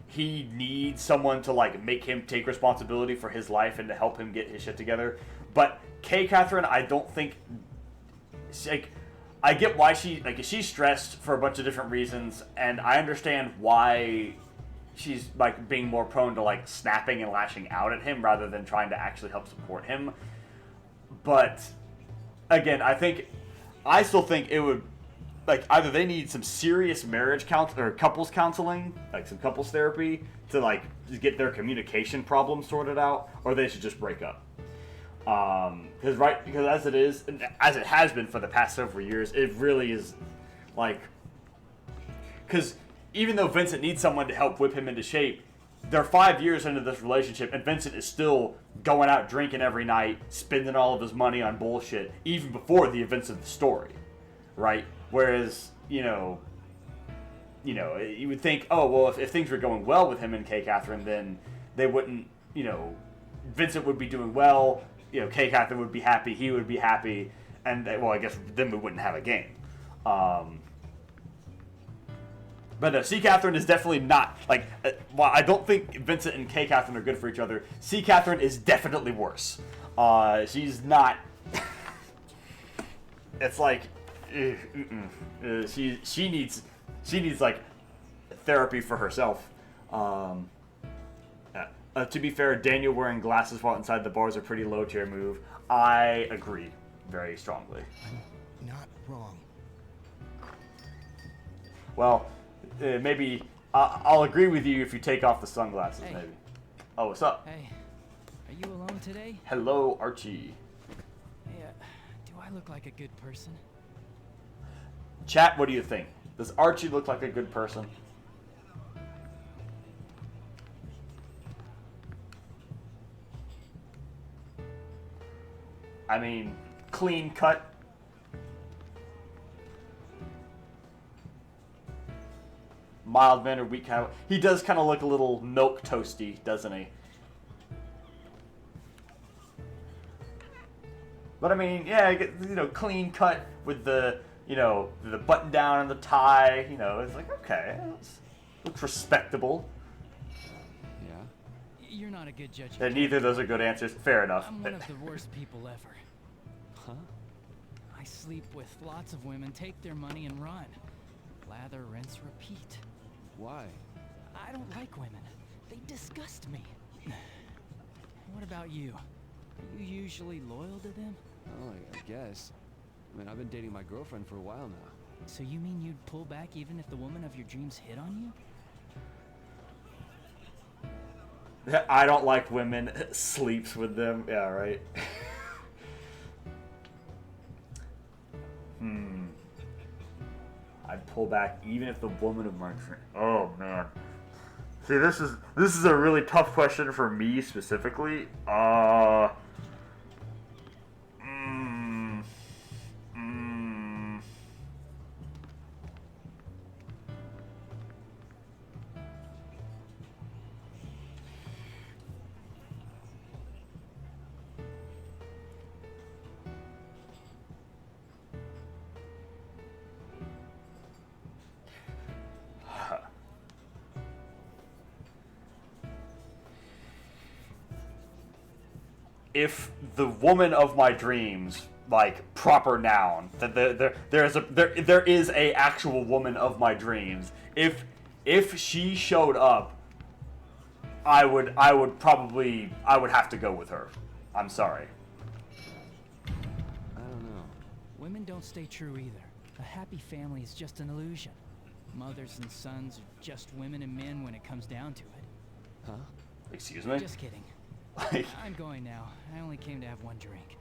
He needs someone to make him take responsibility for his life and to help him get his shit together. But K. Catherine, I don't think I get why she's stressed for a bunch of different reasons, and I understand why she's being more prone to snapping and lashing out at him rather than trying to actually help support him. But again, I still think it would either they need some serious marriage or couples counseling, some couples therapy to just get their communication problems sorted out, or they should just break up. Because as it is, as it has been for the past several years, it really is like, because even though Vincent needs someone to help whip him into shape, they're 5 years into this relationship, and Vincent is still going out drinking every night, spending all of his money on bullshit, even before the events of the story, right? Whereas, you would think, oh, well, if things were going well with him and Kay Catherine, then they wouldn't, Vincent would be doing well, Kay Catherine would be happy, he would be happy, and, well, I guess then we wouldn't have a game. But no, C. Catherine is definitely not, while I don't think Vincent and Kay Catherine are good for each other, C. Catherine is definitely worse. She's not, it's like, she needs like therapy for herself. To be fair, Daniel wearing glasses while inside the bar is a pretty low tier move. I agree very strongly. Not wrong. Well, maybe I'll agree with you if you take off the sunglasses. Hey. Maybe. Oh, what's up? Hey, are you alone today? Hello, Archie. Hey, do I look like a good person? Chat, what do you think? Does Archie look like a good person? I mean, clean cut. Mild-mannered, weak kind of. He does kind of look a little milk toasty, doesn't he? But I mean, yeah, clean cut with the, the button down and the tie. It's like, okay, looks respectable. Yeah. You're not a good judge. And neither of those are good answers. Fair enough. I'm one of the worst people ever. Huh? I sleep with lots of women, take their money and run. Lather, rinse, repeat. Why? I don't like women. They disgust me. What about you? Are you usually loyal to them? Oh, I guess. I mean, I've been dating my girlfriend for a while now. So you mean you'd pull back even if the woman of your dreams hit on you? I don't like women. Sleeps with them. Yeah, right. I'd pull back even if the woman of my dream. Oh man. See, this is a really tough question for me specifically. If the woman of my dreams, like proper noun, that there is a actual woman of my dreams. If she showed up, I would have to go with her. I'm sorry. I don't know. Women don't stay true either. A happy family is just an illusion. Mothers and sons are just women and men when it comes down to it. Huh? Excuse me? Just kidding. I'm going now. I only came to have one drink.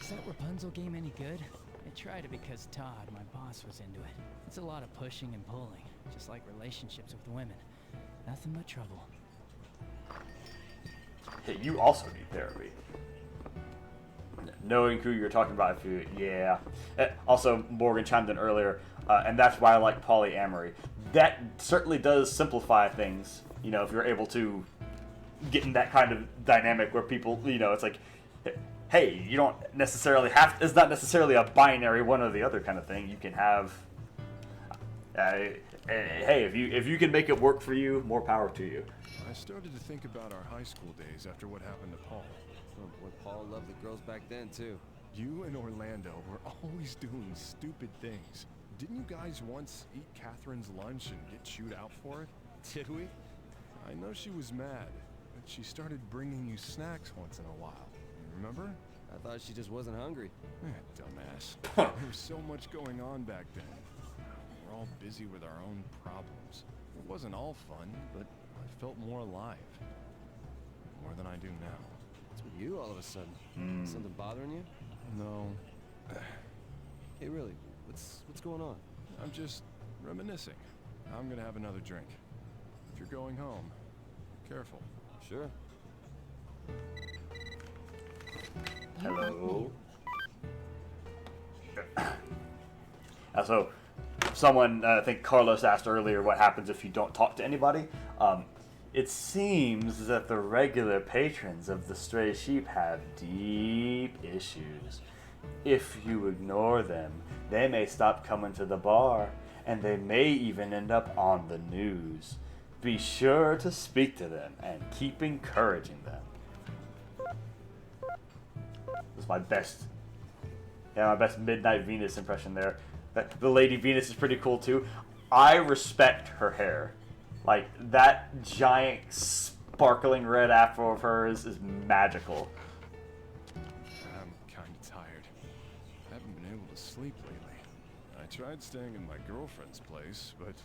Is that Rapunzel game any good? I tried it because Todd, my boss, was into it. It's a lot of pushing and pulling, just like relationships with women. Nothing but trouble. Hey, you also need therapy. Knowing who you're talking about, yeah. Also, Morgan chimed in earlier, and that's why I like polyamory. That certainly does simplify things, if you're able to get in that kind of dynamic where people, it's like, hey, you don't necessarily have, it's not necessarily a binary one or the other kind of thing. You can have, hey, if you can make it work for you, more power to you. I started to think about our high school days after what happened to Paul. Oh, boy, Paul loved the girls back then, too. You and Orlando were always doing stupid things. Didn't you guys once eat Catherine's lunch and get chewed out for it? Did we? I know she was mad, but she started bringing you snacks once in a while. Remember? I thought she just wasn't hungry. Dumbass. There was so much going on back then. We're all busy with our own problems. It wasn't all fun, but I felt more alive. More than I do now. What's with you all of a sudden? Something bothering you? No, Hey, really, what's going on? I'm just reminiscing. I'm gonna have another drink. If you're going home, careful. Sure. Hello. So, someone, I think Carlos asked earlier, what happens if you don't talk to anybody? It seems that the regular patrons of the Stray Sheep have deep issues. If you ignore them, they may stop coming to the bar, and they may even end up on the news. Be sure to speak to them and keep encouraging them. This is my best Midnight Venus impression there. The Lady Venus is pretty cool too. I respect her hair. Like, that giant sparkling red afro of hers is magical. I'm kind of tired. Haven't been able to sleep lately. I tried staying in my girlfriend's place, but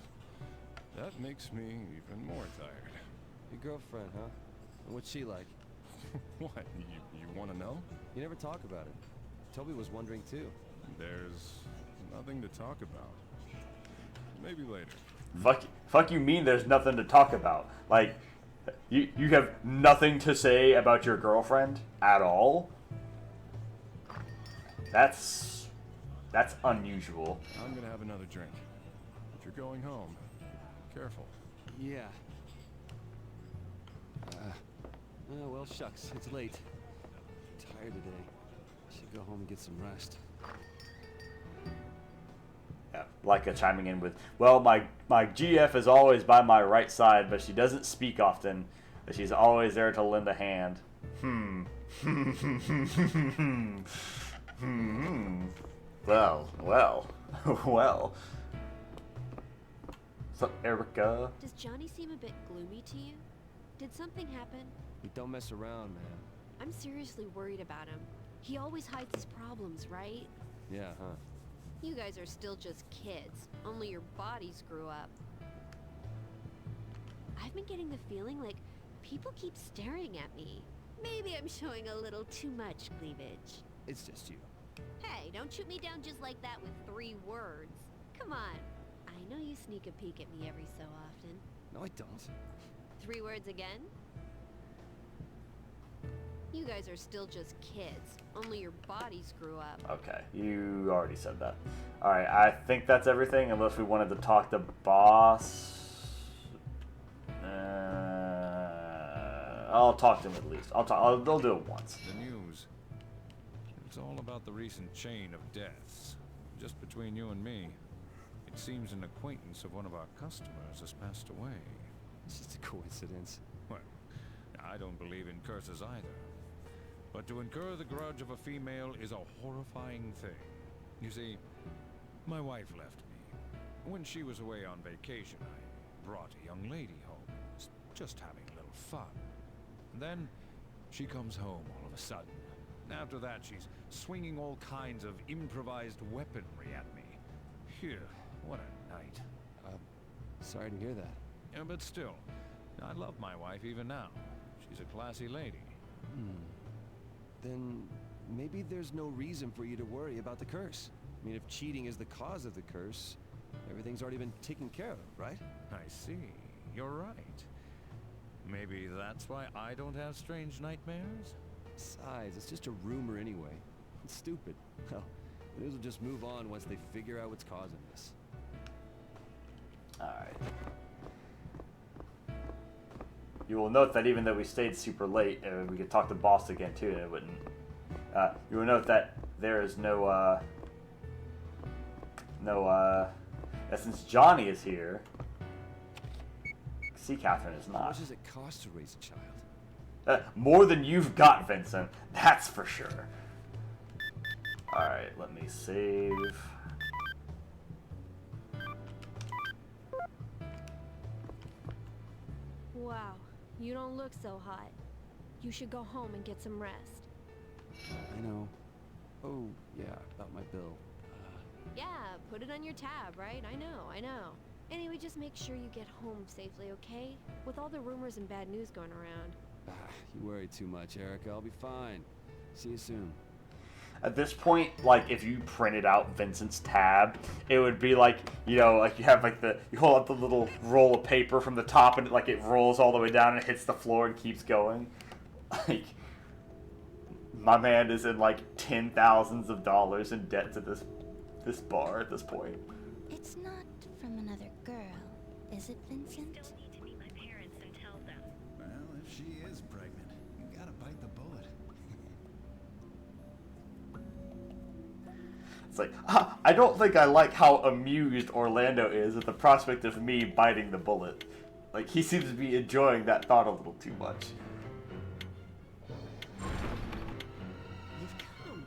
that makes me even more tired. Your girlfriend, huh? And what's she like? What? You want to know? You never talk about it. Toby was wondering too. There's nothing to talk about. Maybe later. Fuck you mean there's nothing to talk about? Like, you have nothing to say about your girlfriend at all? That's unusual. I'm gonna have another drink. If you're going home, careful. Yeah. Oh, well, shucks. It's late. I'm tired today. Should go home and get some rest. Yeah, Leica chiming in with, well, my GF is always by my right side, but she doesn't speak often. But she's always there to lend a hand. Well. Well. So, Erica? Does Johnny seem a bit gloomy to you? Did something happen? You don't mess around, man. I'm seriously worried about him. He always hides his problems, right? Yeah, huh? You guys are still just kids, only your bodies grew up. I've been getting the feeling like people keep staring at me. Maybe I'm showing a little too much cleavage. It's just you. Hey, don't shoot me down just like that with 3 words. Come on. I know you sneak a peek at me every so often. No, I don't. 3 words again? You guys are still just kids, only your bodies grew up. Okay, you already said that. Alright, I think that's everything, unless we wanted to talk to boss. I'll talk to him at least. I'll do it once. The news. It's all about the recent chain of deaths. Just between you and me, it seems an acquaintance of one of our customers has passed away. It's just a coincidence. Well, I don't believe in curses either. But to incur the grudge of a female is a horrifying thing. You see, my wife left me. When she was away on vacation, I brought a young lady home, just having a little fun. And then she comes home all of a sudden. After that, she's swinging all kinds of improvised weaponry at me. Phew, what a night. Sorry to hear that. Yeah, but still, I love my wife even now. She's a classy lady. Then maybe there's no reason for you to worry about the curse. I mean, if cheating is the cause of the curse, everything's already been taken care of, right? I see. You're right. Maybe that's why I don't have strange nightmares? Besides, it's just a rumor anyway. It's stupid. Well, the news will just move on once they figure out what's causing this. Alright. You will note that even though we stayed super late, we could talk to boss again too, and it wouldn't. You will note that there is since Johnny is here, see, Catherine is How not. much does it cost to raise a child? More than you've got, Vincent. That's for sure. Alright, let me save. Wow, you don't look so hot. You should go home and get some rest. I know. Oh, yeah, about my bill. Yeah, put it on your tab, right? I know. Anyway, just make sure you get home safely, okay? With all the rumors and bad news going around. You worry too much, Erica. I'll be fine. See you soon. At this point, like, if you printed out Vincent's tab, it would be like, you know, like you have like you hold up the little roll of paper from the top and like it rolls all the way down and hits the floor and keeps going. Like, my man is in like $10,000s in debt to this bar at this point. It's not from another girl, is it, Vincent? Well, if she is pregnant, you gotta bite the bullet. It's like, I don't think I like how amused Orlando is at the prospect of me biting the bullet. Like, he seems to be enjoying that thought a little too much. You've come.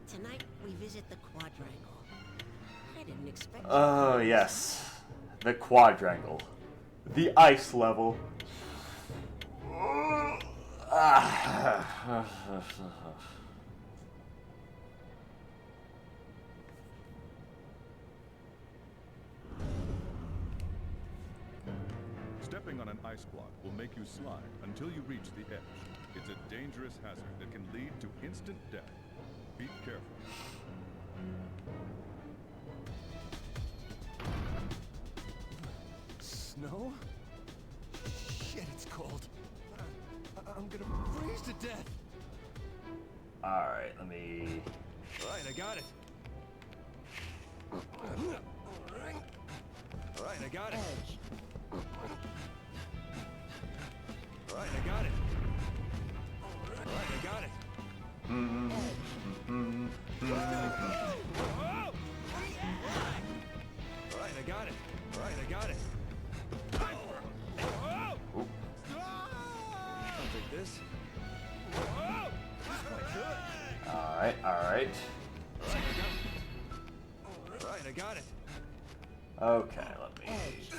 Tonight we visit the quadrangle. I didn't expect. Oh, yes. The quadrangle. The ice level. Stepping on an ice block will make you slide until you reach the edge. It's a dangerous hazard that can lead to instant death. Be careful. Snow? Shit, it's cold. I'm gonna freeze to death. Alright, let me... Alright, I got it. Alright, I got it. Alright, I got it. Alright, I got it. Alright, I got it. Alright, I got it. I'll take this. Alright, alright. Alright, I got it. Okay, let me see.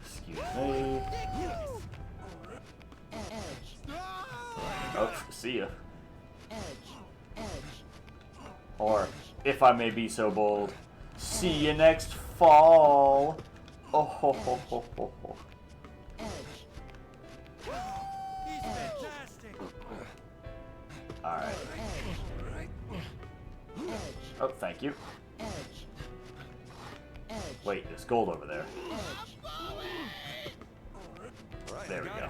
Excuse me. Oh, see ya. Or, if I may be so bold, see you next fall. Oh ho ho ho ho ho. Alright. Oh, thank you. Wait, there's gold over there. There we go.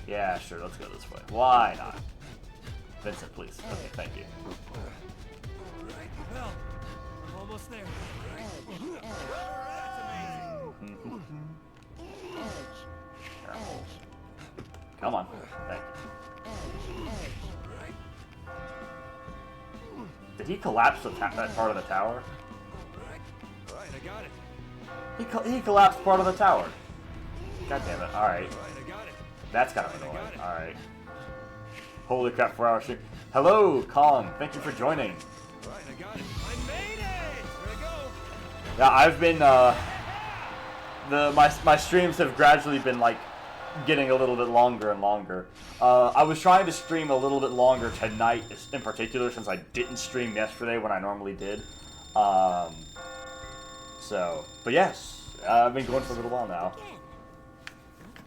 Yeah, sure, let's go this way. Why not? Vincent, please. Okay, thank you. Well, I'm almost there. Careful. Come on. Thank you. Did he collapse that part of the tower? Alright, I got it. He collapsed part of the tower. God damn it. Alright. Alright, I got it. That's kind of annoying. Alright. Holy crap, 4 hour stream. Hello, Kong. Thank you for joining. Alright, I got it. I made it! Here I go. Yeah, I've been, my streams have gradually been, like, getting a little bit longer and longer. I was trying to stream a little bit longer tonight in particular since I didn't stream yesterday when I normally did. But yes, I've been going for a little while now.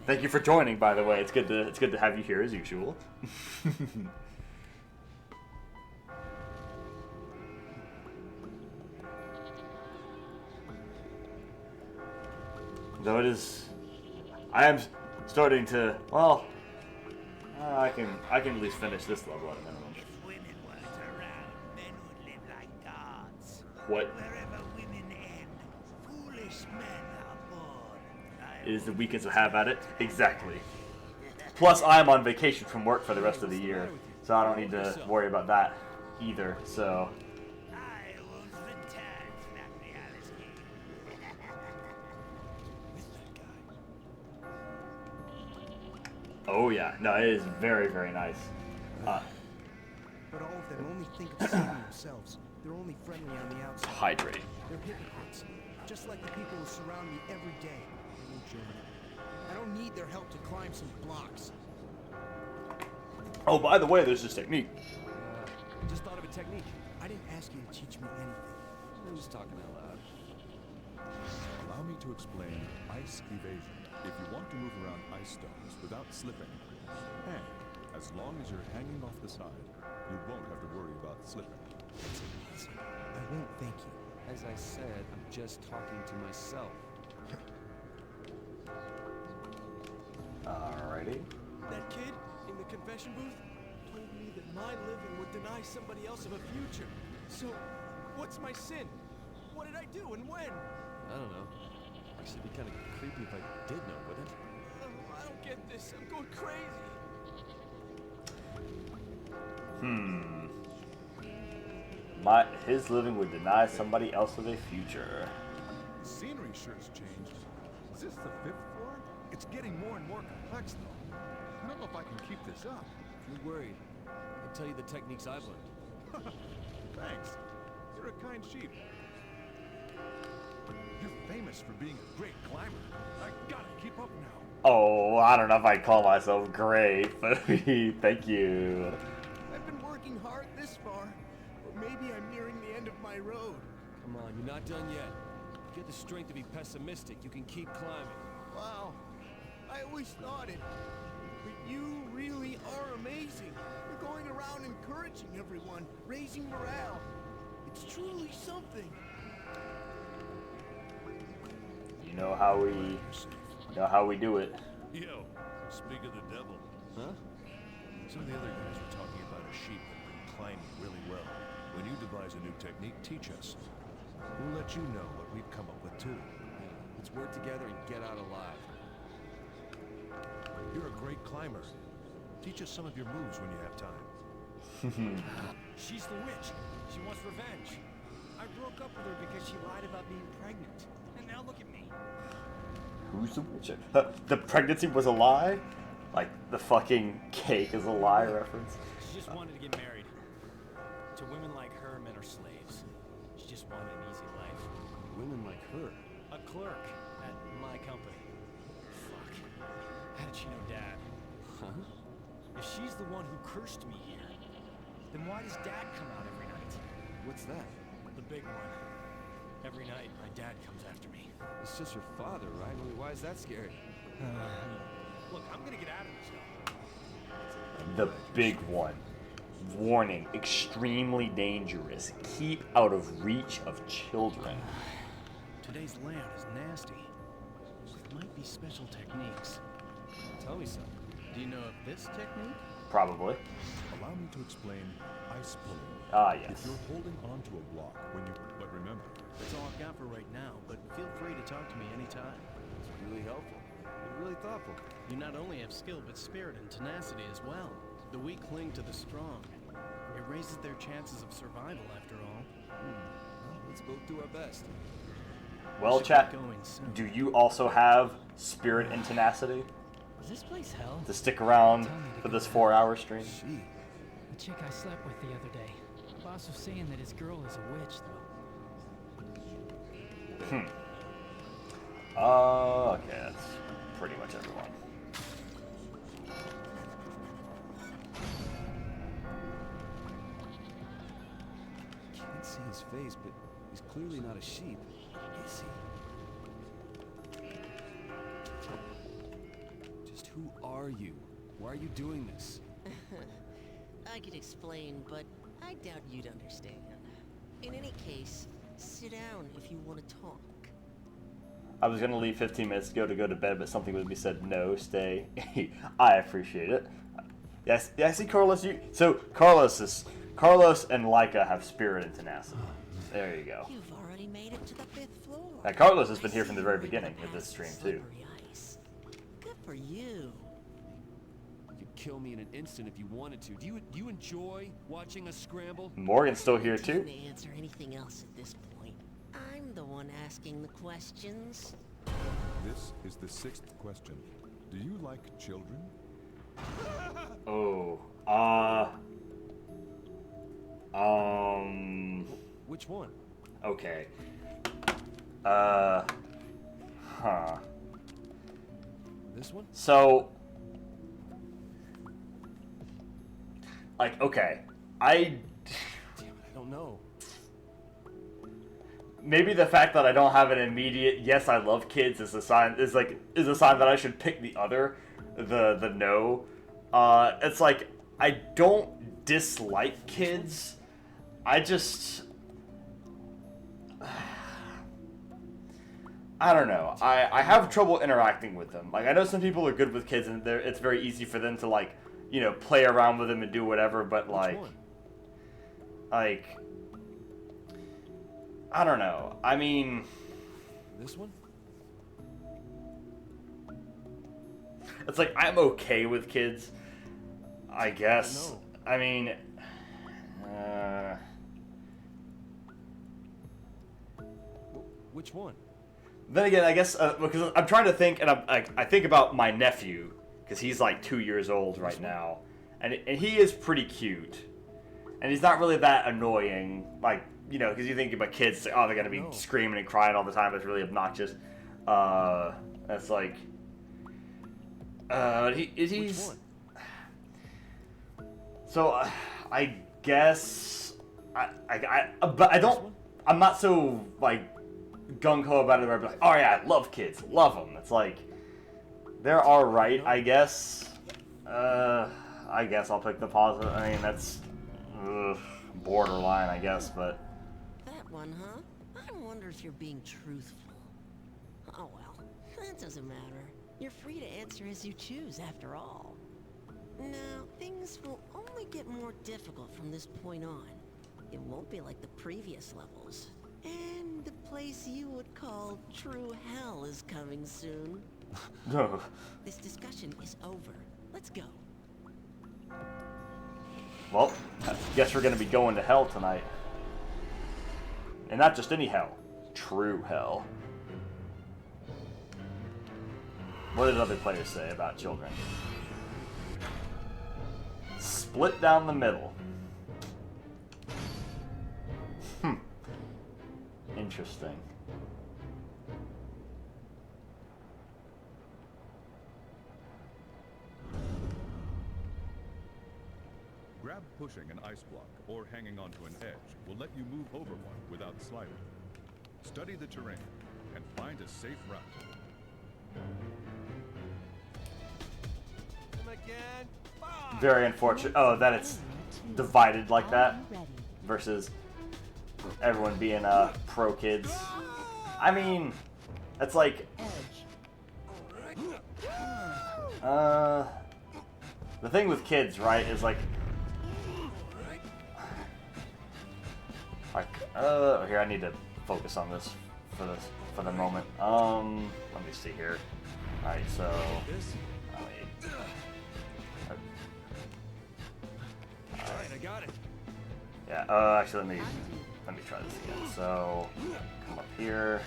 Thank you for joining, by the way. It's good to have you here as usual. Though it is, I am starting to. Well, I can at least finish this level at a minimum. If women weren't around, men would live like gods. What? Wherever women end, foolish men are born. It is the weekends to have at it. Exactly. Plus, I am on vacation from work for the rest of the year, so I don't need to worry about that either. So. I will return to that reality. Oh yeah, no, it is very, very nice. But all of them only think of saving themselves. They're only friendly on the outside. Hydrate. They're hypocrites, just like the people who surround me every day. I don't need their help to climb some blocks. Oh, by the way, there's this technique. Just thought of a technique. I didn't ask you to teach me anything. I'm just talking out loud. Allow me to explain ice evasion. If you want to move around ice stones without slipping, hang. As long as you're hanging off the side, you won't have to worry about slipping. That's amazing. I won't thank you. As I said, I'm just talking to myself. Alrighty. That kid in the confession booth told me that my living would deny somebody else of a future. So, what's my sin? What did I do and when? I don't know. Actually, it'd be kind of creepy if I did know, wouldn't it? I don't get this. I'm going crazy. His living would deny somebody else of a future. The scenery sure has changed. Is this the 5th floor? It's getting more and more complex, though. I don't know if I can keep this up. If you're worried, I can tell you the techniques I've learned. Thanks. You're a kind sheep. You're famous for being a great climber. I gotta keep up now. Oh, I don't know if I'd call myself great, but thank you. I've been working hard this far. Or maybe I'm nearing the end of my road. Come on, you're not done yet. You get the strength to be pessimistic. You can keep climbing. Wow. I always thought it. But you really are amazing. You're going around encouraging everyone, raising morale. It's truly something. You know how we do it. Yo, speak of the devil. Huh? Some of the other guys were talking about a sheep that can climb really well. When you devise a new technique, teach us. We'll let you know what we've come up with too. Let's work together and get out alive. You're a great climber. Teach us some of your moves when you have time. She's the witch. She wants revenge. I broke up with her because she lied about being pregnant. And now look at me. Who's the witch? The pregnancy was a lie? Like the fucking cake is a lie reference? She just wanted to get married. To women like her, men are slaves. She just wanted an easy life. Women like her? A clerk at my company. Fuck. How did she know Dad? Huh? If she's the one who cursed me here, then why does Dad come out every night? What's that? The big one. Every night, my dad comes after me. It's just her father, right? I mean, why is that scary? Look, I'm gonna get out of this The big one. Warning, extremely dangerous. Keep out of reach of children. Today's layout is nasty. It might be special techniques. Tell me something. Do you know of this technique? Probably. Allow me to explain ice pulling. Ah, yes. If you're holding onto a block when you... But remember... That's all I've got for right now, but feel free to talk to me anytime. It's really helpful. You're really thoughtful. You not only have skill, but spirit and tenacity as well. The weak cling to the strong. It raises their chances of survival, after all. Well, let's both do our best. Well, chat, do you also have spirit and tenacity Is this place hell? to stick around for this 4-hour stream? The chick I slept with the other day. The boss was saying that his girl is a witch, though. Okay, that's pretty much everyone. Can't see his face, but he's clearly not a sheep. Is he? Just who are you? Why are you doing this? I could explain, but I doubt you'd understand. In any case, sit down if you want to talk. I was gonna leave 15 minutes ago to go to bed, but something with me said no, stay. I appreciate it. Yes, yeah, see, Carlos. Carlos and Laika have spirit and tenacity. There you go. You've already made it to the 5th floor. Now, Carlos has been here from the very beginning of this stream too. Good for you. You could kill me in an instant if you wanted to. Do you enjoy watching us scramble? Morgan's still here I too. can't answer anything else at this point. I'm the one asking the questions. This is the 6th question. Do you like children? Oh, Which one? Okay. Huh. This one? So, like, okay, I don't know. Maybe the fact that I don't have an immediate yes, I love kids is a sign that I should pick the other, the no. It's like I don't dislike kids. I just I don't know. I have trouble interacting with them. Like I know some people are good with kids and it's very easy for them to like, you know, play around with them and do whatever, but like I don't know. I mean, this one? It's like I'm okay with kids, I guess. I mean, which one? Then again, I guess because I'm trying to think, and I think about my nephew because he's like 2 years old right now, and he is pretty cute, and he's not really that annoying, like. You know, because you think about kids, oh, they're gonna be screaming and crying all the time. It's really obnoxious. That's like, he's. So I guess but I don't. I'm not so like gung ho about it. Where I'd be like, oh yeah, I love kids, love them. It's like they're all right, I guess. I guess I'll pick the positive. I mean, that's borderline, I guess, but. One, huh? I wonder if you're being truthful. Oh well, that doesn't matter. You're free to answer as you choose, after all. Now, things will only get more difficult from this point on. It won't be like the previous levels. And the place you would call true hell is coming soon. No. This discussion is over. Let's go. Well, I guess we're gonna be going to hell tonight. And not just any hell, true hell. What did other players say about children? Split down the middle. Interesting. Grab pushing an ice block or hanging onto an edge will let you move over one without sliding. Study the terrain and find a safe route. Very unfortunate. Oh, that it's divided like that versus everyone being pro kids. I mean, it's like the thing with kids, right, is like here I need to focus on this for the moment. Let me see here. All right, so Alright, I got it. yeah. Actually, let me try this again. So come up here.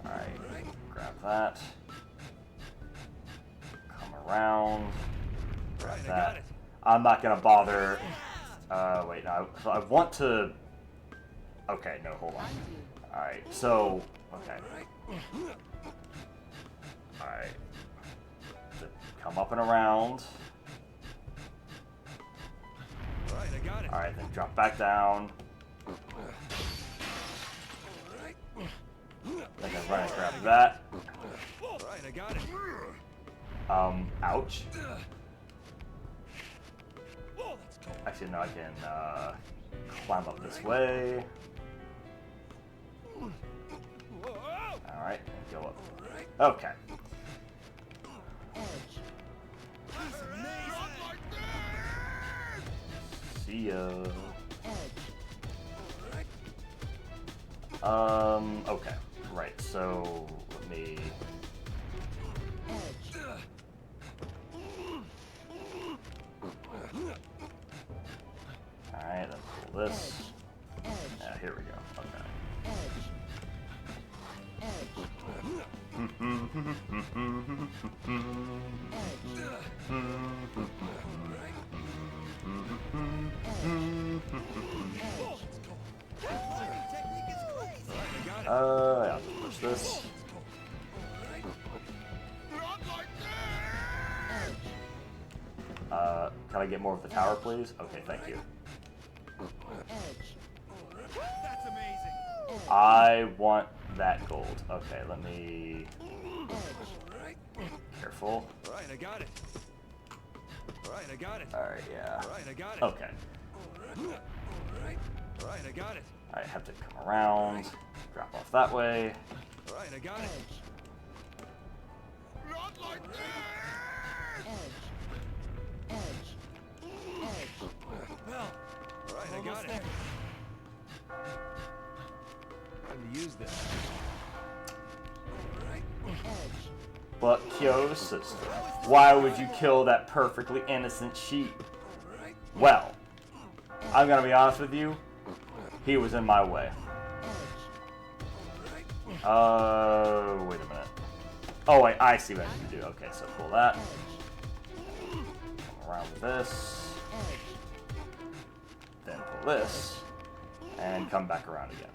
All right, grab that. Come around. Grab that. I'm not gonna bother. Wait, no. So I want to. Okay, no, hold on. All right, so okay. All right. Come up and around. Alright, I got it. All right, then drop back down. Then run and grab that. Alright, I got it. Ouch. Actually, no, I can climb up this way. Alright, and go up. Okay. See ya. Okay. Right, so let me. Alright, then pull this. Yeah, here we go. Yeah, push this. Can I get more of the tower, please? Okay, thank you. That's amazing. I want that gold. Okay, let me... Careful. Alright, I got it. Alright, I got it. Alright, yeah. Alright, I got it. Okay. Alright, I got it. I have to come around, drop off that way. Alright, I got it. Not like this! Well, alright, I got it. Time to use this. But Kyo's sister, why would you kill that perfectly innocent sheep? Well, I'm gonna be honest with you, he was in my way. Wait a minute. Oh wait, I see what I need to do. Okay, so pull that. Come around with this. Then pull this. And come back around again.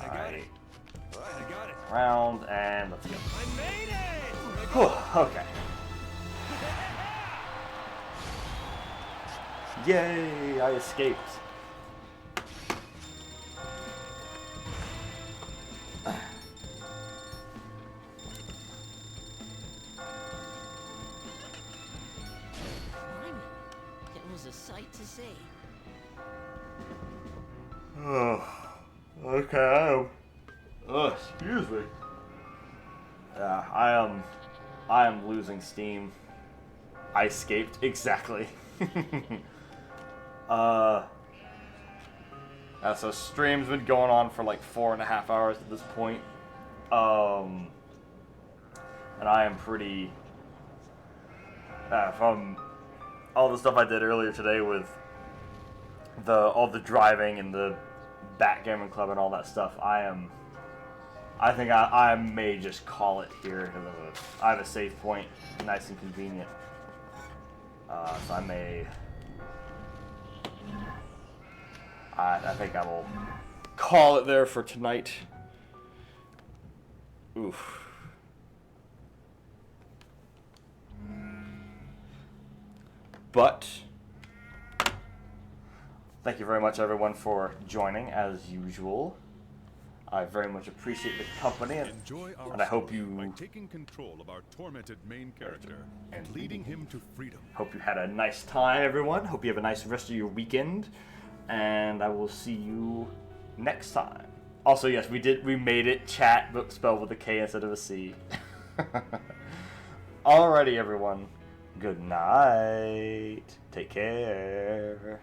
Alright. Round, and let's go. I made it! Whew, okay. Yay, I escaped. It was a sight to see. Oh, okay. Oh, excuse me. Yeah, I am losing steam. I escaped, exactly. So stream's been going on for like 4.5 hours at this point. And I am pretty, from all the stuff I did earlier today with all the driving and the backgammon club and all that stuff, I think I may just call it here because I have a save point, nice and convenient. So I may, I think I will call it there for tonight. Oof. But thank you very much, everyone, for joining as usual. I very much appreciate the company, and I hope you by taking control of our tormented main character and leading him to freedom. Hope you had a nice time, everyone. Hope you have a nice rest of your weekend, and I will see you next time. Also, yes, we made it chat, but spelled with a K instead of a C. Alrighty, everyone. Good night. Take care.